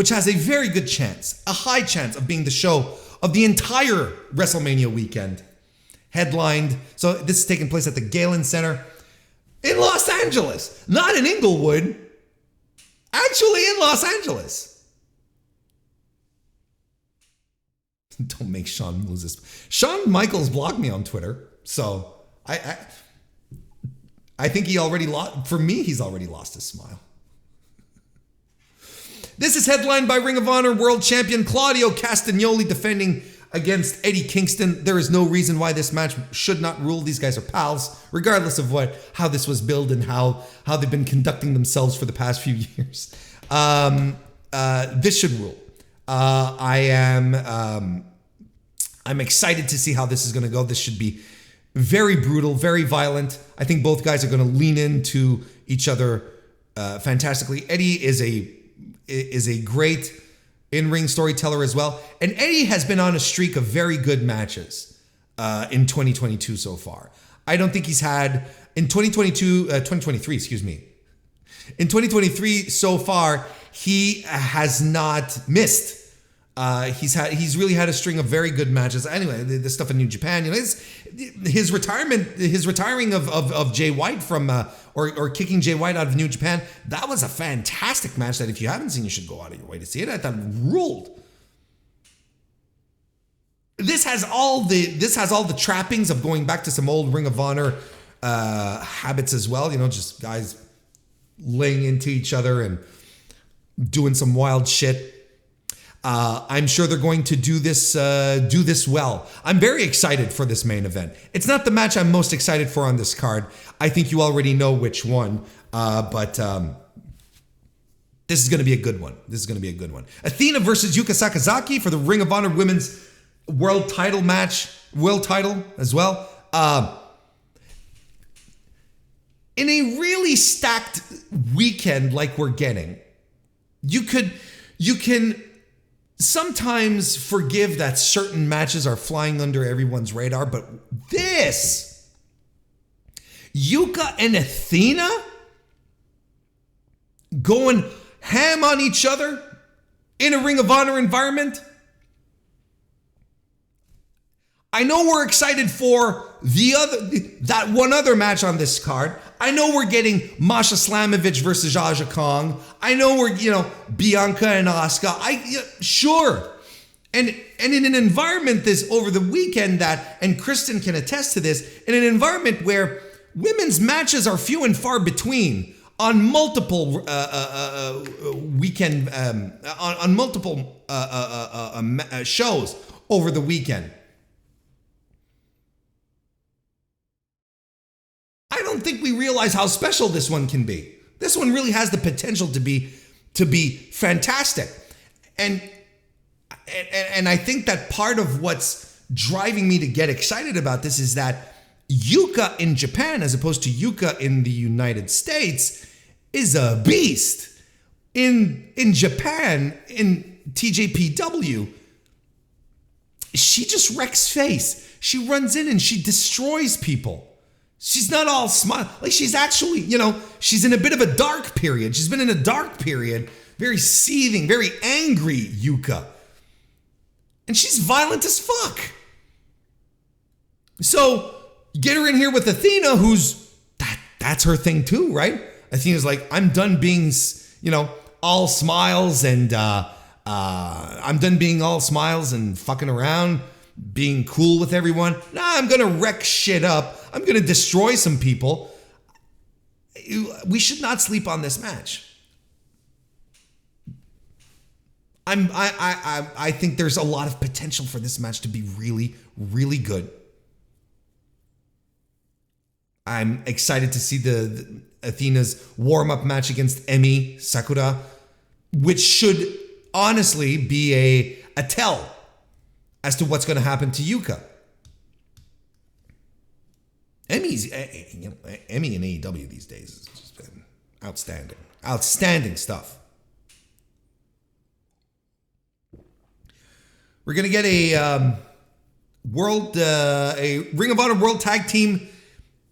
Speaker 1: has a very good chance, a high chance of being the show of the entire WrestleMania weekend. Headlined, so this is taking place at the Galen Center in Los Angeles, not in Inglewood, actually in Los Angeles. Don't make Shawn lose this. Shawn Michaels blocked me on Twitter, so I think he already lost. For me, he's already lost his smile. This is headlined by Ring of Honor World Champion Claudio Castagnoli defending against Eddie Kingston. There is no reason why this match should not rule. These guys are pals, regardless of how this was billed and how they've been conducting themselves for the past few years. This should rule. I'm excited to see how this is going to go. This should be very brutal, very violent. I think both guys are going to lean into each other fantastically. Eddie is a great in-ring storyteller as well. And Eddie has been on a streak of very good matches in 2022 so far. I don't think he's had, in 2023, excuse me. In 2023 so far, he has not missed. He's really had a string of very good matches. Anyway, the stuff in New Japan, his retiring of Jay White from or kicking Jay White out of New Japan, that was a fantastic match that if you haven't seen, you should go out of your way to see it. I thought it ruled. This has all the trappings of going back to some old Ring of Honor habits as well. Just guys laying into each other and doing some wild shit. I'm sure they're going to do this well. I'm very excited for this main event. It's not the match I'm most excited for on this card. I think you already know which one, but this is going to be a good one. Athena versus Yuka Sakazaki for the Ring of Honor Women's World Title match, world title as well. In a really stacked weekend like we're getting, you can sometimes forgive that certain matches are flying under everyone's radar, but this, Yuka and Athena going ham on each other in a Ring of Honor environment. I know we're excited for that one other match on this card. I know we're getting Masha Slamovich versus Aja Kong. I know we're, Bianca and Asuka. Sure. And in an environment this over the weekend and Kristen can attest to this, in an environment where women's matches are few and far between on multiple weekend, on multiple shows over the weekend. I don't think we realize how special this one can be. This one really has the potential to be fantastic. And I think that part of what's driving me to get excited about this is that Yuka in Japan, as opposed to Yuka in the United States, is a beast. In Japan, in TJPW, she just wrecks face. She runs in and she destroys people. She's not all smile. Like, she's actually, she's in a bit of a dark period. She's been in a dark period, very seething, very angry Yuka. And she's violent as fuck. So, get her in here with Athena, who's, that's her thing too, right? Athena's like, I'm done being, all smiles and, I'm done being all smiles and fucking around, being cool with everyone. Nah, I'm gonna wreck shit up. I'm gonna destroy some people. We should not sleep on this match. I think there's a lot of potential for this match to be really, really good. I'm excited to see the Athena's warm-up match against Emi Sakura, which should honestly be a tell as to what's going to happen to Yuka. Emi in AEW these days has just been outstanding. Outstanding stuff. We're going to get a Ring of Honor World Tag Team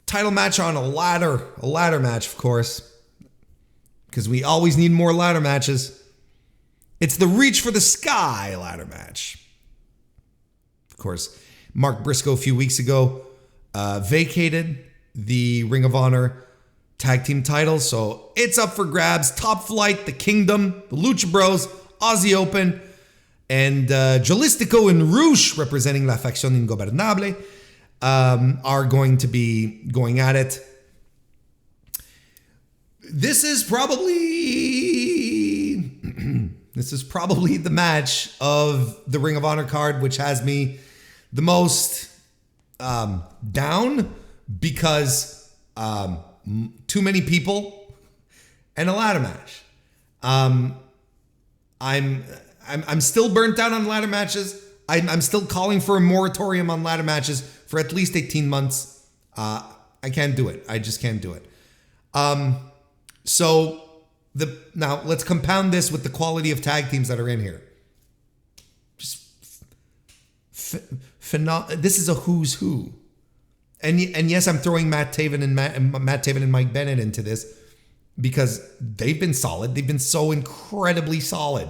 Speaker 1: title match on a ladder match, of course, because we always need more ladder matches. It's the Reach for the Sky ladder match. Of course, Mark Briscoe a few weeks ago vacated the Ring of Honor tag team titles, so it's up for grabs. Top Flight, The Kingdom, the Lucha Bros, Aussie Open, and Jalistico and Rush, representing La Facción Ingobernable, are going to be going at it. This is probably the match of the Ring of Honor card which has me the most down, because too many people and a ladder match. I'm still burnt out on ladder matches. I'm still calling for a moratorium on ladder matches for at least 18 months. I can't do it. I just can't do it. Now let's compound this with the quality of tag teams that are in here. This is a who's who. And yes, I'm throwing Matt Taven and Mike Bennett into this because they've been solid. They've been so incredibly solid.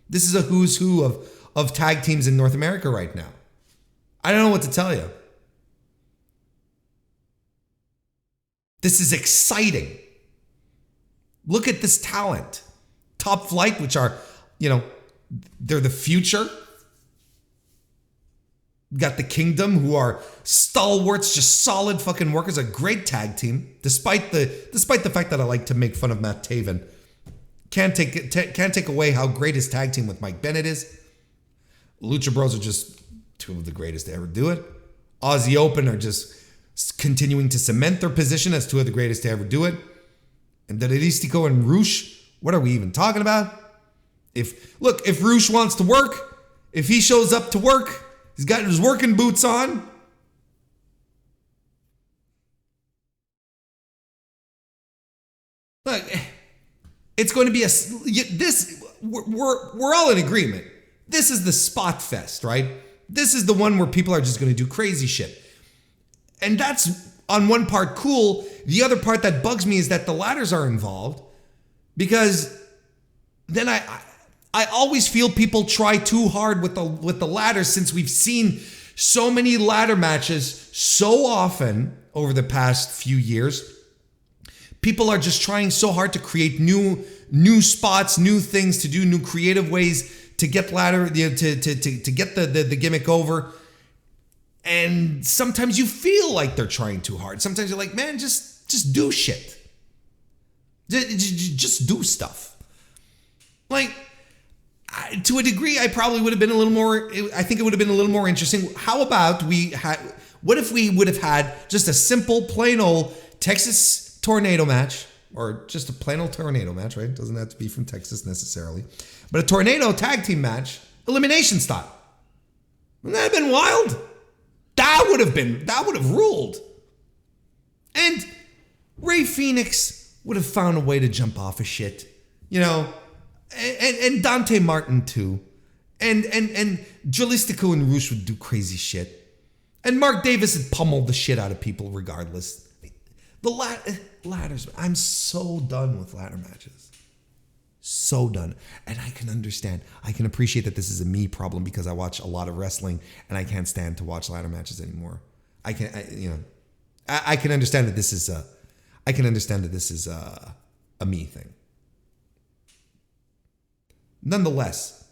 Speaker 1: This is a who's who of tag teams in North America right now. I don't know what to tell you. This is exciting. Look at this talent. Top Flight, which are, they're the future. Got the Kingdom, who are stalwarts, just solid fucking workers, a great tag team, despite the fact that I like to make fun of Matt Taven. Can't take away how great his tag team with Mike Bennett is. Lucha Bros are just two of the greatest to ever do it. Aussie Open are just continuing to cement their position as two of the greatest to ever do it. And Delistico and Roosh, what are we even talking about? If Roosh wants to work, if he shows up to work, he's got his working boots on. Look, it's going to be we're all in agreement. This is the spot fest, right? This is the one where people are just going to do crazy shit. And that's on one part cool. The other part that bugs me is that the ladders are involved, because then I always feel people try too hard with the ladders, since we've seen so many ladder matches so often over the past few years. People are just trying so hard to create new spots, new things to do, new creative ways to get ladder to get the gimmick over. And sometimes you feel like they're trying too hard. Sometimes you're like, man, just do shit. Just do stuff. Like, to a degree, I probably would have been a little more, I think it would have been a little more interesting. How about what if we would have had just a simple, plain old Texas tornado match, or just a plain old tornado match, right? It doesn't have to be from Texas necessarily, but a tornado tag team match, elimination style. Wouldn't that have been wild? That would have ruled. And Ray Phoenix would have found a way to jump off of shit, and Dante Martin too. And Jalistico and Roosh would do crazy shit. And Mark Davis had pummeled the shit out of people regardless. The ladders, I'm so done with ladder matches. So done. And I can appreciate that this is a me problem, because I watch a lot of wrestling and I can't stand to watch ladder matches anymore. I can understand that this is a me thing. Nonetheless,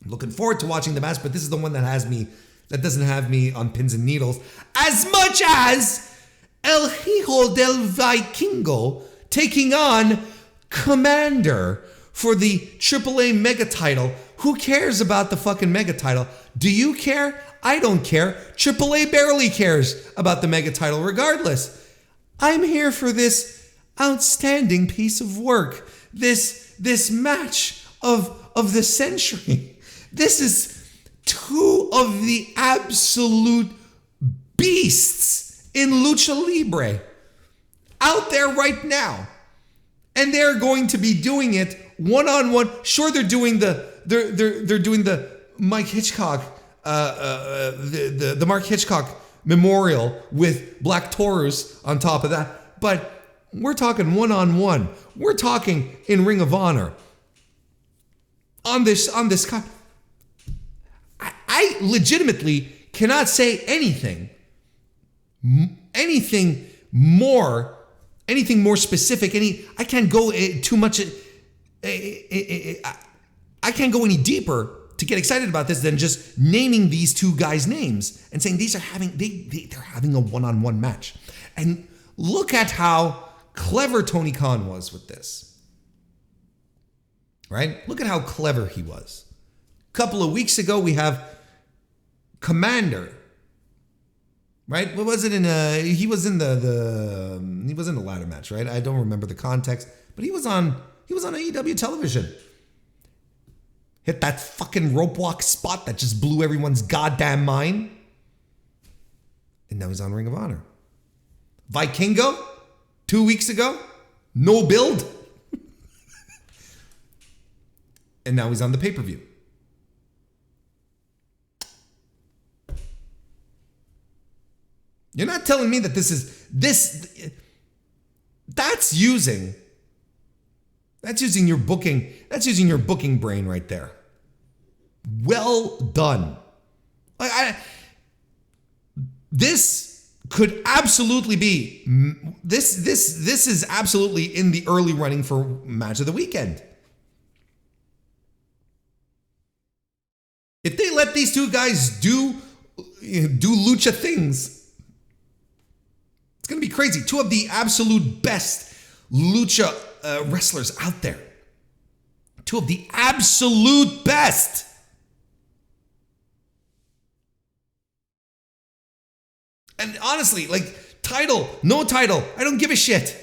Speaker 1: I'm looking forward to watching the match, but this is the one that doesn't have me on pins and needles as much as El Hijo del Vikingo taking on Commander for the AAA Mega Title. Who cares about the fucking Mega Title? Do you care? I don't care. AAA barely cares about the Mega Title regardless. I'm here for this outstanding piece of work. This match of the century. This is two of the absolute beasts in Lucha Libre out there right now. And they're going to be doing it one-on-one. Sure, they're doing the Mike Hitchcock, the Mark Hitchcock memorial with Black Taurus on top of that. But we're talking one-on-one. We're talking in Ring of Honor. On this, I legitimately cannot say anything more specific. I can't go too much. I can't go any deeper to get excited about this than just naming these two guys' names and saying they're having a one-on-one match. And look at how clever Tony Khan was with this. Right? Look at how clever he was. A couple of weeks ago, we have Commander. Right? What was it he was in the ladder match, right? I don't remember the context, but he was on AEW television. Hit that fucking rope walk spot that just blew everyone's goddamn mind. And now he's on Ring of Honor. Vikingo, 2 weeks ago, no build. And now he's on the pay-per-view. You're not telling me that that's using your booking brain right there. Well done. This could absolutely be this is absolutely in the early running for match of the weekend. If they let these two guys do do lucha things. It's going to be crazy. Two of the absolute best lucha wrestlers out there. Two of the absolute best. And honestly, like, title, no title, I don't give a shit.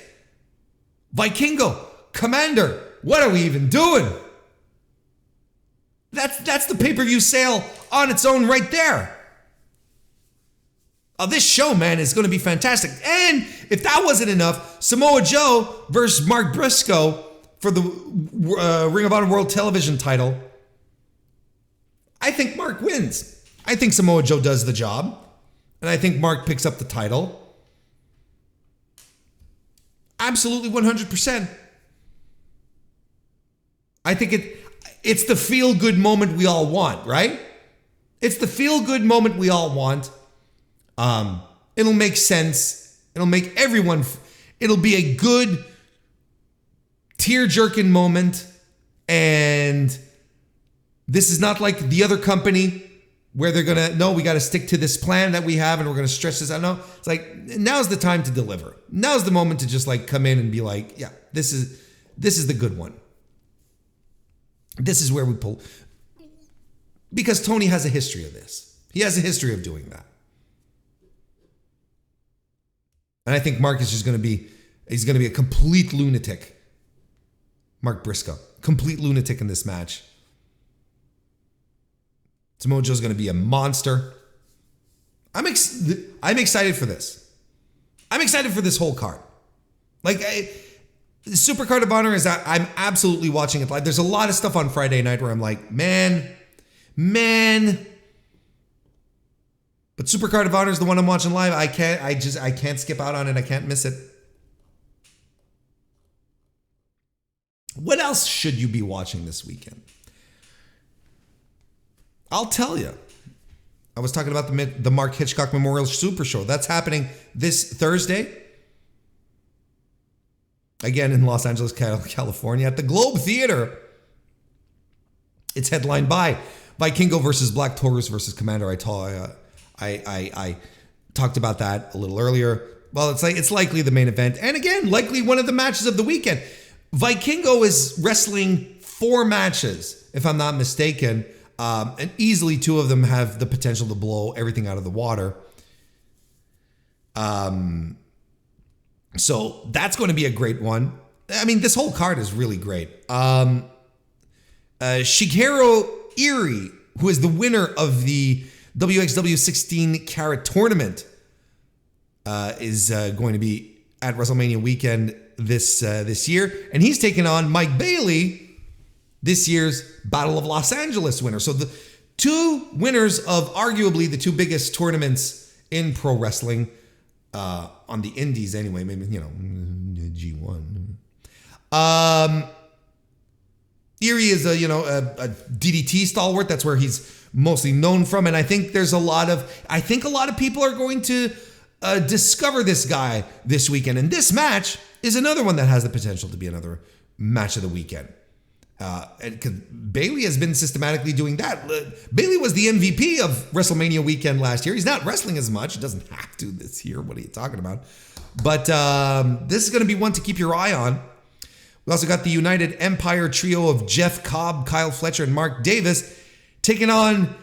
Speaker 1: Vikingo, Commander, what are we even doing? That's the pay-per-view sale on its own right there. This show, man, is going to be fantastic. And if that wasn't enough, Samoa Joe versus Mark Briscoe for the Ring of Honor World Television title. I think Mark wins. I think Samoa Joe does the job. And I think Mark picks up the title. Absolutely 100%. I think it's the feel-good moment we all want, right? It's the feel-good moment we all want. It'll make sense. It'll make everyone... It'll be a good tear-jerking moment. And this is not like the other company where they're going to... No, we got to stick to this plan that we have and we're going to stretch this out. No, it's like, now's the time to deliver. Now's the moment to just like come in and be like, yeah, this is the good one. This is where we pull... Because Tony has a history of this. He has a history of doing that. And I think Mark is just going to be... He's going to be a complete lunatic. Mark Briscoe. Complete lunatic in this match. Samoa Joe's going to be a monster. I'm excited for this. I'm excited for this whole card. Like... The SuperCard of Honor is that I'm absolutely watching it live. There's a lot of stuff on Friday night where I'm like, man. But SuperCard of Honor is the one I'm watching live. I can't skip out on it. I can't miss it. What else should you be watching this weekend? I'll tell you. I was talking about the Mark Hitchcock Memorial Super Show. That's happening this Thursday. Again, in Los Angeles, California, at the Globe Theater. It's headlined by Vikingo versus Black Taurus versus Commander. I talked about that a little earlier. Well, it's likely the main event. And again, likely one of the matches of the weekend. Vikingo is wrestling 4 matches, if I'm not mistaken. And easily 2 of them have the potential to blow everything out of the water. So that's going to be a great one. I mean, this whole card is really great. Shigeru Irie, who is the winner of the WXW 16 Carat Tournament, is going to be at WrestleMania weekend this year. And he's taking on Mike Bailey, this year's Battle of Los Angeles winner. So the 2 winners of arguably the 2 biggest tournaments in pro wrestling, on the indies anyway, maybe, G1. Erie is a DDT stalwart. That's where he's mostly known from. And I think a lot of people are going to discover this guy this weekend. And this match is another one that has the potential to be another match of the weekend. And Bailey has been systematically doing that. Bailey was the MVP of WrestleMania weekend last year. He's not wrestling as much. He doesn't have to this year. What are you talking about? But this is going to be one to keep your eye on. We also got the United Empire trio of Jeff Cobb, Kyle Fletcher, and Mark Davis taking on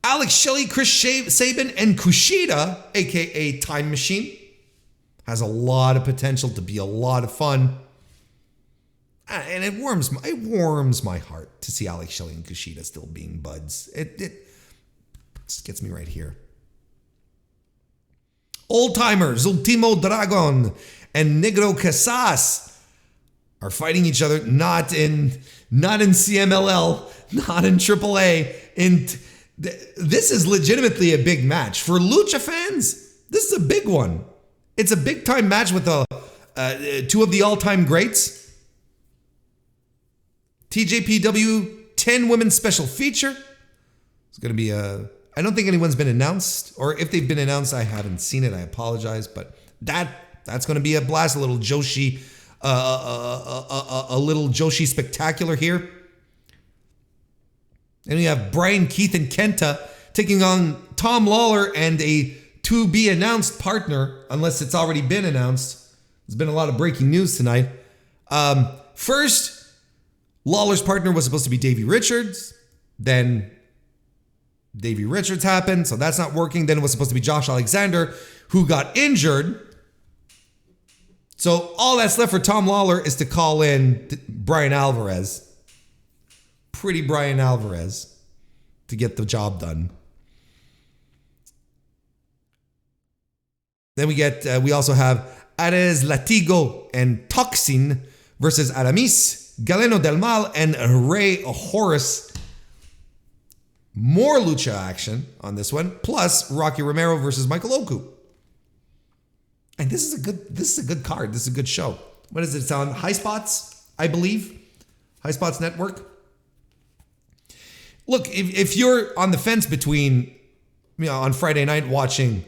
Speaker 1: Alex Shelley, Chris Sabin, and Kushida, a.k.a. Time Machine. Has a lot of potential to be a lot of fun. And it warms my heart to see Alex Shelley and Kushida still being buds. It just gets me right here. Old timers, Ultimo Dragon and Negro Casas are fighting each other, not in CMLL, not in AAA. This is legitimately a big match for lucha fans. This is a big one. It's a big time match with 2 of the all-time greats. TJPW 10 women special feature. It's going to be I don't think anyone's been announced, or if they've been announced, I haven't seen it. I apologize, but that's going to be a blast. A little Joshi, a little Joshi spectacular here. And we have Brian, Keith, and Kenta taking on Tom Lawler and a to-be-announced partner, unless it's already been announced. There's been a lot of breaking news tonight. First, Lawler's partner was supposed to be Davey Richards. Then Davey Richards happened, so that's not working. Then it was supposed to be Josh Alexander, who got injured. So all that's left for Tom Lawler is to call in Brian Alvarez. Pretty Brian Alvarez to get the job done. Then we also have Ares Latigo and Toxin versus Aramis, Galeno Del Mal, and Rey Horus. More lucha action on this one, plus Rocky Romero versus Michael Oku. And this is a good card. This is a good show. What is it? It's on High Spots, I believe. High Spots Network. Look, if you're on the fence between, on Friday night watching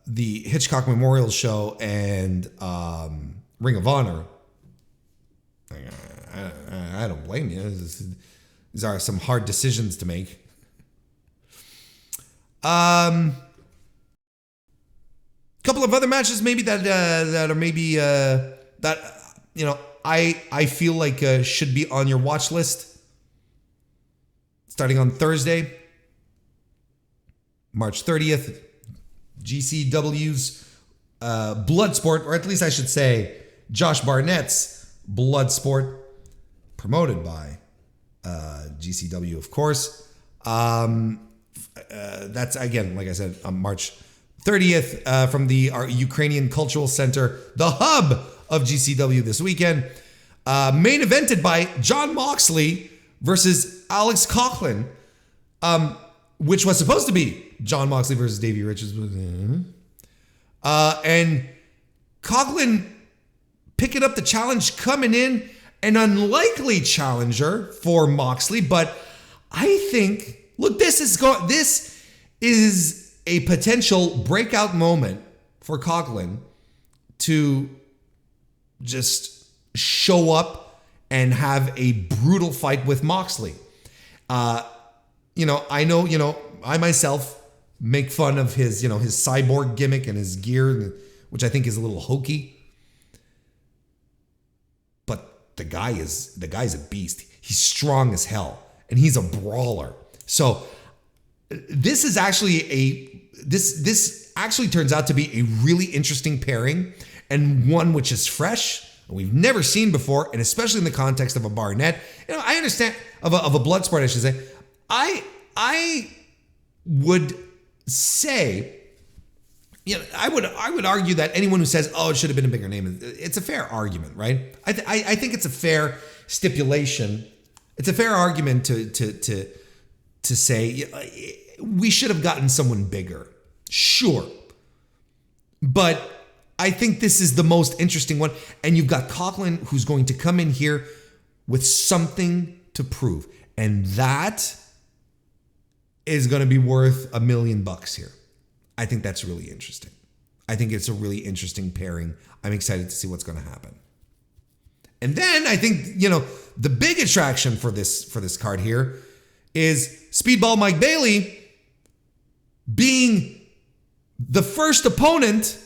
Speaker 1: the Hitchcock Memorial Show and Ring of Honor, I don't blame you. These are some hard decisions to make. Couple of other matches maybe that are maybe I feel like should be on your watch list. Starting on Thursday, March 30th, GCW's Bloodsport, or at least I should say Josh Barnett's Bloodsport, promoted by GCW, of course. That's, again, like I said, on March 30th from the Ukrainian Cultural Center, the hub of GCW this weekend. Main evented by Jon Moxley versus Alex Coughlin, which was supposed to be Jon Moxley versus Davey Richards. And Coughlin picking up the challenge, coming in, an unlikely challenger for Moxley, but I think, look, this is a potential breakout moment for Coughlin to just show up and have a brutal fight with Moxley. I know, I myself make fun of his cyborg gimmick and his gear, which I think is a little hokey. But the guy's a beast. He's strong as hell, and he's a brawler. So this is actually this actually turns out to be a really interesting pairing, and one which is fresh, and we've never seen before, and especially in the context of a Barnett. I understand of a Bloodsport, I should say. I would say, I would argue that anyone who says, "Oh, it should have been a bigger name," it's a fair argument, right? I think it's a fair stipulation. It's a fair argument to say we should have gotten someone bigger, sure, but I think this is the most interesting one, and you've got Coughlin who's going to come in here with something to prove, and that is going to be worth $1 million here. I think that's really interesting. I think it's a really interesting pairing. I'm excited to see what's going to happen. And then I think, the big attraction for this card here is Speedball Mike Bailey being the first opponent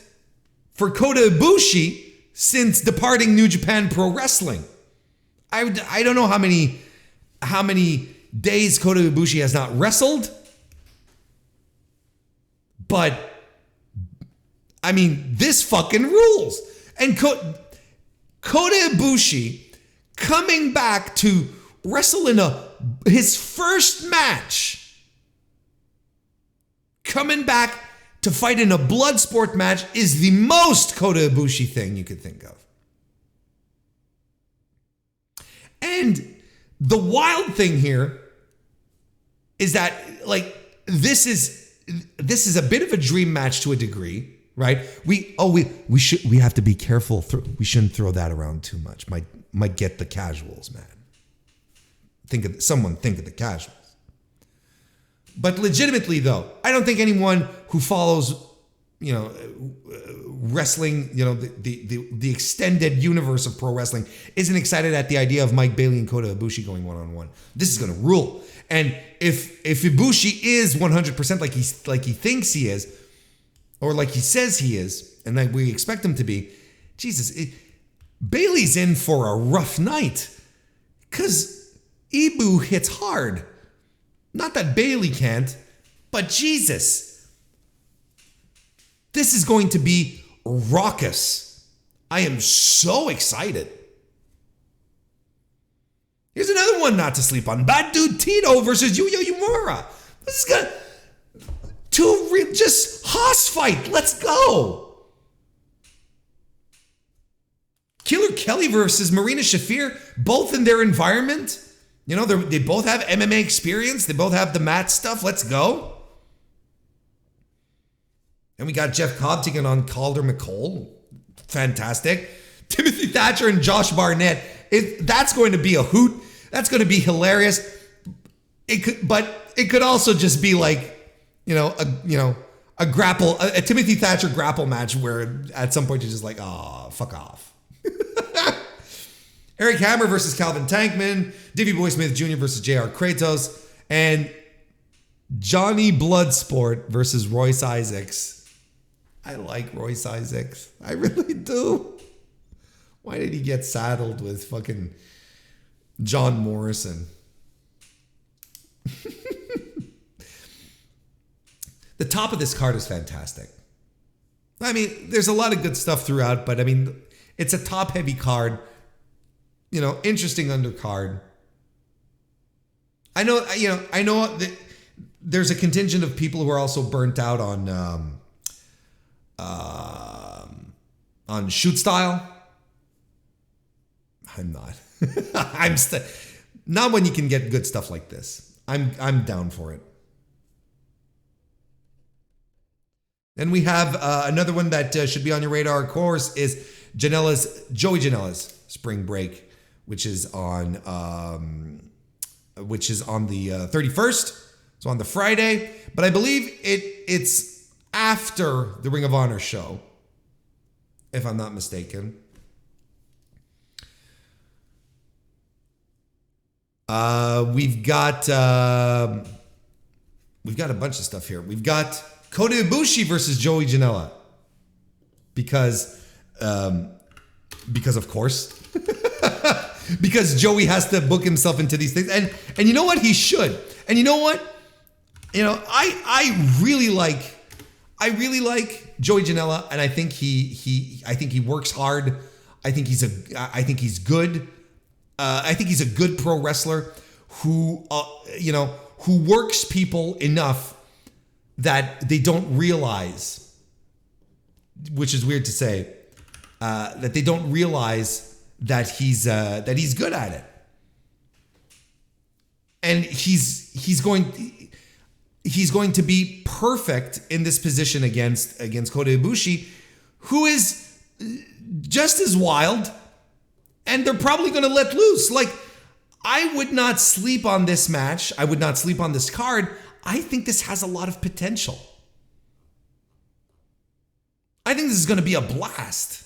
Speaker 1: for Kota Ibushi since departing New Japan Pro Wrestling. I don't know how many days Kota Ibushi has not wrestled, but I mean, this fucking rules. And Kota Ibushi coming back to wrestle in his first match, coming back to fight in a Bloodsport match, is the most Kota Ibushi thing you could think of. And the wild thing here is that, this is a bit of a dream match to a degree, right? We have to be careful. We shouldn't throw that around too much. Might get the casuals, man. Think of the casuals. But legitimately, though, I don't think anyone who follows, wrestling, the extended universe of pro wrestling isn't excited at the idea of Mike Bailey and Kota Ibushi going one-on-one. This is going to rule. And if Ibushi is 100% like he thinks he is, or like he says he is, and like we expect him to be, Jesus, Bailey's in for a rough night because Ibu hits hard. Not that Bailey can't, but Jesus. This is going to be raucous. I am so excited. Here's another one not to sleep on. Bad Dude Tito versus Yuya Uemura. This is gonna just hoss fight. Let's go. Killer Kelly versus Marina Shafir, both in their environment. They both have MMA experience. They both have the mat stuff. Let's go. And we got Jeff Cobb taking on Calder McCole. Fantastic. Timothy Thatcher and Josh Barnett. That's going to be a hoot. That's going to be hilarious. It could also just be like, a Timothy Thatcher grapple match where at some point you're just like, oh, fuck off. Eric Hammer versus Calvin Tankman, Davey Boy Smith Jr. versus JR Kratos, and Johnny Bloodsport versus Royce Isaacs. I like Royce Isaacs. I really do. Why did he get saddled with fucking John Morrison? The top of this card is fantastic. I mean, there's a lot of good stuff throughout, but I mean, it's a top-heavy card. Interesting undercard. I know that there's a contingent of people who are also burnt out on shoot style. I'm not. Not when you can get good stuff like this. I'm down for it. Then we have another one that should be on your radar, of course, is Joey Janela's Spring Break, which is on the 31st. So on the Friday, but I believe it's after the Ring of Honor show, if I'm not mistaken. We've got a bunch of stuff here. We've got Kota Ibushi versus Joey Janela, because of course, because Joey has to book himself into these things, and you know what, he should, and you know what, I really like Joey Janela, and I think he works hard. I think he's good. I think he's a good pro wrestler who works people enough that they don't realize, which is weird to say, that they don't realize that he's good at it, and he's going to be perfect in this position against Kota Ibushi, who is just as wild, and they're probably going to let loose. Like, I would not sleep on this match. I would not sleep on this card. I think this has a lot of potential. I think this is going to be a blast.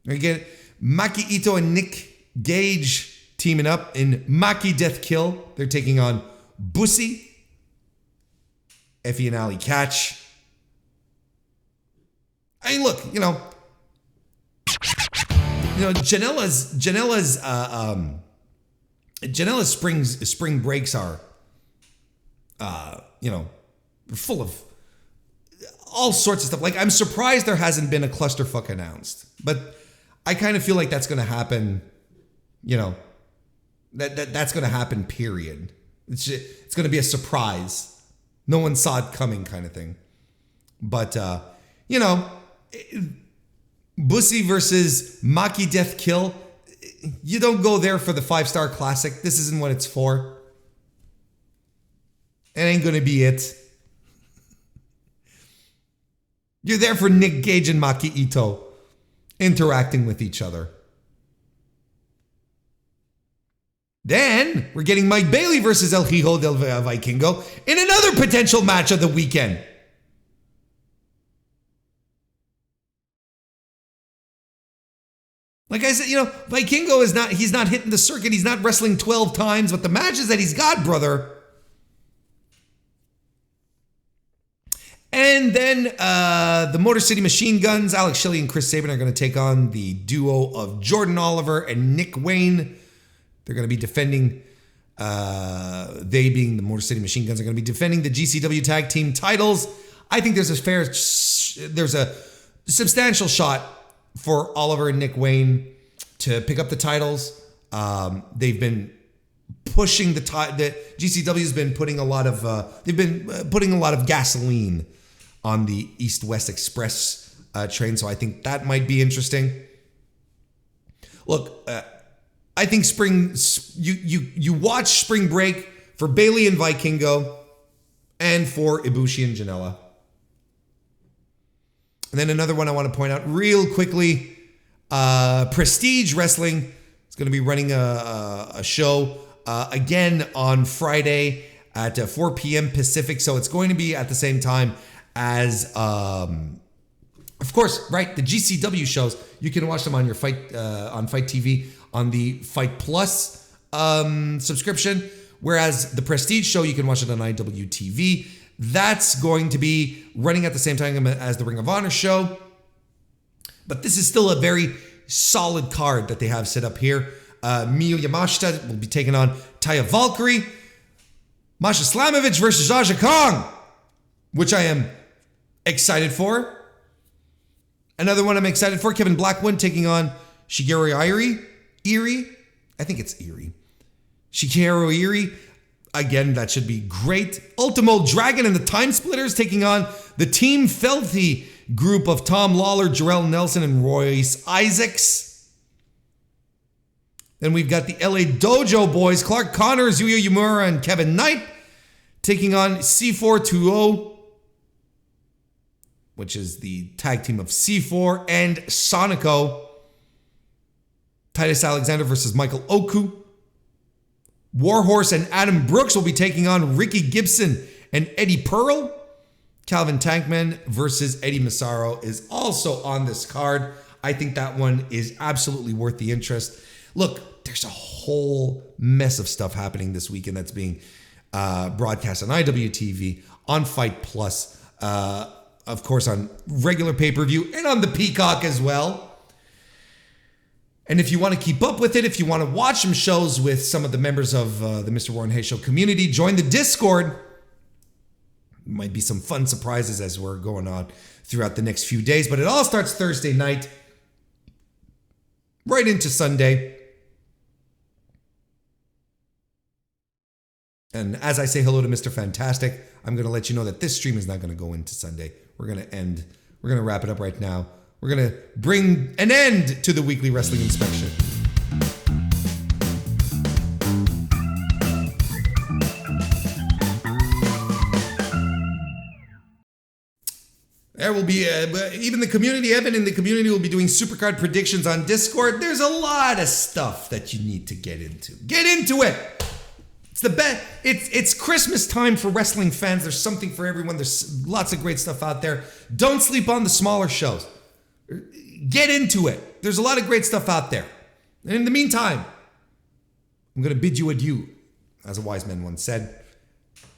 Speaker 1: Again, Maki Ito and Nick Gage teaming up in Maki Death Kill. They're taking on Bussy, Effie and Ali Catch. I mean, look, Janela's spring breaks are, full of all sorts of stuff. Like, I'm surprised there hasn't been a clusterfuck announced, but I kind of feel like that's going to happen. That's going to happen. Period. It's going to be a surprise. No one saw it coming, kind of thing. But Bussy versus Maki Death Kill. You don't go there for the 5-star classic. This isn't what it's for. It ain't going to be it. You're there for Nick Gage and Maki Ito interacting with each other. Then we're getting Mike Bailey versus El Hijo del Vikingo in another potential match of the weekend. Like I said, Vikingo he's not hitting the circuit. He's not wrestling 12 times, but the matches that he's got, brother. And then the Motor City Machine Guns, Alex Shelley and Chris Sabin are going to take on the duo of Jordan Oliver and Nick Wayne. They're going to be defending, they being the Motor City Machine Guns, are going to be defending the GCW Tag Team titles. I think there's a substantial shot for Oliver and Nick Wayne to pick up the titles. They've been pushing the GCW's been putting a lot of gasoline on the East-West Express train, so I think that might be interesting. Look, I think you watch Spring Break for Bailey and Vikingo and for Ibushi and Janela. And then another one I want to point out real quickly, Prestige Wrestling is going to be running a show again on Friday at 4 p.m. Pacific. So it's going to be at the same time as, of course, right, the GCW shows. You can watch them on your on Fight TV on the Fight Plus subscription, whereas the Prestige show, you can watch it on IWTV. That's going to be running at the same time as the Ring of Honor show. But this is still a very solid card that they have set up here. Miyu Yamashita will be taking on Taya Valkyrie. Masha Slamovich versus Jaja Kong, which I am excited for. Another one I'm excited for, Kevin Blackwood taking on Shigeru Irie. I think it's Irie. Shigeru Irie. Again, that should be great. Ultimo Dragon and the Time Splitters taking on the Team Filthy group of Tom Lawler, Jarrell Nelson, and Royce Isaacs. Then we've got the LA Dojo Boys, Clark Connors, Yuya Uemura, and Kevin Knight taking on C420, which is the tag team of C4 and Sonico. Titus Alexander versus Michael Oku. Warhorse and Adam Brooks will be taking on Ricky Gibson and Eddie Pearl. Calvin Tankman versus Eddie Massaro is also on this card. I think that one is absolutely worth the interest. Look, there's a whole mess of stuff happening this weekend that's being broadcast on IWTV, on Fight Plus, of course on regular pay-per-view, and on the Peacock as well. And if you want to keep up with it, if you want to watch some shows with some of the members of the Mr. Warren Hayes Show community, join the Discord. Might be some fun surprises as we're going on throughout the next few days. But it all starts Thursday night, right into Sunday. And as I say hello to Mr. Fantastic, I'm going to let you know that this stream is not going to go into Sunday. We're going to wrap it up right now. We're going to bring an end to the weekly wrestling inspection. There will be, even the community, Evan in the community will be doing SuperCard predictions on Discord. There's a lot of stuff that you need to get into. Get into it! It's the best. It's Christmas time for wrestling fans. There's something for everyone. There's lots of great stuff out there. Don't sleep on the smaller shows. Get into it. There's a lot of great stuff out there. And in the meantime, I'm going to bid you adieu, as a wise man once said.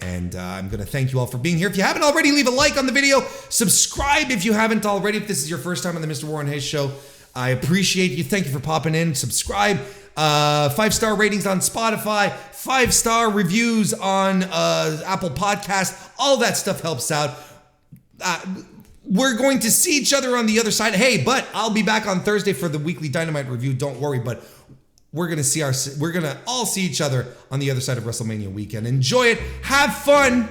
Speaker 1: And I'm going to thank you all for being here. If you haven't already, leave a like on the video. Subscribe if you haven't already. If this is your first time on the Mr. Warren Hayes Show, I appreciate you. Thank you for popping in. Subscribe. 5-star ratings on Spotify. 5-star reviews on Apple Podcast. All that stuff helps out. We're going to see each other on the other side. Hey, but I'll be back on Thursday for the weekly Dynamite review. Don't worry, but we're gonna all see each other on the other side of WrestleMania weekend. Enjoy it. Have fun.